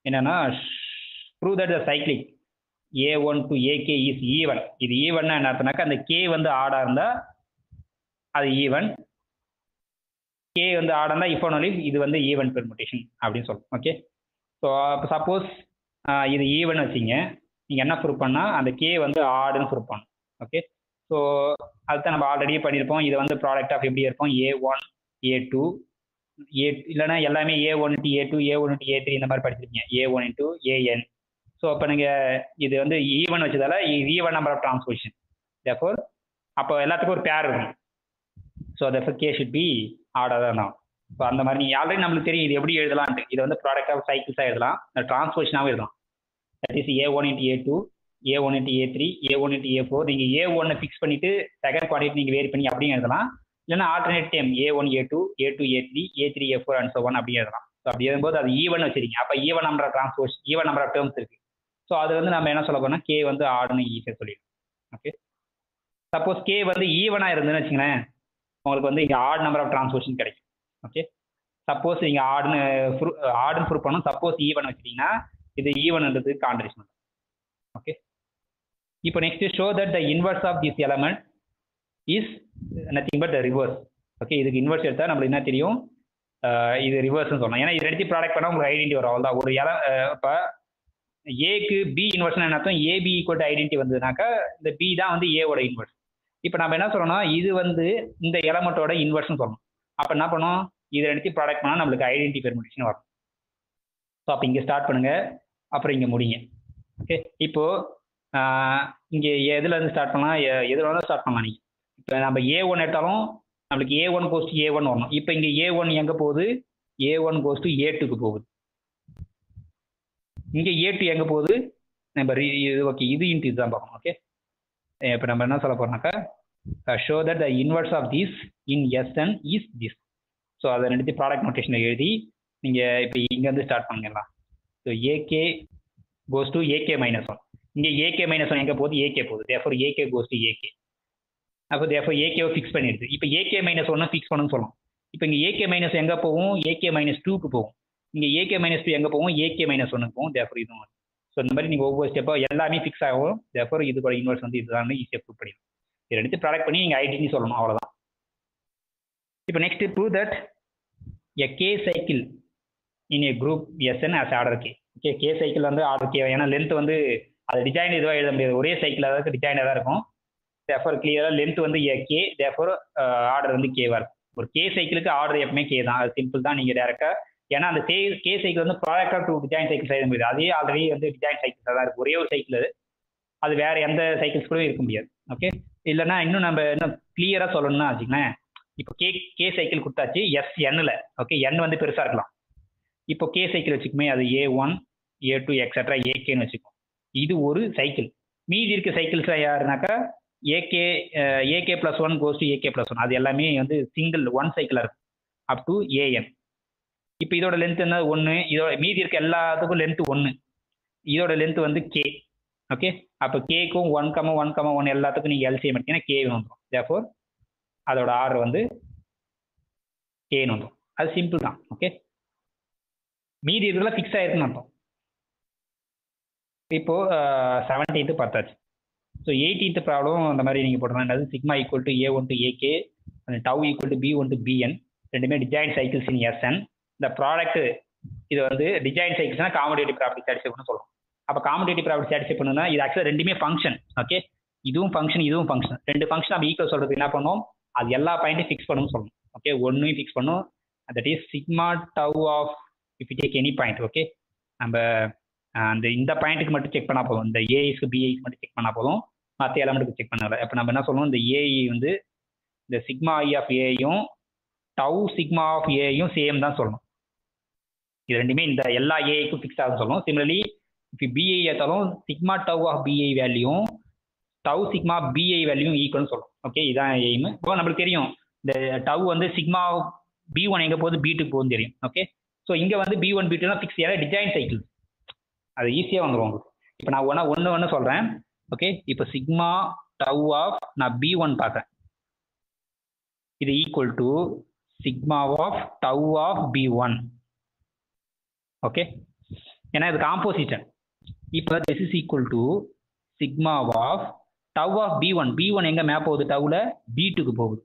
என்னன்னா prove that the cyclic A1 to AK is even. இது ஈவன்னா என்ன அர்த்தம்னாக்கா அந்த கே வந்து ஆடா இருந்தால் அது ஈவன், கே வந்து ஆடா இருந்தால் இஃப் ஒன்லி இது வந்து ஈவன் பெர்முட்டேஷன் அப்படின்னு சொல்லும். ஓகே, ஸோ அப்போ சப்போஸ் இது ஈவன் வச்சிங்க, நீங்கள் என்ன ப்ரூவ் பண்ணால் அந்த கே வந்து ஆடுன்னு ப்ரூவ் பண்ணணும். ஓகே, ஸோ அதுதான் நம்ம ஆல்ரெடி பண்ணியிருப்போம். இது வந்து ப்ராடக்ட் ஆஃப் எப்படி இருக்கும், A1 A2 இல்லைன்னா எல்லாமே A1 into A2 A1 into A3 இந்த மாதிரி படிச்சிருக்கீங்க, A1 into AN. ஸோ அப்போ நீங்கள் இது வந்து ஈவன் வச்சதால even number of transposition, therefore அப்போ எல்லாத்துக்கும் ஒரு பேர் இருக்கும். So therefore k should be ஆடாக தான் இருக்கும். ஸோ அந்த மாதிரி நீங்கள் ஆல்ரெடி நம்மளுக்கு தெரியும் இது எப்படி எழுதலான்ட்டு. இது வந்து ப்ராடக்ட் ஆஃப் சைக்கிள்ஸாக எழுதலாம், டிரான்ஸ்போசிஷனாகவும் எழுதலாம். That is A1 into A2 A1 into A3 A1 into A4. நீங்கள் A1 ஃபிக்ஸ் பண்ணிட்டு செகண்ட் குவான்டிட்டி நீங்கள் வேரி பண்ணி அப்படியும் எழுதலாம். இல்லைன்னா alternate time A1 A2 A2 A3 A3 A4 and so on அப்படி எழுதலாம். ஸோ அப்படி எழுதும்போது அது ஈவன் வச்சிருக்கீங்க, அப்போ even number of transpose even number of terms இருக்குது. ஸோ அது வந்து நம்ம என்ன சொல்ல போனால் கே வந்து ஆடுன்னு ஈஸியாக சொல்லிடுவோம். ஓகே, சப்போஸ் கே வந்து ஈவனாக இருந்துன்னு வச்சுங்களேன், உங்களுக்கு வந்து இங்கே ஆட் நம்பர் ஆஃப் டிரான்ஸ்போஷன் கிடைக்கும். ஓகே, சப்போஸ் நீங்கள் ஆடுன்னு ப்ரூவ் பண்ணணும். சப்போஸ் ஈவன் வச்சிட்டிங்கன்னா இது ஈவன்ன்றது கான்ட்ரிபியூஷன். ஓகே, இப்போ next show that the inverse of this element is nothing but the reverse. Okay, இதுக்கு இன்வர்ஸ் எடுத்தால் நம்மளுக்கு என்ன தெரியும், இது ரிவர்ஸ்னு சொல்லலாம். ஏன்னா இது எடுத்து ப்ராடக்ட் பண்ணால் உங்களுக்கு ஐடென்டி வரும். அவ்வளோதான். ஒரு இப்போ ஏக்கு பி இன்வர்ஸ் என்ன அர்த்தம், ஏபி ஈக்குவல் டு ஐடென்டி வந்ததுனாக்கா இந்த பி தான் வந்து ஏவோட இன்வர்ஸ். இப்போ நம்ம என்ன சொல்லணும்னா இது வந்து இந்த எலமெண்ட்டோட இன்வர்ஸ்னு சொல்லணும். அப்போ என்ன பண்ணோம், இதை எடுத்து ப்ராடக்ட் பண்ணால் நம்மளுக்கு ஐடென்டி பெர்முட்டேஷன் வரும். ஸோ அப்போ இங்கே ஸ்டார்ட் பண்ணுங்க, அப்புறம் இங்கே முடிங்க. ஓகே, இப்போ இங்கே எதுலேருந்து ஸ்டார்ட் பண்ணலாம், எதுல வந்து ஸ்டார்ட் பண்ணலாம். நீங்கள் இப்போ நம்ம A1 எடுத்தாலும் நம்மளுக்கு A1 கோஸ் டு A1 வரணும். இப்போ இங்கே A1 எங்கே போகுது, A1 கோஸ் டு A2க்கு போகுது. இங்கே A2 எங்கே போகுது, நம்ம ஓகே இது இன்ட்டு இதுதான் பார்க்கணும். ஓகே, இப்போ நம்ம என்ன சொல்ல போகிறோம்னாக்கா show that the inverse of this in Sn is this. So அதை ரெண்டு ப்ராடக்ட் நோட்டேஷனில் எழுதி நீங்கள் இப்போ இங்கேருந்து ஸ்டார்ட் பண்ணிடலாம். So AK cos to AK -1. இங்கே AK -1 எங்கே போகுது, AK போகுது. Therefore AK cos to AK. அப்போ தேர்ஃபோர் AKவை ஃபிக்ஸ் பண்ணிடுது. இப்போ AK -1 ஃபிக்ஸ் பண்ணணும்னு சொல்லணும். இப்போ இங்கே AK - எங்கே போகும், AK -2க்கு போகும். இங்கே AK -2 எங்கே போகும், AK -1க்கு போகும். தேர்ஃபோர் இதுவும். ஸோ இந்த மாதிரி நீங்கள் ஒவ்வொரு ஸ்டெப்பாக எல்லாமே ஃபிக்ஸ் ஆகும். தேர்ஃபோர் இதோட இன்வர்ஸ் வந்து இதுதான் ஈஸியாக ப்ரூவ் பண்ணிடும். இதை எடுத்து ப்ராடக்ட் பண்ணி நீங்கள் ஐடென்டி சொல்லணும், அவ்வளோதான். இப்போ next prove that a K cycle in A group Sn as order K. Okay, K cycle வந்து ஆர்டர் கே, ஏன்னா லென்த் வந்து அது டிசைன் இதுவாக எழுத முடியாது, ஒரே சைக்கிள் அதாவது டிசைனாக தான் இருக்கும். தேர்ஃபோர் கிளியராக லென்த் வந்து கே, தேர்ஃபோர் ஆர்டர் வந்து கேவாக இருக்கும். ஒரு கே சைக்கிளுக்கு ஆர்டர் எப்பவுமே கே தான், அது சிம்பிள் தான். நீங்கள் டேரெக்டாக ஏன்னா அந்த கே சைக்கிள் வந்து product of two disjoint cycles எழுத முடியாது, அதே ஆல்ரெடி வந்து டிசைன் சைக்கிள்ஸ் தான் இருக்குது. ஒரே ஒரு சைக்கிள் அது வேற எந்த சைக்கிள்ஸ் கூட இருக்க முடியாது. ஓகே, இல்லைன்னா இன்னும் நம்ம இன்னும் கிளியராக சொல்லணும்னா வச்சுக்கோங்களேன், இப்போ கே சைக்கிள் கொடுத்தாச்சு Snல. ஓகே, n வந்து பெருசாக இருக்கலாம். இப்போ கே சைக்கிள் வச்சுக்குமே, அது A1 A2 எக்ஸட்ரா AKன்னு வச்சுக்கோம். இது ஒரு சைக்கிள். மீதி இருக்க சைக்கிள்ஸ் யாருனாக்கா AK +1 கோஸ் டு AK +1. அது எல்லாமே வந்து சிங்கிள் ஒன் சைக்கிளாக இருக்கும் அப் டு AN. இப்போ இதோட லென்த் என்ன, 1. இதோட மீதி இருக்க எல்லாத்துக்கும் லென்த் 1. இதோட லென்த் வந்து கே. ஓகே, அப்போ கேக்கும் 1,1,1 எல்லாத்துக்கும் நீங்கள் எல்சிஎம் எடுத்தீங்கன்னா கே வந்துடும். தேர்ஃபோர் அதோட ஆர்டர் வந்து கேன்னு வந்துடும். அது சிம்பிள் தான். ஓகே, மீதி இதெல்லாம் ஃபிக்ஸ் ஆயிருக்குன்னு அர்த்தம். இப்போ 17th பார்த்தாச்சு. ஸோ 18th ப்ராப்ளம் அந்த மாதிரி நீங்கள் போட்டோம்னா sigma equal to A1 to AK and tau equal to B1 to BN. ரெண்டுமே டிசைன் சைக்கிள்ஸ் இன் Sn. இந்த ப்ராடக்ட் இது வந்து டிசைன் சைக்கிள்ஸ்னா காமடேட்டிவ் ப்ராப்பர்ட்டி சாட்டிஸ்ஃபை பண்ண சொல்லுவோம். அப்போ காமடேட்டிவ் ப்ராப்பர்ட்டி சாட்டிஸ்ஃபை பண்ணணும்னா இது ஆக்சுவலாக ரெண்டுமே ஃபங்க்ஷன். ஓகே, இதுவும் ஃபங்க்ஷன் இதுவும் ஃபங்க்ஷன். ரெண்டு ஃபங்க்ஷன் நம்ம ஈக்குவல் சொல்றது என்ன பண்ணோம், அது எல்லா பாயிண்ட்டையும் ஃபிக்ஸ் பண்ணணும்னு சொல்லணும். ஓகே, ஒன்றையும் ஃபிக்ஸ் பண்ணும். That is sigma tau of if you take any point. Okay, நம்ம அந்த இந்த பாயிண்ட்டுக்கு மட்டும் செக் பண்ணால் போதும், இந்த ஏஐஸ்க்கு பிஐஸ்க்கு மட்டும் செக் பண்ணால் போதும், மற்ற எலமெண்ட்டுக்கு செக் பண்ணல. இப்போ நம்ம என்ன சொல்லணும், இந்த ஏஇ வந்து இந்த சிக்மா ஐ ஆஃப் ஏயும் டவு சிக்மா ஆஃப் ஏயும் சேம் தான் சொல்லணும். இது ரெண்டுமே இந்த எல்லா ஏஐக்கும் ஃபிக்ஸ் ஆகும் சொல்லணும். சிமிலர்லி இப்போ பிஐ ஏற்றாலும் சிக்மா டவு ஆஃப் பிஐ வேல்யூவும் டவு சிக்மா பிஐ வேல்யூவும் ஈக்குவல்னு சொல்லணும். ஓகே, இதான் எய்மு. இப்போ நம்மளுக்கு தெரியும் இந்த டவு வந்து சிக்மா B1 எங்கே போகுது, B2 போகுதுன்னு தெரியும். ஓகே, ஸோ இங்கே வந்து B1 B2 ஃபிக்ஸ், ஏன்னா டிஜாயின் சைக்கிள் அது ஈஸியாக வந்துடும் உங்களுக்கு. இப்போ நான் ஒன்று சொல்கிறேன். ஓகே, இப்போ சிக்மா டவ் ஆஃப் நான் B1 பார்க்குறேன், இது equal to sigma of tau of B1. Okay, ஏன்னா இது காம்போசிஷன். இப்போ this is equal to sigma of tau of B1. B1 எங்கே மேப் போகுது? டவ்வில் B2க்கு போகுது.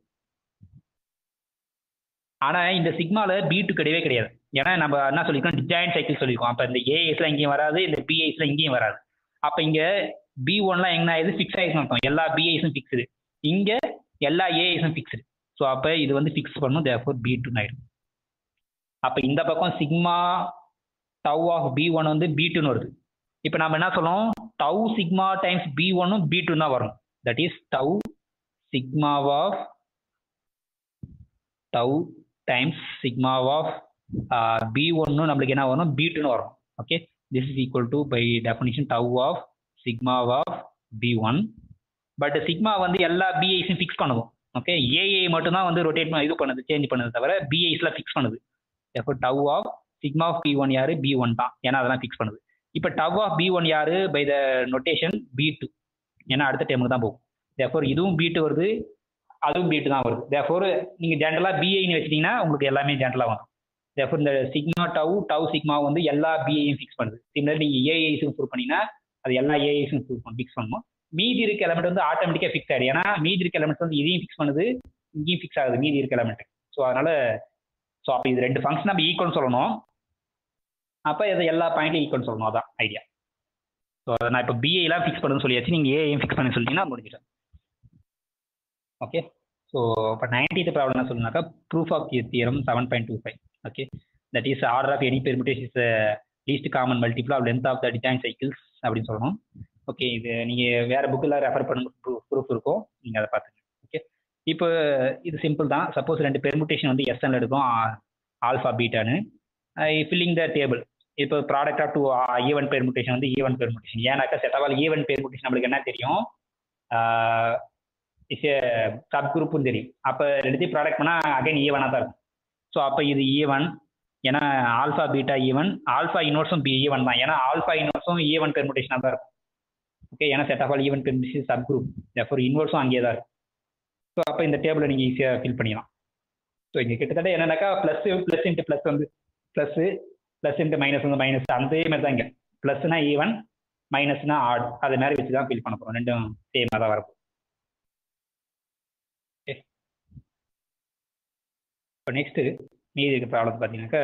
ஆனால் இந்த சிக்மாவில் B2 கிடையவே கிடையாது. ஏன்னா நம்ம என்ன சொல்லியிருக்கோம், டிஜாயின் சைக்கிள் சொல்லியிருக்கோம். அப்போ இந்த ஏஐஸ்லாம் இங்கேயும் வராது, இந்த பிஐஸ்லாம் இங்கேயும் வராது. அப்போ இங்கே B1லாம் என்ன ஆயிடுது? ஃபிக்ஸ் ஆயிடுச்சுன்னு அர்த்தம். எல்லா பிஐஸும் ஃபிக்ஸ்டு, இங்கே எல்லா ஏஐஸும் ஃபிக்ஸ்டு. ஸோ அப்போ இது வந்து ஃபிக்ஸ் பண்ணும், தேர்ஃபோர் B2 ஆயிடும். அப்போ இந்த பக்கம் சிக்மா டவ் ஆஃப் B1 வந்து B2ன்னு வருது. இப்போ நம்ம என்ன சொல்லணும், டவ் சிக்மா டைம்ஸ் B1ம் B2 தான் வரும். That is tau sigma of tau times sigma of B1 நம்மளுக்கு என்ன வரும்? B2ன்னு வரும். Okay, this is equal to by definition tau of sigma of B1. But sigma வந்து எல்லா பிஐஸும் ஃபிக்ஸ் பண்ணுவோம். ஓகே, ஏஐ மட்டும்தான் வந்து ரொட்டேட் இது பண்ணுது, சேஞ்ச் பண்ணுது, தவிர பிஐஸ்லாம் ஃபிக்ஸ் பண்ணுது. எப்போ tau of sigma of B1 யாரு? B1 தான், ஏன்னா அதெல்லாம் ஃபிக்ஸ் பண்ணுது. இப்போ டவ் ஆஃப் B1 யாரு? பை த நொட்டேஷன் B2, ஏன்னா அடுத்த டைமுக்கு தான் போகும். தேர்ஃபோர் இதுவும் B2 வருது, அதுவும் B2 தான் வருது. தேர்ஃபோர் நீங்கள் ஜென்ரலாக பிஐன்னு வச்சிட்டிங்கன்னா உங்களுக்கு எல்லாமே ஜென்ரலாக வரும். தேர்ஃபோர் இந்த சிக்மா டவ் சிக்மா வந்து எல்லா பிஐயும் ஃபிக்ஸ் பண்ணுது. சிமிலர் நீங்கள் ஏஐஸும் ப்ரூவ் பண்ணிங்கன்னா அது எல்லா ஏஐஸும் ஃபிக்ஸ் பண்ணணும். மீதி இருக்க எலமெண்ட் வந்து ஆட்டோமேட்டிக்காக ஃபிக்ஸ் ஆகிடும். ஏன்னா மீதி இருக்க எலமெண்ட் வந்து இதையும் ஃபிக்ஸ் பண்ணுது, இங்கேயும் ஃபிக்ஸ் ஆகுது மீதி இருக்க எலமெண்ட். ஸோ அதனால அப்போ இது ரெண்டு ஃபங்க்ஷன் நம்ம ஈக்குவல் சொல்லணும். அப்போ இதை எல்லா பாயிண்ட்லையும் ஈக்குவல் சொல்லணும், அதான் ஐடியா. ஸோ அதை நான் இப்போ பிஐலாம் ஃபிக்ஸ் பண்ணுன்னு சொல்லியாச்சு, நீங்கள் ஏஐயும் ஃபிக்ஸ் பண்ணி சொல்லிட்டீங்கன்னா முடிஞ்சிடும். ஓகே, ஸோ இப்போ 90th ப்ராப்ளம் என்ன சொல்லுனாக்கா, proof of theorem 7.25. Okay, that is order of any permutation is least common multiple of length of the disjoint cycles அப்படின்னு சொல்லணும். ஓகே, இது நீங்கள் வேறு புக்கில் ரெஃபர் பண்ணுங்க, ப்ரூஃப் இருக்கும், நீங்கள் அதை பார்த்துங்க. ஓகே, இப்போ இது சிம்பிள் தான். சப்போஸ் ரெண்டு பெர்முடேஷன் வந்து எஸ்என்ல எடுக்கும், ஆல்ஃபா பீட்டான்னு, ஃபில்லிங் த டேபிள். இப்போ product of two even permutation வந்து ஈவன் பெர்முடேஷன். ஏன்னாக்கா செட்டவால் ஈவன் பெர்முடேஷன் நம்மளுக்கு என்ன தெரியும், சப் குரூப்பும் தெரியும். அப்போ ரெண்டுத்தையும் ப்ராடக்ட் பண்ணால் அகைன் ஈவனாக தான் இருக்கும். ஸோ அப்போ இது ஈவன், ஏன்னா ஆல்ஃபா பீட்டா ஈவன், ஆல்ஃபா இன்வர்ஸும் ஈவன் தான், ஏன்னா ஆல்ஃபா இன்வர்ஸும் ஈவன் பெர்முடேஷனாக தான் இருக்கும். ஓகே, ஏன்னா set of all even permutation subgroup, therefore இன்வர்ஸும் அங்கேயே தான் இருக்கும். ஸோ அப்போ இந்த டேபிளை நீங்கள் ஈஸியாக ஃபில் பண்ணிடலாம். ஸோ இங்கே கிட்டத்தட்ட என்னன்னாக்கா ப்ளஸ் இன்ட்டு ப்ளஸ் வந்து ப்ளஸ் இன்ட்டு மைனஸ் வந்து மைனஸ், அதே மாதிரி தான் இங்கே ப்ளஸ்னா ஈவன், மைனஸ்னா ஆட், அது மாதிரி வச்சு தான் ஃபில் பண்ண போகிறோம். ரெண்டும் சேமாக தான் வரப்போம். ஓகே, இப்போ நெக்ஸ்ட்டு மீதி இருக்க ப்ராப்ளம் பார்த்தீங்கன்னாக்கா,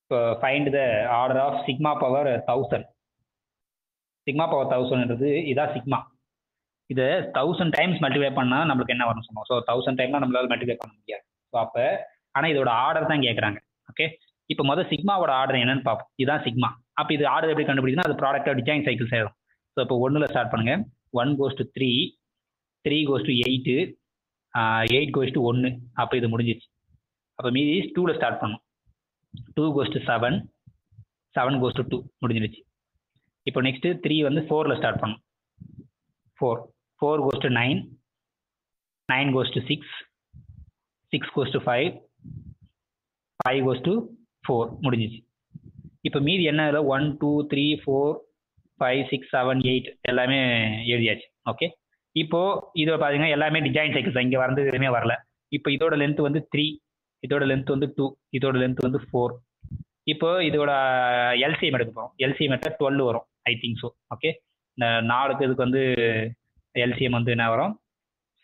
இப்போ find the order of sigma power 1000. Sigma power 1000ன்றது இதான் சிக்மா. இதை 1000 டைம்ஸ் மல்டிப்ளை பண்ணால் நம்மளுக்கு என்ன வரும்னு சொன்னோம். ஸோ 1000 டைம்லாம் நம்மளால் மல்டிப்ளை பண்ண முடியாது. ஸோ அப்போ ஆனால் இதோட ஆர்டர் தான் கேட்குறாங்க. ஓகே, இப்போ முதல் சிக்மாவோட ஆர்டர் என்னன்னு பார்ப்போம். இதுதான் சிக்மா. அப்போ இது ஆர்டர் எப்படி கண்டுபிடிக்குன்னா, அது ப்ராடக்ட் ஆஃப் டிஜாயின் சைக்கிள் சேரும். ஸோ இப்போ 1ல் ஸ்டார்ட் பண்ணுங்கள். 1 goes to 3, 3 goes to 8, 8 goes to 1. அப்போ இது முடிஞ்சிச்சு. அப்போ மீதி 2ல் ஸ்டார்ட் பண்ணும். 2 goes to 7, 7 goes to 2 முடிஞ்சிருச்சு. இப்போ நெக்ஸ்ட்டு 3 வந்து 4ல் ஸ்டார்ட் பண்ணும். 4 goes to 9, 9 goes to 6, 6 goes to 5, 5 goes to 4 முடிஞ்சிச்சு. இப்போ மீதி என்ன இல்லை, 1 2 3 4 5 6 7 8 எல்லாமே எழுதியாச்சு. ஓகே, இப்போ இதோட பார்த்தீங்கன்னா எல்லாமே டிஜாயின் சைக்கிள்ஸ் தான், இங்கே வரது எதுவுமே வரல. இப்போ இதோட லென்த் வந்து 3, இதோட லென்த் வந்து 2, இதோட லென்த் வந்து 4. இப்போ இதோட எல்சிஎம் எடுக்க போகிறோம். எல்சிஎம் எடுத்தால் 12 வரும், ஐ திங்க் ஸோ. ஓகே, இந்த 4க்கு இதுக்கு வந்து எல்சிஎம் வந்து என்ன வரும்,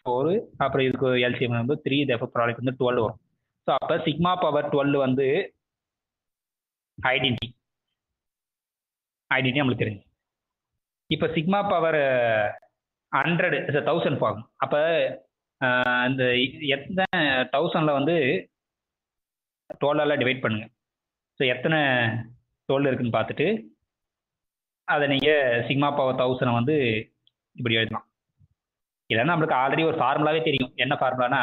4. அப்புறம் இதுக்கு எல்சிஎம் வந்து 3, தேர்ஃபோர் ப்ராடக்ட் வந்து 12 வரும். ஸோ அப்போ சிக்மா பவர் 12 வந்து ஐடென்டிட்டி நம்மளுக்கு தெரிஞ்சு. இப்போ சிக்மா பவர் 100 1000 ஃபார்ம். அப்போ இந்த எத்தனை 1000ல் வந்து 12ஆல் டிவைட் பண்ணுங்கள். ஸோ எத்தனை 12 இருக்குன்னு பார்த்துட்டு அதை நீங்கள் சிக்மா பவர் 1000 வந்து இப்படி எழுதலாம். இதெல்லாம் நம்மளுக்கு ஆல்ரெடி ஒரு ஃபார்முலாவே தெரியும். என்ன ஃபார்முலானா,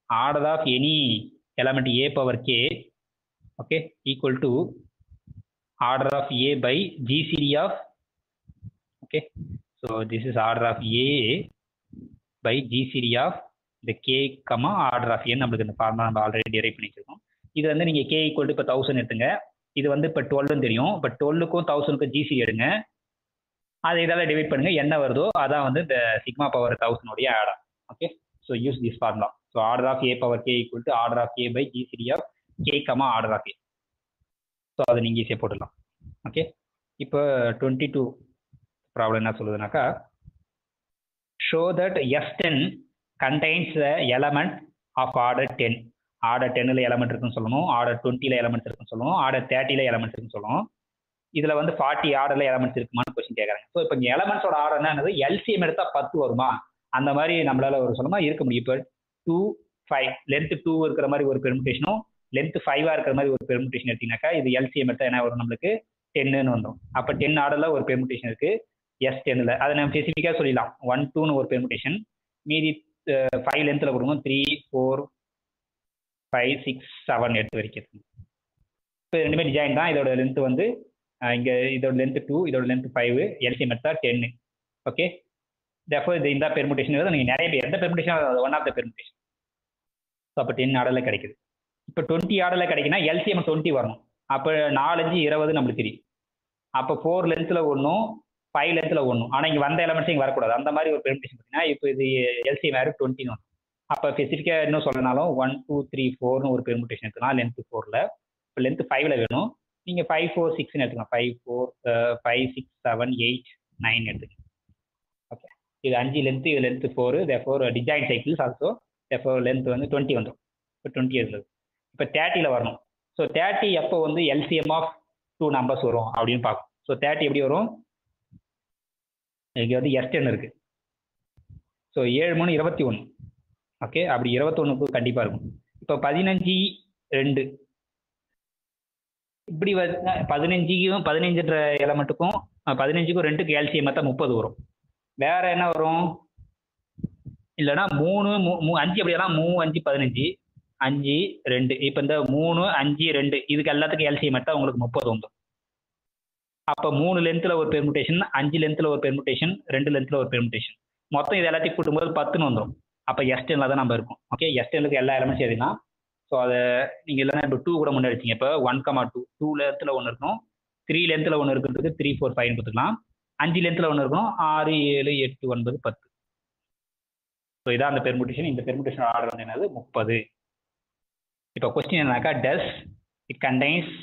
order of any element a power k, okay, equal to order of a by GCD of, okay, so this is order of a by GCD of இந்த k, ஆர்டர் ஆஃப் n. நம்மளுக்கு இந்த formula நம்ம already drive பண்ணி வச்சிருக்கோம். இது வந்து நீங்கள் K equal to இப்போ 1000 எடுத்துங்க. இது வந்து இப்போ 12 தெரியும். இப்போ 12க்கும் 1000க்கும் ஜிசி எடுங்க. அதை இதால் டிவைட் பண்ணுங்க. என்ன வருதோ அதான் வந்து இந்த சிக்மா பவர் 1000 ஆடா. Okay, so use this formula. So order of a power k equal to order of a by GCD of k comma order of a. So அதை நீங்கள் ஈஸியாக போட்டுடலாம். ஓகே, இப்போ 22 ப்ராப்ளம் என்ன சொல்லுதுனாக்கா, show that S10 contains the element of order 10. Order 10ல element இருக்குன்னு சொல்லணும், ஆர்டர் 20ல எலமெண்ட்ஸ் இருக்குன்னு சொல்லணும், ஆர்டர் 30ல எலமெண்ட்ஸ் இருக்குன்னு சொல்லணும். இதுல வந்து 40 ஆர்டர்ல எலமெண்ட்ஸ் இருக்குமான்னு கொஸ்டின் கேட்கறாங்க. ஸோ இப்போ எலமெண்ட்ஸோட ஆர்டர் என்னது, எல்சிஎம் எடுத்தா 10 வருமா, அந்த மாதிரி நம்மளால ஒரு சொல்லமா இருக்க முடியும். இப்போ 2 5 லென்த் 2 இருக்கிற மாதிரி ஒரு பெர்முடேஷனும் லென்த் 5 இருக்கிற மாதிரி ஒரு பெர்முடேஷன் எடுத்தீங்கன்னாக்கா இது எல்சிஎம் எடுத்தா என்ன வரும், நம்மளுக்கு 10ன்னு வந்துடும். அப்போ 10 ஆர்டர்ல ஒரு பெர்முடேஷன் இருக்கு S10ல. அதை நம்ம ஸ்பெசிஃபிக்காக சொல்லிடலாம். 1 2ன்னு ஒரு பெர்முடேஷன், மீதி 5 லென்த்தில் கொடுக்கணும். 3 4 5 6 7 எடுத்து வரைக்கும். இப்போ ரெண்டுமே டிசைன் தான். இதோட லென்த் வந்து இங்கே இதோட லென்த் 2, இதோட லென்த் 5, எல்சிஎம் எடுத்தா 10. ஓகே, therefore இது இந்த பெர்முடேஷன் நீங்கள் நிறைய எந்த permutation one of the permutation. So அப்போ 10 ஆர்டரில் கிடைக்குது. இப்போ 20 ஆர்டரில் கிடைக்குன்னா எல்சிஎம் 20 வரணும். அப்போ 4 5 20 நம்மளுக்கு தெரியும். அப்போ 4 லென்த்தில் ஒன்றும் 5 லென்த்தில் ஒன்றும், ஆனால் இங்கே வந்த எலமெண்ட்ஸ் இங்கே வரக்கூடாது. அந்த மாதிரி ஒரு பெர்முடேஷன் பார்த்தீங்கன்னா இப்போ இது எல்சிஎம் வேறு 20 வரும். அப்போ ஸ்பெசிஃபிக்காக இன்னும் சொல்லனாலும் 1 2 3 4ன்னு ஒரு பெர்முடேஷன் எடுத்துக்கலாம் லென்த் 4ல். இப்போ லென்த் 5ல் வேணும், நீங்கள் 5 4 6ன்னு எடுத்துக்கலாம். 5 4 5 6 7 8 9 எடுத்துக்கலாம். ஓகே, இது 5 லென்த், இது length 4. Therefore design cycles also therefore length வந்து 20 வந்துடும். இப்போ 20 எடுத்துது. இப்போ 30ல் வரணும். ஸோ 30 எப்போ வந்து எல்சிஎம் ஆஃப் 2 நம்பர்ஸ் வரும் அப்படின்னு பார்க்கும். ஸோ 30 எப்படி வரும், இங்கே வந்து S10 இருக்கு. ஸோ 7 3 21. ஓகே, அப்படி 21க்கு கண்டிப்பாக இருக்கும். இப்போ 15 2 இப்படி 15க்கும் 15ன்ற எலமெண்ட்டுக்கும் 15க்கும் 2க்கு எல்சிஎம் மொத்தம் 30 வரும். வேற என்ன வரும், இல்லைன்னா 3 5 அப்படியெல்லாம் 3 5 15 5 2. இப்போ இந்த 3 5 2 இதுக்கு எல்லாத்துக்கும் எல்சிஎம் எடுத்தால் உங்களுக்கு 30 வந்துடும். அப்போ 3 லென்த்தில் ஒரு பெர்முடேஷன், 5 லென்த்தில் ஒரு பெர்முடேஷன், 2 லென்த்தில் ஒரு பெர்முடேஷன், மொத்தம் இது எல்லாத்தையும் கூட்டும்போது 10ன்னு வந்துடும். அப்போ S10ல தான் நம்ம இருக்கும். ஓகே, S10க்கு எல்லா எலமெண்ட்ஸும் எழுதினா. ஸோ அதை நீங்கள் இல்லைன்னா இப்போ 2 கூட முன்னாடி வச்சிங்க. இப்போ 1 2 2 லென்த்தில் ஒன்று இருக்கணும், 3 லென்த்தில் ஒன்று இருக்கிறதுக்கு 3 4 5 கொடுத்துக்கலாம், 5 லென்த்தில் ஒன்று இருக்கணும், 6 7 8 9 10. ஸோ இதான் அந்த பெர்முடேஷன். இந்த பெர்முடேஷன் ஆர்டர் வந்து என்னது 30. இப்போ கொஸ்டின் என்னன்னாக்கா, does it contains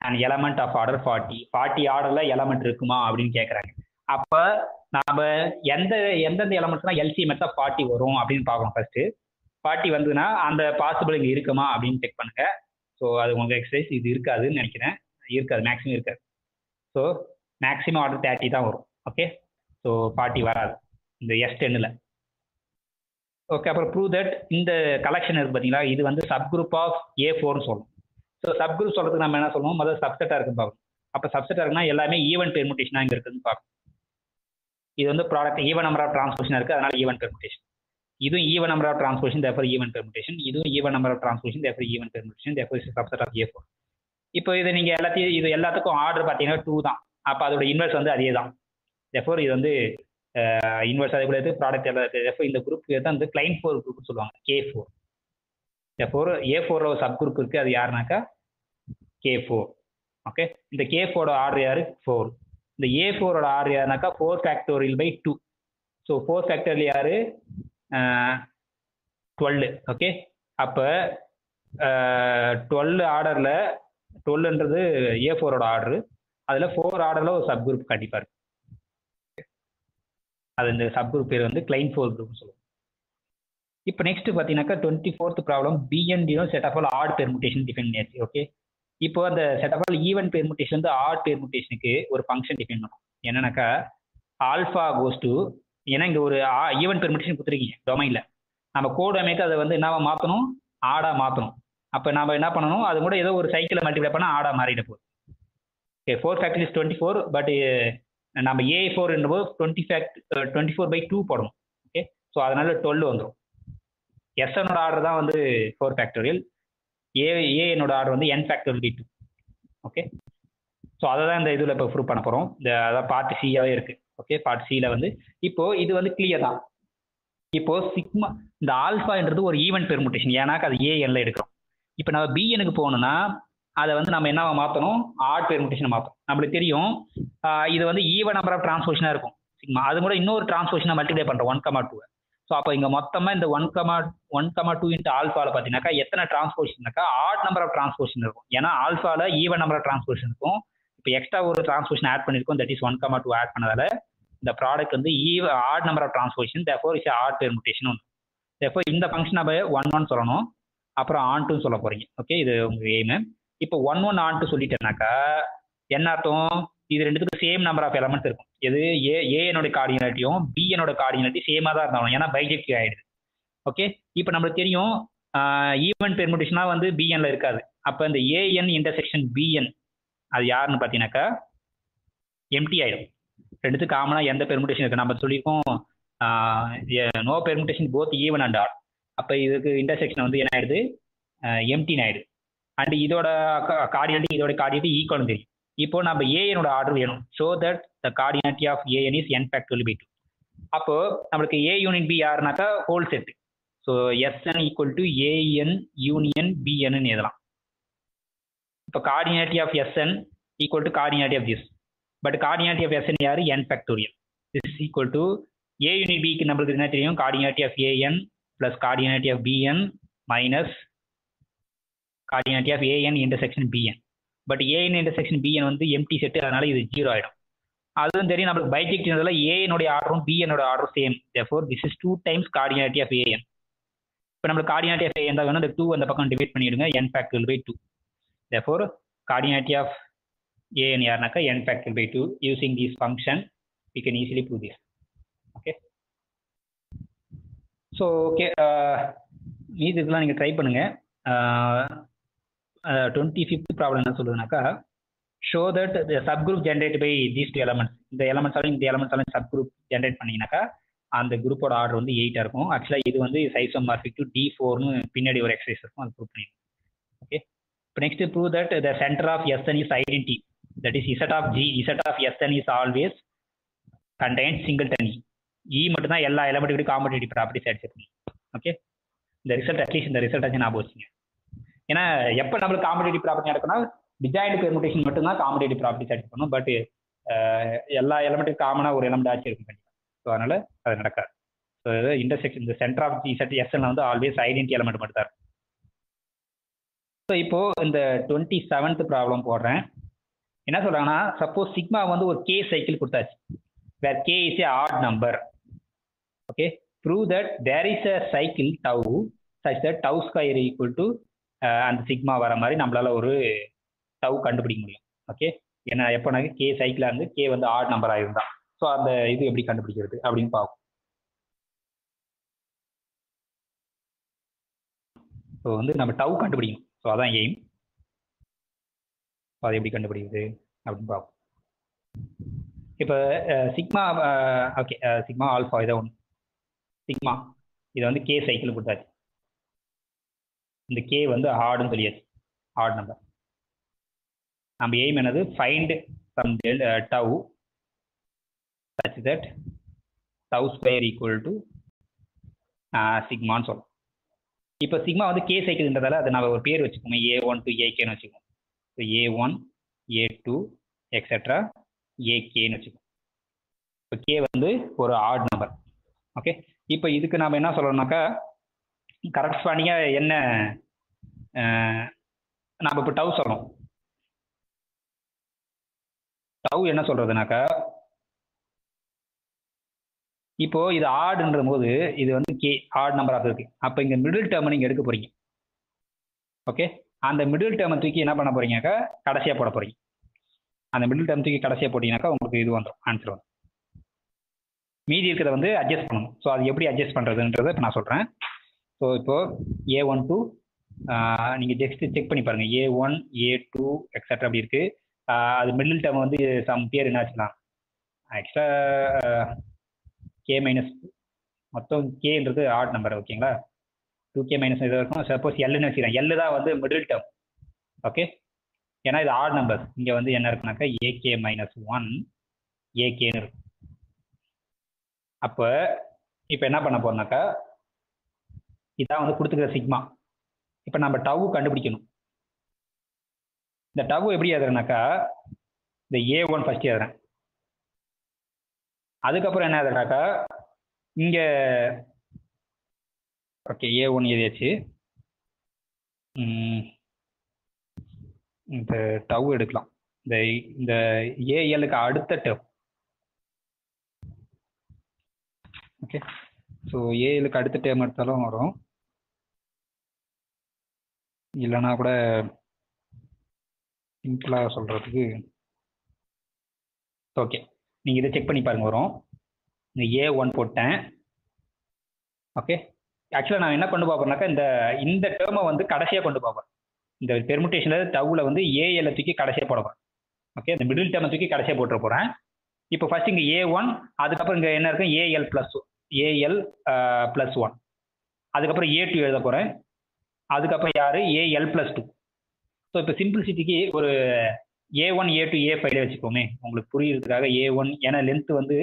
and element of order 40 ஆர்டரில் எலமெண்ட் இருக்குமா அப்படின்னு கேட்குறாங்க. அப்போ நாம் எந்தெந்த எலமெண்ட்ஸ்லாம் எல்சிஎம் எடுத்தா 40 வரும் அப்படின்னு பார்க்கணும். ஃபர்ஸ்ட் 40 வந்ததுன்னா அந்த பாசிபிள் இங்கே இருக்குமா அப்படின்னு செக் பண்ணுங்க. ஸோ அது உங்கள் எக்ஸசைஸ். இது இருக்காதுன்னு நினைக்கிறேன், இருக்காது, மேக்ஸிமம் இருக்காது. ஸோ மேக்ஸிமம் ஆர்டர் 30 தான் வரும். ஓகே, ஸோ 40 வராது இந்த S10ல். ஓகே, அப்புறம் ப்ரூவ் தட் இந்த கலெக்ஷன் இருக்கு பார்த்தீங்களா, இது வந்து சப் குரூப் ஆஃப் A4ன்னு சொல்லணும். ஸோ சப் குரூப் சொல்கிறதுக்கு நம்ம என்ன சொல்லணும், முதல்ல சப்செட்டாக இருக்குன்னு பார்க்கணும். அப்போ சப்செட்டாக இருக்குன்னா எல்லாமே ஈவன் பெர்முடேஷனாக இங்கே இருக்குதுன்னு பார்க்கணும். இது வந்து product even number of transposition இருக்குது, அதனால ஈவன் பெர்முடேஷன். இதுவும் even number of transposition, therefore even permutation. இதுவும் even number of transposition, therefore even permutation, therefore subset of A4. இப்போ இது நீங்கள் இது எல்லாத்துக்கும் ஆர்டர் பார்த்தீங்கன்னா 2 தான். அப்போ அதோட இன்வெர்ஸ் வந்து அதே தான். தேர்ஃபோர் இது வந்து இன்வெர்ஸ் அதே போல ப்ராடக்ட் எல்லாம் இருக்குது. தேர்ஃபோர் இந்த குரூப் தான் வந்து கிளைண்ட் 4 குரூப்னு சொல்லுவாங்க, K4. தேர்ஃபோர் A4ல ஒரு சப் குரூப் இருக்குது, அது யாருனாக்கா K4. ஓகே, இந்த K4ஓட ஆர்டர் யாரு 4. இந்த A4ஓட ஆர்டர் யாருனாக்கா 4 ஃபேக்டோரியல் பை 2. ஸோ 4 ஃபேக்டோரியல் யாரு 12. ஓகே, அப்போ 12 ஆர்டரில் 12ன்றது A4ஓட ஆர்டரு, அதில் 4 ஆர்டரில் ஒரு சப் குரூப் கண்டிப்பாக இருக்கு. அது இந்த சப் குரூப் பேர் வந்து கிளைண்ட் 4 குரூப்னு சொல்லுவோம். இப்போ நெக்ஸ்ட் பார்த்தீங்கன்னாக்கா 24th problem, BND set of all odd permutation define பண்ணியாச்சு. ஓகே, இப்போ அந்த set of all even permutation வந்து ஆட் பெர்முடேஷனுக்கு ஒரு ஃபங்க்ஷன் டிஃபைன் பண்ணும். என்னன்னாக்கா ஆல்ஃபா கோஸ் டு, ஏன்னா இங்கே ஒரு ஈவன் பெர்முடேஷன் கொடுத்துருக்கீங்க டொமைனில், நம்ம கோட் அமைத்து அதை வந்து என்னவா மாற்றணும், ஆடாக மாற்றணும். அப்போ நம்ம என்ன பண்ணணும், அது கூட ஏதோ ஒரு சைக்கிளை மல்டிப்ளை பண்ணால் ஆடாக மாறிட போகுது. ஓகே, 4 ஃபேக்டர் இஸ் 24, பட் நம்ம A4 என்னவோ 24 by 2 போடணும். ஓகே, ஸோ அதனால 12 வந்துடும். S1ஓட ஆர்டர் தான் வந்து 4 ஃபேக்டோரியல், என்னோட ஆர்டர் வந்து n factorial by 2. Okay, so அதை தான் இந்த இதில் இப்போ ப்ரூவ் பண்ண போகிறோம். அதான் பார்ட் சியாவே இருக்குது. ஓகே, பார்ட் சியில் வந்து இப்போ இது வந்து கிளியர் தான். இப்போ சிக்மா இந்த ஆல்ஃபான்றது ஒரு ஈவன் பெர்முடேஷன், ஏன்னாக்கா அது ANல எடுக்கிறோம். இப்போ நம்ம பிஎனுக்கு போகணும்னா அதை வந்து நம்ம என்ன மாற்றணும், ஆட் பெர்முடேஷனை மாற்றணும். நம்மளுக்கு தெரியும் இது வந்து ஈவன் நம்பர் ஆஃப் டிரான்ஸ்போஷனாக இருக்கும் சிக்மா. அது கூட இன்னொரு டிரான்ஸ்போஷனை மல்டிப்ளை பண்ணுறோம் 1,2. ஸோ அப்போ இங்கே மொத்தமாக இந்த 1,2 இன்ட்டு ஆல்ஃபாவில் பார்த்தீங்கன்னாக்கா எத்தனை டிரான்ஸ்போஷன்னாக்கா ஆட் நம்பர் ஆஃப் டிரான்ஸ்போஷன் இருக்கும். ஏன்னா ஆல்ஃபாவில் ஈவன் நம்பர் ஆஃப் டிரான்ஸ்போஷன் இருக்கும். இப்போ எக்ஸ்ட்ரா ஒரு டிரான்ஸ்போஷன் ஆட் பண்ணியிருக்கோம், தட் இஸ் 1,2 ஆட் பண்ணதால இந்த ப்ராடக்ட் வந்து odd number of transposition, therefore is odd permutation ஒன்று. தேர்ஃபோர் இந்த ஃபங்க்ஷன் நம்ம 1 சொல்லணும், அப்புறம் ஆன் சொல்ல போறீங்க. ஓகே, இது உங்க எய்மு. இப்போ 1 ஆன் சொல்லிட்டேனாக்கா என்ன அர்த்தம், இது ரெண்டுத்துக்கும் சேம் நம்பர் ஆஃப் எலமெண்ட்ஸ் இருக்கும். எது ஏஎனோட கார்டினாலிட்டியும் பிஎனோட கார்டினாலிட்டி சேமாக தான் இருந்தாலும், ஏன்னா பைஜெக்டிவ் ஆயிடுது. ஓகே, இப்போ நம்மளுக்கு தெரியும் ஈவன் பெர்முடேஷனாக வந்து பிஎன்ல இருக்காது. அப்போ இந்த ஏஎன் இன்டர்செக்ஷன் பிஎன் அது யாருன்னு பார்த்தீங்கன்னாக்கா எம்டி ஆயிடும். ரெண்டுத்துக்கு காமனாக எந்த பெர்முடேஷன் இருக்கு நம்ம சொல்லியிருக்கோம், no permutation both even and odd. அப்போ இதுக்கு இன்டர்செக்ஷன் வந்து என்ன ஆயிடுது, எம்டின்னு ஆயிடுது. அண்ட் இதோட கார்டினாலிட்டி இதோட கார்டினாலிட்டி ஈக்குவல் தெரியும். இப்போ நம்ம ஏஎனோட ஆர்டர் வேணும், so that the cardinality of AN is n factorial by 2. அப்போ நம்மளுக்கு ஏ யூனியன் பி யாருனாக்கா whole set. So S n equal to A n union பிஎன்னு எழுதலாம். இப்போ cardinality of S n equal to cardinality of this, but cardinality of S n யாரு, n factorial. This is equal to A union பிக்கு நம்மளுக்கு என்ன தெரியும், cardinality of A n plus cardinality of B n minus cardinality of AN intersection BN. But AN intersection BN வந்து empty set, அதனால இது 0 ஆகிடும். அதுவும் தெரியும் நம்மளுக்கு பைஜெக்டிவ்ல ஏஎனோட ஆர்டரும் பிஎனோட ஆர்டரும் same. Therefore this is 2 times cardinality of AN. இப்போ நம்மளுக்கு கார்டினாலிட்டி ஆஃப் ஏஎன் தான் வேணும், இந்த 2 அந்த பக்கம் டிவைட் பண்ணிடுங்க, n factorial by 2. Therefore cardinality of A n யாருனாக்கா n factorial by 2. Using this function we can easily prove this. Okay, so okay, மீது இதெல்லாம் நீங்கள் ட்ரை பண்ணுங்க. 25th ப்ராப்ளம் என்ன சொல்லுதுனாக்கா, show that the subgroup generate by these 2 elements. இந்த எலமெண்ட்ஸாலும் subgroup generate பண்ணீங்கன்னாக்கா அந்த குரூப்போட ஆர்டர் வந்து 8 இருக்கும். ஆக்சுவலாக இது வந்து ஐசோமார்பிக் டு D4னு பின்னாடி ஒரு எக்ஸசைஸ் இருக்கும், அது ப்ரூவ் பண்ணிடுங்க. ஓகே, இப்போ next prove that the center of S n is identity, that is Z of S n is always contains singleton e. E மட்டும் தான் எல்லா எலமெண்ட்டுக்கும் காம்படிட்டிவ் ப்ராப்பர்ட்டிஸ் எடுத்துக்கணும். ஓகே, இந்த ரிசல்ட் அட்லீஸ்ட் இந்த ரிசல்ட் ஆச்சு ஞாபகம் வச்சுங்க. ஏன்னா எப்போ நம்மளுக்கு காம்படிட்டிவ் ப்ராப்பர்ட்டி நடக்கும்னா டிஜாயின்ட் பெர்முடேஷன் மட்டும்தான் காம்படிட்டிவ் ப்ராப்பர்ட்டிஸ் எடுத்துக்கணும். பட் எல்லா எலமெண்ட்டுக்கும் காமனாக ஒரு எலமெண்ட் ஆச்சு இருக்கும் கண்டிப்பாக. ஸோ அதனால அது நடக்காது. ஸோ இன்டர்செக்ஷன் இந்த சென்டர் ஆஃப் இசட் எஸ்என்ல வந்து ஆல்வேஸ் ஐடென்டி எலமெண்ட் மட்டும் தான் இருக்கும். ஸோ இப்போ இந்த 27th ப்ராப்ளம் போடுறேன். என்ன சொல்றாங்கன்னா, சப்போஸ் சிக்மா வந்து ஒரு கே சைக்கிள் கொடுத்தாச்சு, where k is a odd number. Okay, prove that there is a cycle tau such that tau square equal to அந்த சிக்மா வர மாதிரி நம்மளால ஒரு டவு கண்டுபிடிக்க முடியும். ஓகே, ஏன்னா எப்போனாக்க கே சைக்கிளாக இருந்து கே வந்து ஆட் நம்பராக இருந்தா, ஸோ அந்த இது எப்படி கண்டுபிடிக்கிறது அப்படின்னு பார்ப்போம். ஸோ வந்து நம்ம டவு கண்டுபிடிக்கணும். ஸோ அதான் எய்ம். அதை எப்படி கண்டுபிடிக்கிறது அப்படின்னு பார்ப்போம். இப்போ சிக்மா, ஓகே, சிக்மா ஆல்ஃபா இதை ஒன்று சிக்மா இதை வந்து கே சைக்கிள் கொடுத்தாச்சு. இந்த கே வந்து ஆடுன்னு சொல்லியாச்சு, ஆட் நம்பர். நம்ம எய்ம் என்னது, find some tau such that tau square equal to சிக்மான்னு சொல்லலாம். இப்போ சிக்மா வந்து கே சைக்கிள்ன்றதால அதை நம்ம ஒரு பேர் வச்சுக்கோங்க, A1 to AKன்னு வச்சுக்கோங்க. ஸோ A1 A2 எக்ஸெட்ரா AKன்னு வச்சுக்கோங்க. இப்போ கே வந்து ஒரு ஆட் நம்பர். ஓகே, இப்போ இதுக்கு நம்ம என்ன சொல்லணும்னாக்கா, கரஸ்பாண்டிங்காக என்ன நம்ம இப்போ டவு சொல்லணும். டவு என்ன சொல்றதுனாக்கா, இப்போ இது ஆடுன்ற போது இது வந்து கே ஆட் நம்பர் ஆஃப் இருக்கு. அப்போ இங்கே மிடில் டேர்மை நீங்கள் எடுக்க போறீங்க. ஓகே, அந்த மிடில் டேர்மை தூக்கி என்ன பண்ண போறீங்கனாக்கா கடைசியாக போட போறீங்க. அந்த மிடில் டேர்ம் தூக்கி கடைசியாக போட்டீங்கன்னாக்கா உங்களுக்கு இது வந்துடும், ஆன்சர் வரும். மீதி இருக்கிறத வந்து அட்ஜஸ்ட் பண்ணணும். ஸோ அது எப்படி அட்ஜஸ்ட் பண்ணுறதுன்றதை இப்போ நான் சொல்கிறேன். ஸோ இப்போ A1 to நீங்கள் ஜஸ்ட் செக் பண்ணி பாருங்கள், A1 A2 எக்ஸட்ரா அப்படி இருக்குது. அது மிடில் டேர்ம் வந்து சம் பேர் என்ன வச்சுக்கலாம், எக்ஸ்ட்ரா கே மைனஸ் மொத்தம் கேன்றது ஆட் நம்பர். ஓகேங்களா, 2k மைனஸ் இது இருக்கும். சப்போஸ் எல்லுன்னு வச்சுக்கிறேன், எல்லு தான் வந்து மிடில் டேர்ம். ஓகே, ஏன்னா இது ஆட் நம்பர். இங்கே வந்து என்ன இருக்குனாக்கா AK மைனஸ் 1 AKன்னு இருக்கும். அப்போ இப்போ என்ன பண்ண போறோம்னாக்கா, இதான் வந்து கொடுத்துக்கிற சிக்மா. இப்போ நம்ம டவு கண்டுபிடிக்கணும். இந்த டவு எப்படி எழுதுறேனாக்கா, இந்த A1 ஃபர்ஸ்ட் எழுதுறேன். அதுக்கப்புறம் என்ன எழுதுறேனாக்கா, இங்க ஓகே A1 எழுதியாச்சு. இந்த டவு எடுக்கலாம். இந்த இந்த ஏஎல்லுக்கு அடுத்த டேர்ம். ஓகே, ஸோ ஏஎல்லுக்கு அடுத்த டேர்ம் எடுத்தாலும் வரும், இல்லைன்னா கூட சிம்பிளாக சொல்கிறதுக்கு ஓகே நீங்கள் இதை செக் பண்ணி பாருங்க வரும். இந்த A1 போட்டேன். ஓகே, ஆக்சுவலாக நான் என்ன கொண்டு பார்ப்பேன்னாக்கா, இந்த டேர்மை வந்து கடைசியாக கொண்டு பார்ப்பேன். இந்த பெர்முட்டேஷனில் டவுவில் வந்து ஏஎல்லை தூக்கி கடைசியாக போட போகிறேன். ஓகே, இந்த மிடில் டேர்மை தூக்கி கடைசியாக போட்டுற போகிறேன். இப்போ ஃபர்ஸ்ட் இங்கே A1, அதுக்கப்புறம் இங்கே என்ன இருக்கும் AL +1, அதுக்கப்புறம் A2 எழுத போகிறேன். அதுக்கப்புறம் யார் AL +2. ஸோ இப்போ சிம்பிளிசிட்டிக்கு ஒரு A1 A2 A5 வச்சுக்கோமே, உங்களுக்கு புரியுறதுக்காக A1, ஏன்னா லென்த் வந்து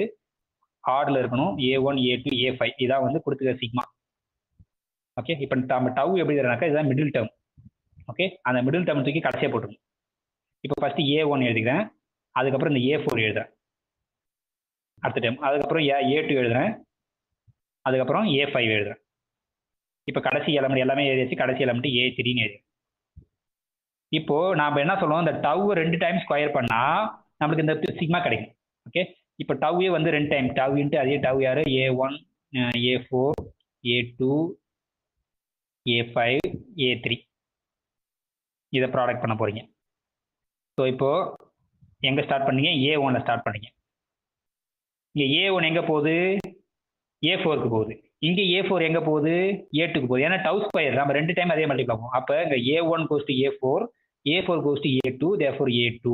ஆர்டில் இருக்கணும். A1 A2 A5 இதான் வந்து கொடுத்துக்க சிக்மா. ஓகே, இப்போ நம்ம டவு எப்படி தரனாக்கா, இதுதான் மிடில் டேர்ம். ஓகே, அந்த மிடில் டேர்ம் தூக்கி கடைசியாக போட்டுருங்க. இப்போ ஃபர்ஸ்ட் A1 எழுதிக்கிறேன், அதுக்கப்புறம் இந்த A4 எழுதுறேன் அடுத்த டைம், அதுக்கப்புறம் A2 எழுதுறேன், அதுக்கப்புறம் A5 எழுதுறேன். இப்போ கடைசி எலமெண்ட் எல்லாமே எழுதிச்சு, கடைசி எலமெண்ட் A3ன்னு எழுதி. இப்போ நாம என்ன சொல்லுவோம், இந்த டவ் 2 டைம் ஸ்கொயர் பண்ணா நம்மளுக்கு இந்த சிக்மா கிடைக்கும். ஓகே, இப்போ டவ்வே வந்து 2 டைம் டவ் இன்ட்டு அதே டவ் யாரு A1 A4 A2 A5 A3 இதை ப்ராடக்ட் பண்ண போறீங்க. ஸோ இப்போ எங்க ஸ்டார்ட் பண்ணீங்க, A1ல ஸ்டார்ட் பண்ணீங்க. இங்க A1 எங்க போகுது, A4க்கு போகுது. இங்க A4 எங்க போகுது, A2க்கு போகுது. ஏன்னா டவ் ஸ்கொயர் நம்ம 2 டைம் அதே மல்டிப்ளை பண்ணுவோம். அப்ப இங்க A1 goes to A4, A4 goes to A2, therefore A2.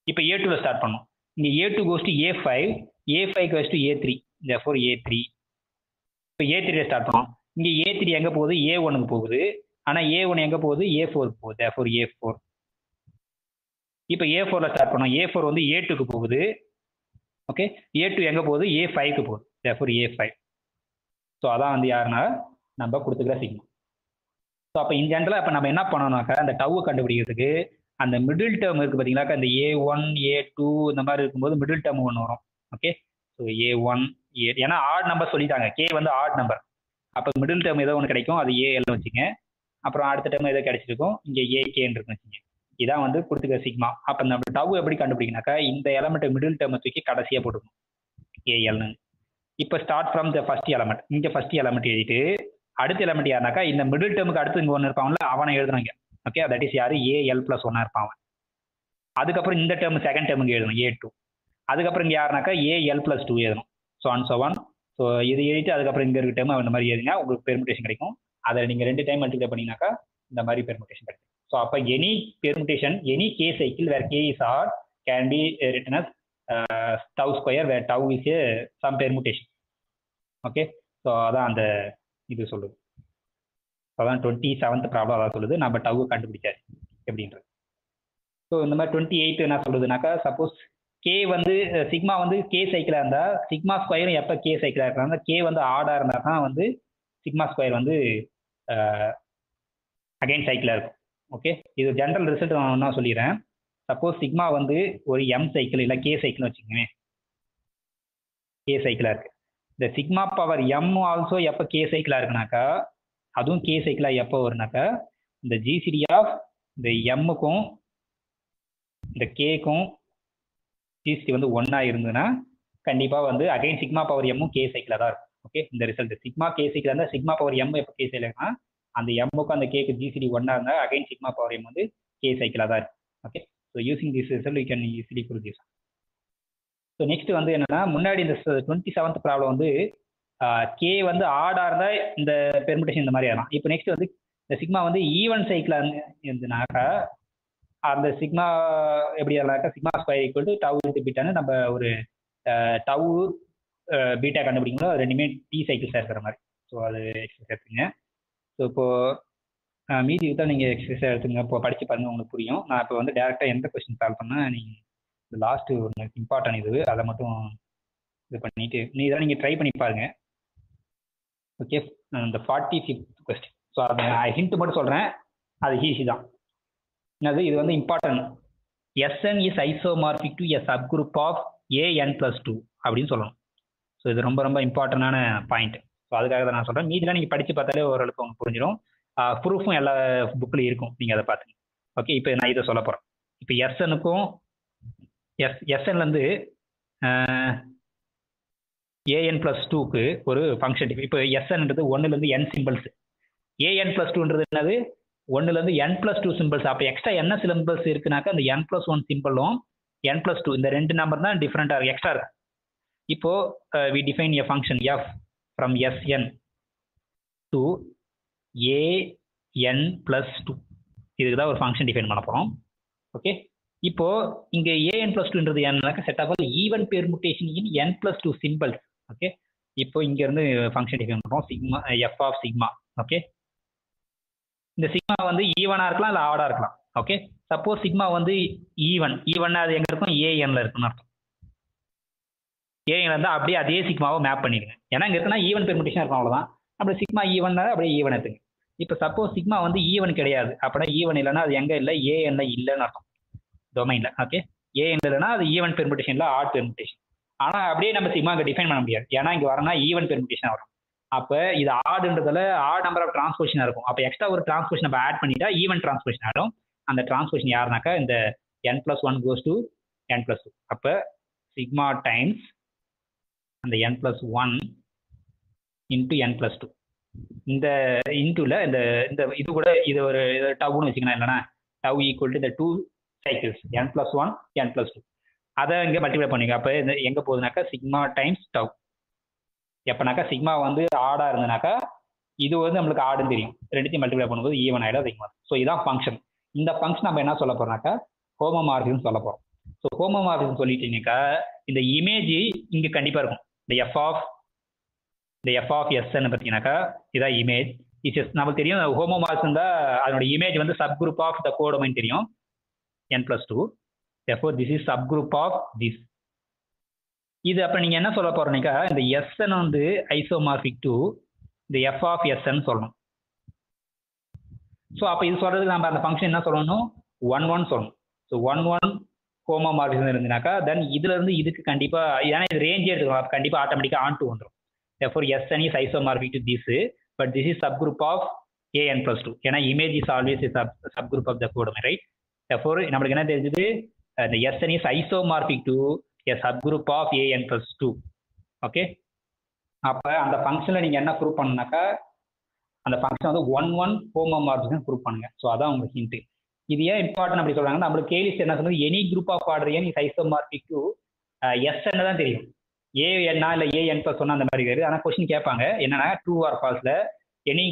இப்போ A2ல ஸ்டார்ட் பண்ணோம். இங்க A2 goes to A5, A5 goes to A3, therefore A3. இப்போ A3ல ஸ்டார்ட் பண்ணோம். இங்க A3 எங்க போகுது, A1க்கு போகுது. ஆனா A1 எங்க போகுது, A4க்கு போகுது, therefore A4. இப்போ A4ல ஸ்டார்ட் பண்ணோம். A4 வந்து A2க்கு போகுது. ஓகே, A2 எங்க போகுது, A5க்கு போகுது, therefore A5. ஸோ அதான் வந்து யாருன்னா நம்ம கொடுத்துக்கிற சிக்மா. ஸோ அப்போ இந்த ஜென்ரலாக இப்போ நம்ம என்ன பண்ணணும்னாக்கா, அந்த டவு கண்டுபிடிக்கிறதுக்கு அந்த மிடில் டேர்ம் இருக்குது பார்த்தீங்களாக்கா, இந்த A1 A2 இந்த மாதிரி இருக்கும்போது மிடில் டேர்ம் ஒன்று வரும். ஓகே, ஸோ A1 ஏன்னா ஆட் நம்பர் சொல்லிட்டாங்க, K வந்து ஆட் நம்பர். அப்போ மிடில் டேர்ம் ஏதோ ஒன்று கிடைக்கும், அது AL வச்சுங்க. அப்புறம் அடுத்த டேர்ம் ஏதோ கிடைச்சிருக்கும், இங்கே AKன்னு இருக்குன்னு வச்சுங்க. இதான் வந்து கொடுத்துக்கிற சிக்மா. அப்போ நம்ம டவு எப்படி கண்டுபிடிக்கனாக்கா, இந்த எலமெண்ட் மிடில் டேர்மை தூக்கி கடைசியாக போட்டுக்கணும் ALன்னு. இப்போ start from the first element. இங்கே ஃபர்ஸ்ட் எலமெண்ட் எழுதிட்டு அடுத்த எலமெண்ட் யாருனாக்கா, இந்த மிடில் டேர்முக்கு அடுத்து இங்கே ஒன்று இருப்பாங்கல்ல, அவனை எழுதுனாங்க. ஓகே, தட் இஸ் யாரு AL +1 இருப்பான் அவன். அதுக்கப்புறம் இந்த டேர்ம் செகண்ட் டேர்முக்கு எழுதணும் A2. அதுக்கப்புறம் இங்கே யாருனாக்கா AL +2 எழுதணும். So and so one. So இது எழுதிட்டு அதுக்கப்புறம் இங்கே இருக்க டேர்ம் அந்த மாதிரி எழுதினா உங்களுக்கு பெர்முட்டேஷன் கிடைக்கும். அதில் நீங்கள் 2 டைம் மல்டிப்ளை பண்ணீங்கன்னாக்கா இந்த மாதிரி பெர்முட்டேஷன் கிடைக்கும். ஸோ அப்போ any permutation, any K cycle where K is odd can be written as tau square where tau is a some permutation. Okay, so அதான் அந்த இது சொல்லுது. அதான் 27th ப்ராப்ளம் அதான் சொல்லுது, நம்ம டவு கண்டுபிடிச்சாச்சு எப்படின்றது. ஸோ இந்த மாதிரி 28 என்ன சொல்லுதுனாக்கா, சப்போஸ் கே வந்து சிக்மா வந்து கே சைக்கிளாக இருந்தால் சிக்மா ஸ்கொயரும் எப்போ கே சைக்கிளாக இருக்கிறாங்க, கே வந்து ஆடாக இருந்தால் தான் வந்து சிக்மா ஸ்கொயர் வந்து அகைன் சைக்கிளாக இருக்கும். ஓகே, இது ஜென்ரல் ரிசல்ட் நான் ஒன்றா சொல்லிடுறேன். சப்போஸ் சிக்மா வந்து ஒரு எம் சைக்கிள் இல்லை கே சைக்கிள் வச்சுக்கோங்க, கே சைக்கிளாக இருக்கு. இந்த சிக்மா பவர் எம் ஆல்சோ எப்போ கே சைக்கிளாக இருக்குனாக்கா, அதுவும் கே சைக்கிளாக எப்போ வருனாக்கா, இந்த ஜிசிடி ஆஃப் இந்த எம்முக்கும் இந்த கேக்கும் ஜிசிடி வந்து ஒன்றா இருந்ததுன்னா கண்டிப்பாக வந்து அகைன் சிக்மா பவர் எம்மும் கே சைக்கிளாக தான் இருக்கும். ஓகே, இந்த ரிசல்ட் சிக்மா கே சைக்கிளாக இருந்தால் சிக்மா பவர் எம் எப்போ கே சைக்கிள் இருக்குன்னா, அந்த எம்முக்கும் அந்த கேக்கு ஜிசிடி ஒன்றா இருந்தால் அகைன் சிக்மா பவர் எம் வந்து கே சைக்கிளாக தான் இருக்கும். Okay, so using this result you can easily prove this. So next வந்து என்னன்னா, முன்னாடி இந்த 27th ப்ராப்ளம் வந்து கே வந்து ஆடா இருந்தால் இந்த பெர்முட்டேஷன் இந்த மாதிரி ஆகலாம். இப்போ நெக்ஸ்ட் வந்து இந்த சிக்மா வந்து ஈவன் சைக்கிளாக இருந்துனாக்கா, அந்த சிக்மா எப்படி ஆகலாக்கா, sigma square equal to tau into பீட்டான்னு நம்ம ஒரு டவு பீட்டா கண்டுபிடிக்கணும். அது ரெண்டுமே டி சைக்கிள்ஸாக இருக்கிற மாதிரி. ஸோ அது எக்ஸசைஸ் எடுத்துங்க. ஸோ இப்போது மீதி தான் நீங்கள் எக்ஸசைஸாக எடுத்துங்க, இப்போ படித்து பாருங்கள் உங்களுக்கு புரியும். நான் இப்போ வந்து டேரெக்டாக எந்த கொஸ்டின் சால்வ் பண்ணால் நீங்கள் இந்த லாஸ்ட்டு ஒன்று இம்பார்ட்டன் இது அதை மட்டும் இது பண்ணிவிட்டு இதெல்லாம் நீங்கள் ட்ரை பண்ணி பாருங்கள். ஓகே, இந்த 45th கொஸ்டின். ஸோ ஸோ அதை ஹிண்ட் மட்டும் சொல்கிறேன், அது ஈஸி தான். என்னது இது வந்து important. Sn is isomorphic to a subgroup of an+2 அப்படின்னு சொல்லணும். ஸோ இது ரொம்ப ரொம்ப இம்பார்ட்டண்டான பாயிண்ட். ஸோ அதுக்காக தான் நான் சொல்கிறேன். மீதிலாம் நீங்கள் படித்து பார்த்தாலே ஓரளவுக்கு உங்களுக்கு புரிஞ்சிடும். ப்ரூஃபும் எல்லா புக்லையும் இருக்கும், நீங்கள் அதை பார்த்துங்க. ஓகே, இப்போ நான் இதை சொல்ல போகிறேன். இப்போ எஸ்எனுக்கும் எஸ்என்லேருந்து an+2க்கு ஒரு ஃபங்க்ஷன். இப்போ எஸ்என்ன்றது 1லேருந்து n சிம்பிள்ஸ், an+2ன்றது என்னது 1லேருந்து n+2 சிம்பிள்ஸ். அப்போ எக்ஸ்ட்ரா என்ன சிம்பிள்ஸ் இருக்குனாக்கா அந்த n+1 சிம்பிளும் n+2 இந்த ரெண்டு நம்பர் தான் டிஃப்ரெண்டாக இருக்கு, எக்ஸ்ட்ரா இருக்கு. இப்போ we define a function f from Sn to an+2. இதுக்கு தான் ஒரு ஃபங்க்ஷன் டிஃபைன் பண்ண போகிறோம். ஓகே, இப்போ இங்கே an+2ன்றது என்னன்னாக்கா set of all even permutation in n+2 symbols. Okay, இப்போ இங்கேருந்து ஃபங்க்ஷன் டிஃபைன் பண்ணுறோம், sigma f of sigma. Okay, இந்த சிக்மா வந்து ஈவனாக இருக்கலாம் இல்லை ஆடாக இருக்கலாம். ஓகே, சப்போஸ் சிக்மா வந்து ஈவன் அது எங்கே இருக்கும், ஏஎன்ல இருக்குன்னு அர்த்தம். ஏஎன் இருந்தால் அப்படியே அதே சிக்மாவை மேப் பண்ணிடுங்க. ஏன்னா இங்கே இருக்குன்னா ஈவன் பெர்முட்டேஷன் இருக்கும், அவ்வளோதான். அப்படி சிக்மா ஈவன் அப்படியே ஈவன் எடுத்துங்க. இப்போ சப்போஸ் சிக்மா வந்து ஈவன் கிடையாது, அப்படின்னா ஈவன் இல்லைன்னா அது எங்கே இல்லை, ஏஎன்ல இல்லைன்னு அர்த்தம், டொமைனில். ஓகே, ஏஎன் இல்லைன்னா அது ஈவன் பெர்முட்டேஷன்ல ஆட் பெர்முட்டேஷன். ஆனால் அப்படியே நம்ம சிக்மா இங்கே டிஃபைன் பண்ண முடியாது, ஏன்னா இங்கே வரனா ஈவன் பெர்முட்டேஷன் வரும். அப்போ இது ஆடுன்றதுல ஆட் நம்பர் ஆஃப் டிரான்ஸ்போசிஷன் இருக்கும். அப்போ எக்ஸ்ட்ரா ஒரு டிரான்ஸ்போசிஷன் நம்ம ஆட் பண்ணிட்டா ஈவன் டிரான்ஸ்போசிஷன் ஆடும். அந்த டிரான்ஸ்போசிஷன் யாருனாக்கா இந்த n+1 goes to n+2. அப்போ சிக்மா டைம்ஸ் அந்த n+1 இன்ட்டு n+2. இந்த இன்டூல இந்த இந்த இது கூட இது ஒரு டவுன்னு வச்சுக்கலாம், இல்லைனா டவு ஈக்குவல் டு இந்த 2 சைக்கிள்ஸ் n+1 n+2. அதை இங்கே மல்டிப்ளை பண்ணிங்க. அப்போ இந்த எங்கே போகுதுனாக்கா சிக்மா டைம்ஸ் டவு. எப்போனாக்கா சிக்மா வந்து ஆடாக இருந்ததுனாக்கா இது வந்து நம்மளுக்கு ஆடுன்னு தெரியும், ரெண்டுத்தையும் மல்டிப்ளை பண்ணும்போது ஈவன் ஆகிடும் அதிகமாக. ஸோ இதான் ஃபங்க்ஷன். இந்த ஃபங்க்ஷன் நம்ம என்ன சொல்ல போகிறோம்னாக்கா ஹோமோமார்பிசம் சொல்ல போகிறோம். ஸோ ஹோமோமார்பிசம் சொல்லிட்டீங்கன்னாக்கா இந்த இமேஜ் இங்கே கண்டிப்பாக இருக்கும். இந்த எஃப் ஆஃப் எஸ்ன்னு பார்த்தீங்கன்னாக்கா இதான் இமேஜ். நமக்கு தெரியும் ஹோமோமார்பிசம் தான் அதனோட இமேஜ் வந்து subgroup of the codomain தெரியும் n+2. therefore this is subgroup of this. இது அப்போ நீங்கள் என்ன சொல்ல போகிறீங்கக்கா இந்த எஸ்என் வந்து ஐசோமார்பிக் டு இந்த எஃப் ஆஃப் எஸ்என் சொல்லணும். ஸோ அப்போ இது சொல்கிறதுக்கு நம்ம அந்த ஃபங்க்ஷன் என்ன சொல்லணும், 1 சொல்லணும். ஸோ 1 ஹோமோமார்பிசம் இருந்துனாக்கா தென் இதுலேருந்து இதுக்கு கண்டிப்பாக, ஏன்னா இது ரேஞ்சே எடுத்துக்கலாம், கண்டிப்பாக ஆட்டோமேட்டிக்காக ஆன்2 வந்துடும். therefore SN is isomorphic to this, but this is subgroup of an+2. ஏன்னா image is always subgroup of the codomain, right? therefore நம்மளுக்கு என்ன தெரிஞ்சது, இந்த Sn is isomorphic to a subgroup of an+2. Okay, அப்போ அந்த ஃபங்க்ஷனில் நீங்கள் என்ன ப்ரூவ் பண்ணுனாக்கா அந்த ஃபங்க்ஷன் வந்து 1 ஹோமோமார்பிசம் ப்ரூவ் பண்ணுங்க. ஸோ அதான் உங்களுக்கு ஹிண்ட். இது ஏன் இம்பார்ட்டன் அப்படி சொல்கிறாங்க, நம்மளுக்கு கேலிஸ் என்ன சொன்னது, any group of order n is isomorphic to Sn தான் தெரியும், ஏஎன்னா இல்லை an+1 அந்த மாதிரி இருக்குது. ஆனால் கொஸ்டின் கேட்பாங்க என்னன்னா ட்ரூ ஆர் ஃபால்ஸில் any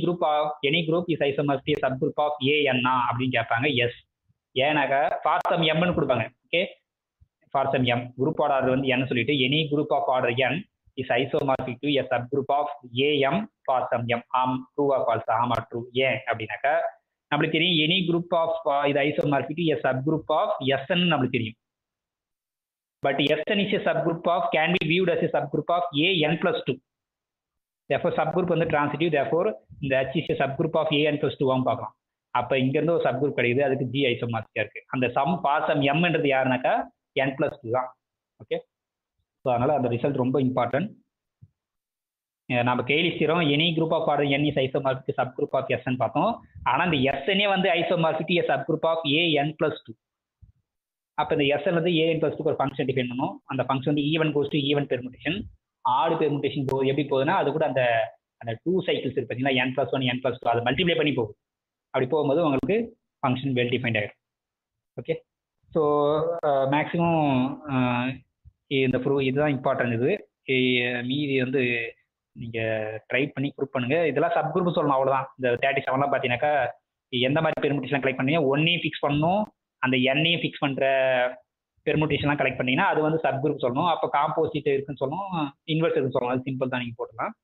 group is isomorphic subgroup of ஏஎன்னா அப்படின்னு கேட்பாங்க. எஸ், ஏன்னாக்கா ஃபார் சம் எம்னு கொடுப்பாங்க. Okay, for some m group order வந்து என்ன சொல்லிட்டு any group of order n is isomorphic to a subgroup of A m for some m. ஆம், ட்ரூ ஆர் ஃபால்ஸ்? ஆமா ட்ரூ. ஏன் அப்படின்னாக்கா நம்மளுக்கு தெரியும் எனி குரூப் ஆஃப் இது isomorphic to a subgroup of S n நம்மளுக்கு தெரியும். But SN is a subgroup of can be viewed as a subgroup of an+2. therefore subgroup வந்து transitive, therefore இந்த H is a subgroup of an+2 பார்க்கலாம். அப்போ இங்கேருந்து ஒரு sub group கிடைக்குது, அதுக்கு ஜி ஐசோமார்பிக்கா இருக்கு. அந்த ஃபார் சம் எம்ன்றது யாருனாக்கா n+2 தான். ஓகே, ஸோ அதனால அந்த ரிசல்ட் ரொம்ப இம்பார்ட்டன்ட். நம்ம Cayley's theorem any group of order n is isomorphic subgroup of எஸ்ன்னு பார்த்தோம். ஆனால் இந்த எஸ்என்னே வந்து isomorphic a subgroup of an+2. அப்போ இந்த எஸ்என் வந்து an+2 ஒரு ஃபங்க்ஷன் டிஃபைன் பண்ணும். அந்த ஃபங்க்ஷன் வந்து even goes to even permutation, ஆடு பெர்முட்டேஷன் போகுது. எப்படி போகுதுன்னா அது கூட அந்த 2 சைக்கிள்ஸ் இருக்கு பார்த்தீங்கன்னா n+1 n+2 அதை மல்டிப்ளை பண்ணி போகுது. அப்படி போகும்போது உங்களுக்கு ஃபங்க்ஷன் வெல் டிஃபைன்ட் ஆகிடும். ஓகே, ஸோ மேக்ஸிமம் இந்த இதுதான் இம்பார்ட்டன்ட். இது மீதி வந்து நீங்கள் ட்ரை பண்ணி ப்ரூவ் பண்ணுங்கள். இதெல்லாம் சப் குரூப் சொல்லணும், அவ்வளோதான். இந்த 37 பார்த்தீங்கன்னாக்கா எந்த மாதிரி பெர்முட்டேஷன் கலெக்ட் பண்ணீங்க, ஒன்னையும் ஃபிக்ஸ் பண்ணணும், அந்த எண்ணையும் ஃபிக்ஸ் பண்ணுற பெர்முட்டேஷன்லாம் கலெக்ட் பண்ணீங்கன்னா அது வந்து சப் குரூப் சொல்லணும். அப்போ காம்போசிட் இருக்குன்னு சொல்லணும், இன்வெர்ஸ் இருக்குன்னு சொல்லணும். அது சிம்பிள் தான், நீங்கள் போட்டுக்கலாம்.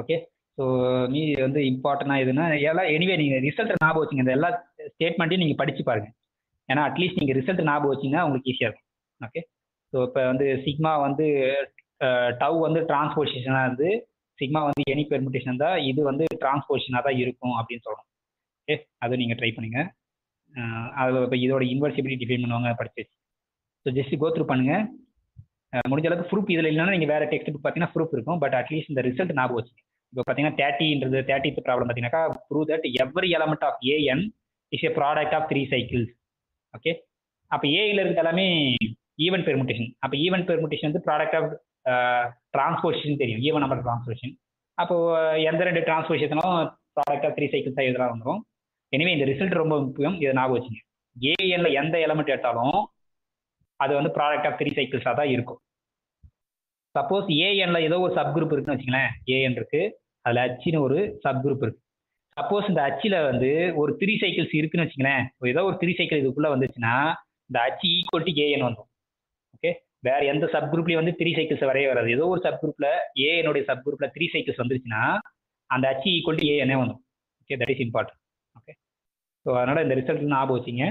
ஓகே, ஸோ மீதி வந்து இம்பார்ட்டண்டாக எதுனா எல்லாம் எனிவே நீங்கள் ரிசல்ட் ஞாபகம் வச்சுங்க. இந்த எல்லா ஸ்டேட்மெண்ட்டையும் நீங்கள் படித்து பாருங்கள், ஏன்னா அட்லீஸ்ட் நீங்கள் ரிசல்ட் ஞாபகம் வச்சிங்கன்னா உங்களுக்கு ஈஸியாக இருக்கும். ஓகே, ஸோ இப்போ வந்து சிக்மா வந்து டவ் வந்து டிரான்ஸ்போசிஷனாக இருந்து சிக்மா வந்து எனி பெர்முட்டேஷன் இருந்தால் இது வந்து டிரான்ஸ்போசிஷனாக தான் இருக்கும் அப்படின்னு சொல்லணும். ஓகே, அதை நீங்கள் ட்ரை பண்ணுங்க. அது இப்போ இதோட இன்வெர்ஸ் எப்படி டிஃபைன் பண்ணுவாங்க படிச்சு. ஸோ ஜஸ்ட் கோ த்ரூ பண்ணுங்க. முடிஞ்ச அளவுக்கு ப்ரூஃப் இதில் இல்லைன்னா நீங்கள் வேறு டெக்ஸ்ட் புக் பார்த்தீங்கன்னா ப்ரூஃப் இருக்கும். பட் அட்லீஸ்ட் இந்த ரிசல்ட் ஞாபகம் வச்சு. இப்போ பார்த்தீங்கன்னா 30th ப்ராப்ளம் பார்த்தீங்கன்னாக்கா prove that every element of AN is a product of 3 cycles. Okay, அப்போ ஏயில் இருக்கிறது எல்லாமே ஈவன் பெர்முட்டேஷன். அப்போ ஈவன் பெர்முட்டேஷன் வந்து ப்ராடக்ட் ஆஃப் டிரான்ஸ்போசிஷன் தெரியும், ஈவன் நம்பர் டிரான்ஸ்போசிஷன். அப்போ எந்த 2 டிரான்ஸ்போசிஷனும் ப்ராடக்ட் ஆஃப் 3 சைக்கிள்ஸ் தான் இதெல்லாம் வந்துடும். எனவே இந்த ரிசல்ட் ரொம்ப முக்கியம், இதை ஞாபகம் வச்சுங்க. ஏஎன்ல எந்த எலமெண்ட் எடுத்தாலும் அது வந்து ப்ராடக்ட் ஆஃப் 3 சைக்கிள்ஸாக தான் இருக்கும். சப்போஸ் ஏஎன்ல ஏதோ ஒரு சப் குரூப் இருக்குன்னு வச்சுங்களேன், ஏஎன் இருக்கு, அதில் அச்சின்னு ஒரு சப் குரூப் இருக்கு. சப்போஸ் இந்த அச்சில் வந்து ஒரு 3 சைக்கிள்ஸ் இருக்குன்னு வச்சுங்களேன், ஏதோ ஒரு 3 சைக்கிள் இதுக்குள்ள வந்துச்சுன்னா இந்த அச்சு ஈக்குவல் டு ஏஎன் வந்துடும். ஓகே, வேற எந்த சப் குரூப்லயும் வந்து 3 சைக்கிள்ஸ் வரைய வராது. ஏதோ ஒரு சப் குரூப்ல ஏஎனுடைய சப் குரூப்ல 3 சைக்கிள்ஸ் வந்துருச்சுன்னா அந்த அச்சு ஈக்குவல் டு ஏஎனே வந்துடும். Okay, that is important. Okay, so அதனால இந்த ரிசல்ட் ஞாபகம் வச்சுங்க.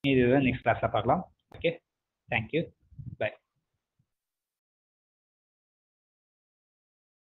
இது நெக்ஸ்ட் கிளாஸ்ல பார்க்கலாம். Okay, thank you, by.